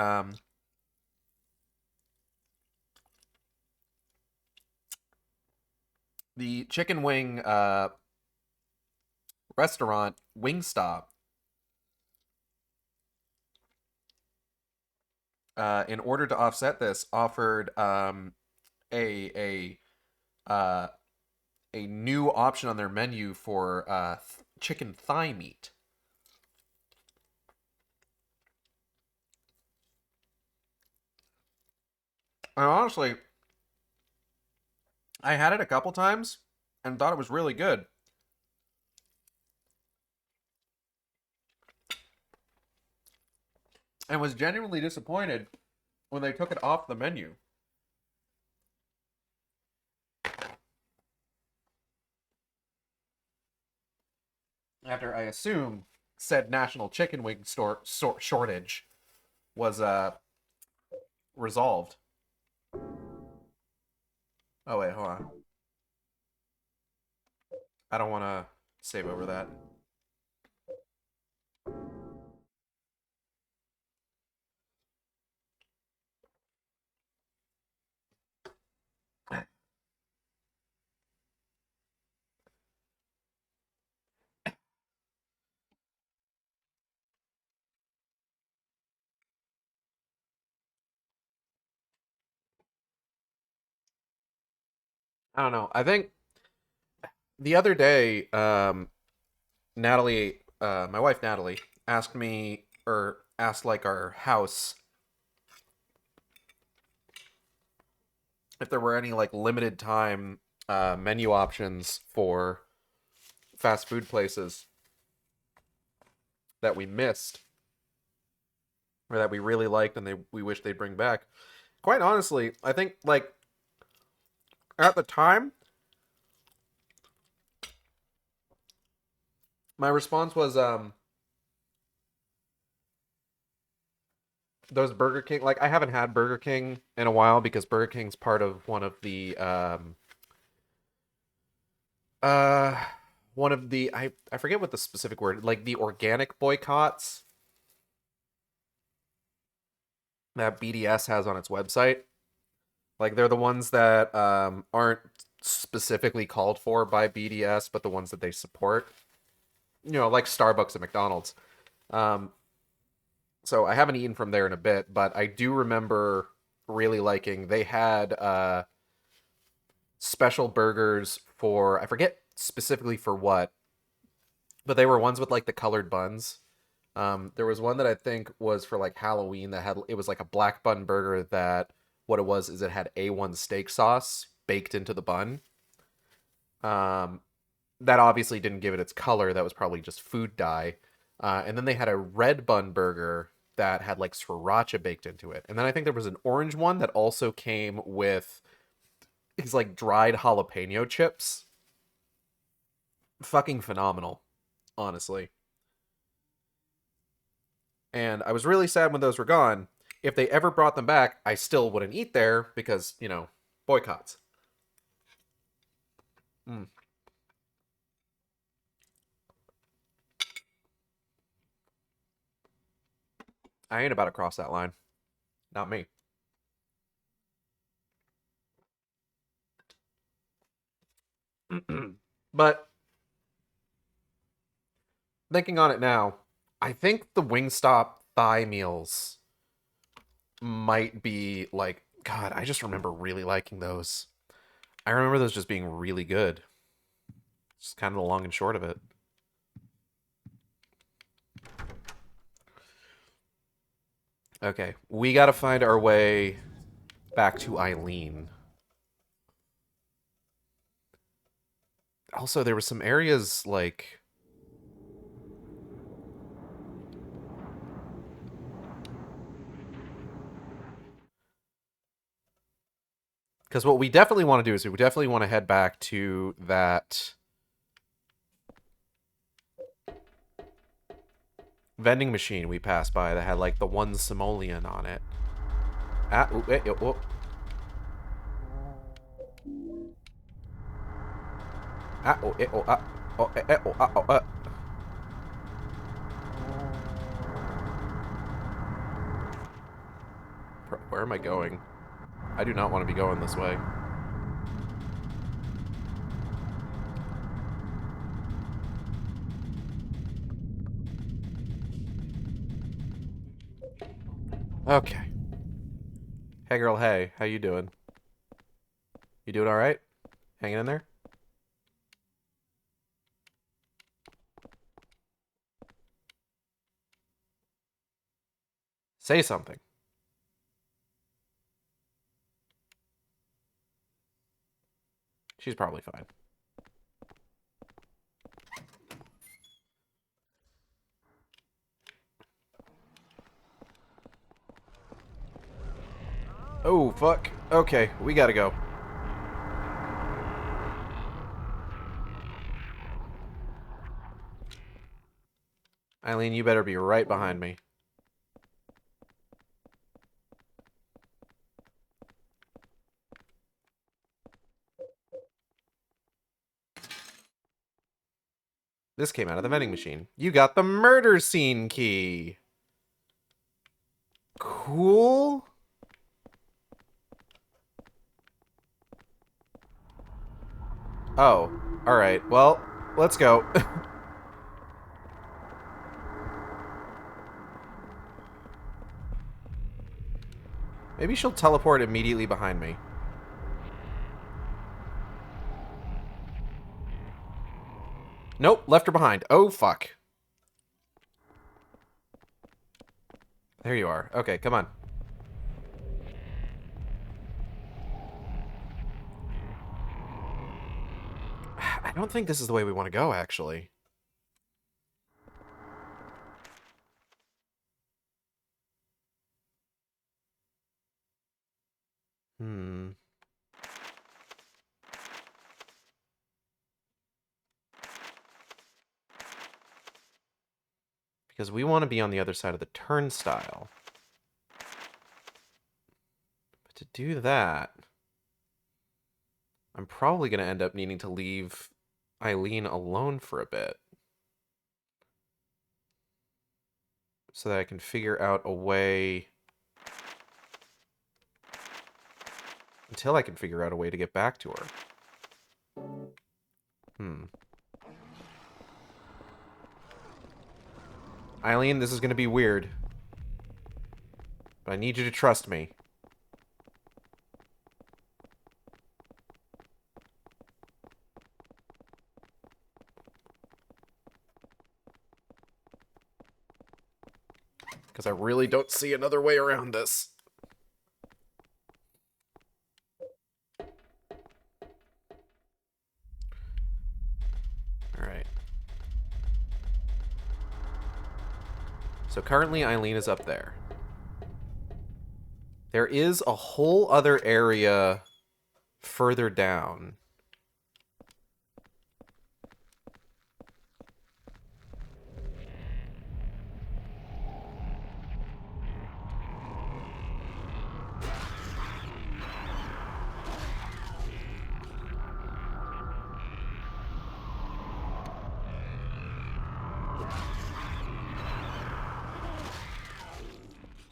A: chicken wing restaurant Wingstop, in order to offset this, offered a uh, a new option on their menu for chicken thigh meat. And honestly, I had it a couple times and thought it was really good. And was genuinely disappointed when they took it off the menu. After I assume said national chicken wing shortage was resolved. Oh wait, hold on. I don't want to save over that. I don't know. I think the other day, Natalie, my wife Natalie, asked me, or asked like our house, if there were any like limited time menu options for fast food places that we missed or that we really liked and we wish they'd bring back. Quite honestly, I think like at the time, my response was those Burger King. Like I haven't had Burger King in a while because Burger King's part of uh one of the I forget what the specific word, like the organic boycotts that BDS has on its website. Like they're the ones that aren't specifically called for by BDS, but the ones that they support. You know, like Starbucks and McDonald's. Um, so I haven't eaten from there in a bit, but I do remember really liking. They had special burgers for, I forget specifically for what, but they were ones with like the colored buns. There was one that I think was for like Halloween that had, it was like a black bun burger that what it was is it had A1 steak sauce baked into the bun. Um, that obviously didn't give it its color. That was probably just food dye. And then they had a red bun burger that had like sriracha baked into it. And then I think there was an orange one that also came with these like dried jalapeno chips. Fucking phenomenal, honestly. And I was really sad when those were gone. If they ever brought them back, I still wouldn't eat there because, you know, boycotts. Mm. I ain't about to cross that line. Not me. But thinking on it now, I think the Wingstop thigh meals might be like, God, I just remember really liking those. I remember those just being really good. It's kind of the long and short of it. Okay, we gotta find our way back to Eileen. Also, there were some areas, like... Because what we definitely want to do is we definitely want to head back to that... vending machine we passed by that had, like, the one simoleon on it. Ah, ooh, oh. Ah, oh, oh, ah, oh, oh, ah, oh, Where am I going? I do not want to be going this way. Okay. Hey girl, hey. How you doing? You doing alright? Hanging in there? Say something. She's probably fine. Oh, fuck. Okay, we gotta go. Eileen, you better be right behind me. This came out of the vending machine. You got the murder scene key. Cool. Oh, alright. Well, let's go. Maybe she'll teleport immediately behind me. Nope, left her behind. Oh, fuck. There you are. Okay, come on. I don't think this is the way we want to go, actually. Because we want to be on the other side of the turnstile. But to do that, I'm probably going to end up needing to leave Eileen alone for a bit. So that I can figure out a way... Until I can figure out a way to get back to her. Eileen, this is going to be weird. But I need you to trust me. Because I really don't see another way around this. Alright. So currently Eileen is up there. There is a whole other area further down.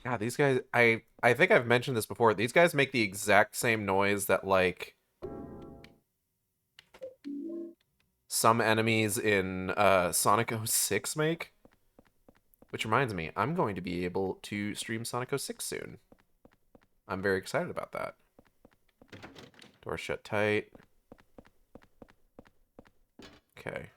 A: God, these guys, I think I've mentioned this before. These guys make the exact same noise that, like, some enemies in Sonic 06 make. Which reminds me, I'm going to be able to stream Sonic 06 soon. I'm very excited about that. Door shut tight. Okay.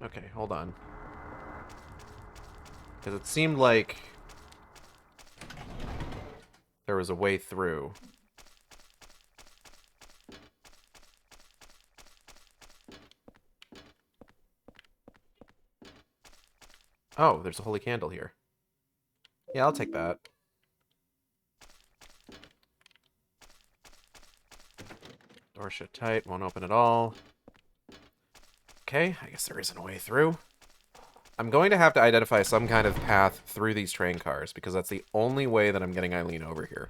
A: Okay, hold on. Because it seemed like there was a way through. Oh, there's a holy candle here. Yeah, I'll take that. Door shut tight, won't open at all. Okay, I guess there isn't a way through. I'm going to have to identify some kind of path through these train cars, because that's the only way that I'm getting Eileen over here.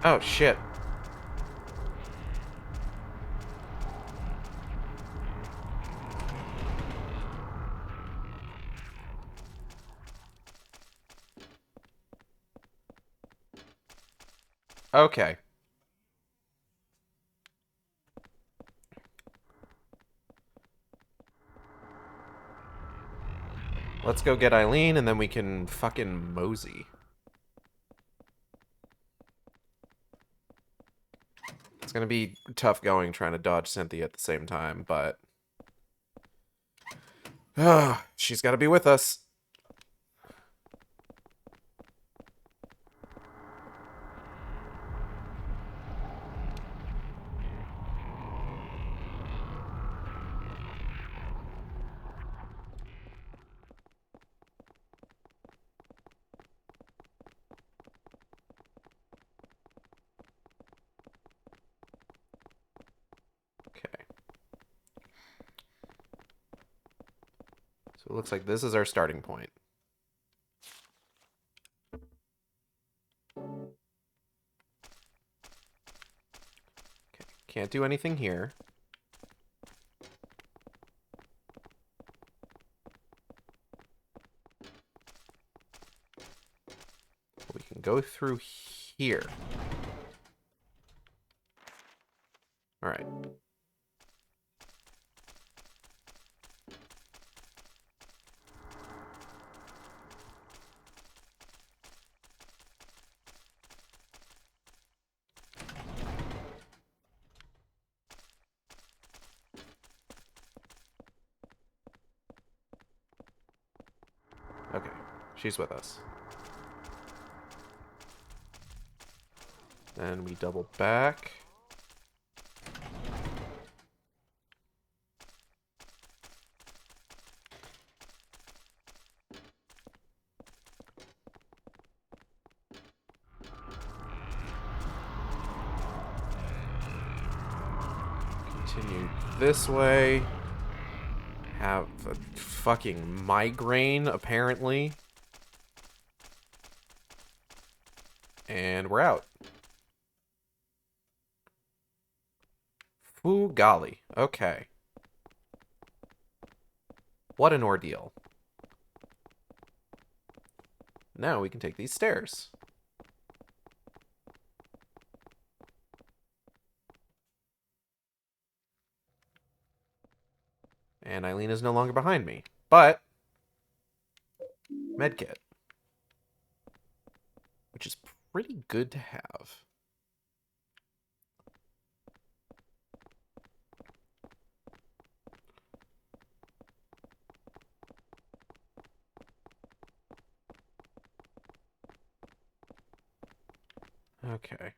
A: Oh, shit. Okay. Let's go get Eileen, and then we can fucking mosey. It's gonna be tough going trying to dodge Cynthia at the same time, but... she's gotta be with us. Okay. So it looks like this is our starting point. Okay, can't do anything here. We can go through here. Alright. Okay, she's with us. Then we double back. Continue this way. Have a fucking migraine, apparently. And we're out. Foo golly. Okay. What an ordeal. Now we can take these stairs. And Eileen is no longer behind me. But... medkit. Which is pretty good to have. Okay.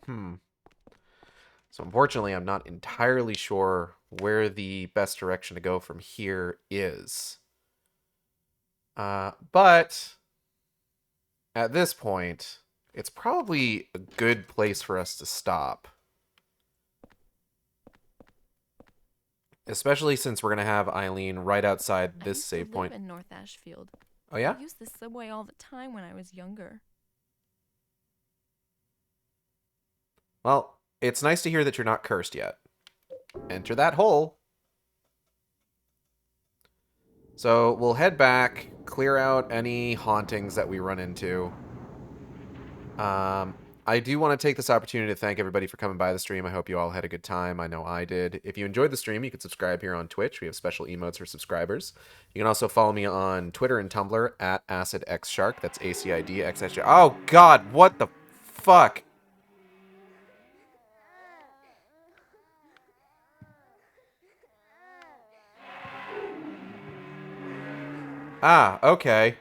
A: So unfortunately, I'm not entirely sure where the best direction to go from here is. But at this point, it's probably a good place for us to stop. Especially since we're going to have Eileen right outside this save point.
E: I used to live in North Ashfield.
A: Oh, yeah?
E: I used the subway all the time when I was younger.
A: Well, it's nice to hear that you're not cursed yet. Enter that hole. So we'll head back, clear out any hauntings that we run into. I do want to take this opportunity to thank everybody for coming by the stream. I hope you all had a good time. I know I did. If you enjoyed the stream, you can subscribe here on Twitch. We have special emotes for subscribers. You can also follow me on Twitter and Tumblr at AcidXShark. That's ACIDXShark. Oh, God, what the fuck? Ah, okay.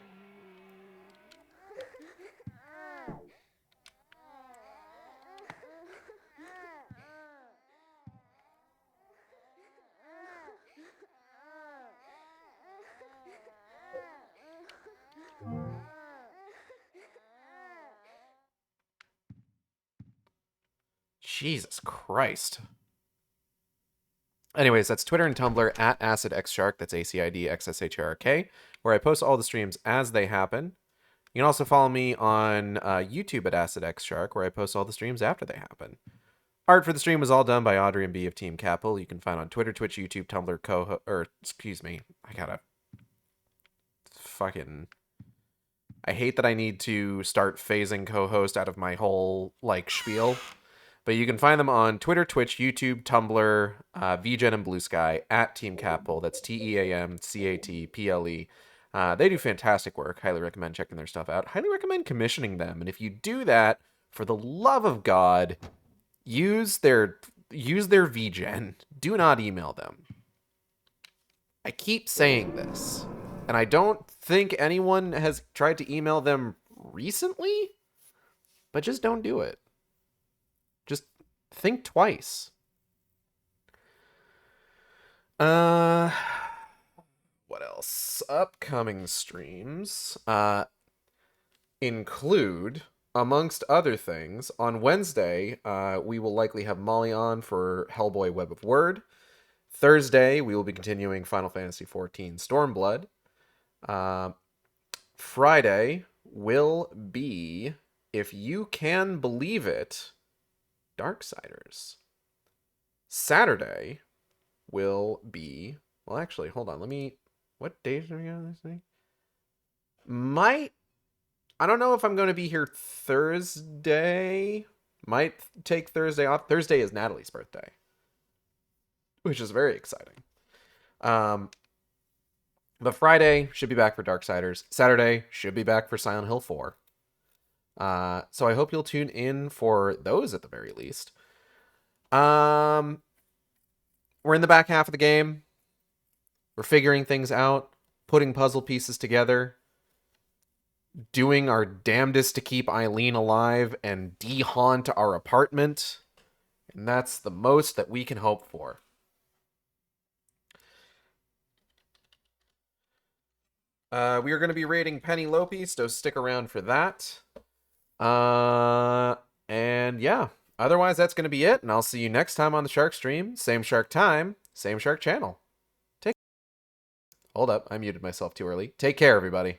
A: Jesus Christ. Anyways, that's Twitter and Tumblr at AcidXShark. That's ACIDXSHARK, where I post all the streams as they happen. You can also follow me on YouTube at AcidXShark, where I post all the streams after they happen. Art for the stream was all done by Audrey and B of Team Capel. You can find on Twitter, Twitch, YouTube, Tumblr, I gotta fucking... I hate that I need to start phasing co-host out of my whole, spiel. But you can find them on Twitter, Twitch, YouTube, Tumblr, VGen, and Blue Sky at Team Capel. That's TEAMCATPLE. They do fantastic work. Highly recommend checking their stuff out. Highly recommend commissioning them. And if you do that, for the love of God, use their VGen. Do not email them. I keep saying this, and I don't think anyone has tried to email them recently, but just don't do it. Just think twice. What else? Upcoming streams include, amongst other things, on Wednesday, we will likely have Molly on for Hellboy Web of Word. Thursday, we will be continuing Final Fantasy XIV Stormblood. Friday will be, if you can believe it, Darksiders. Saturday will be... Well, actually, hold on. What days are we on this thing? I don't know if I'm going to be here Thursday. Might take Thursday off. Thursday is Natalie's birthday, which is very exciting. But Friday should be back for Darksiders. Saturday should be back for Silent Hill 4. So I hope you'll tune in for those at the very least. We're in the back half of the game. We're figuring things out, putting puzzle pieces together, doing our damnedest to keep Eileen alive and de-haunt our apartment. And that's the most that we can hope for. We are going to be raiding Penelope, so stick around for that. And yeah, otherwise that's going to be it, and I'll see you next time on the Shark Stream. Same Shark time, same Shark channel. Hold up, I muted myself too early. Take care, everybody.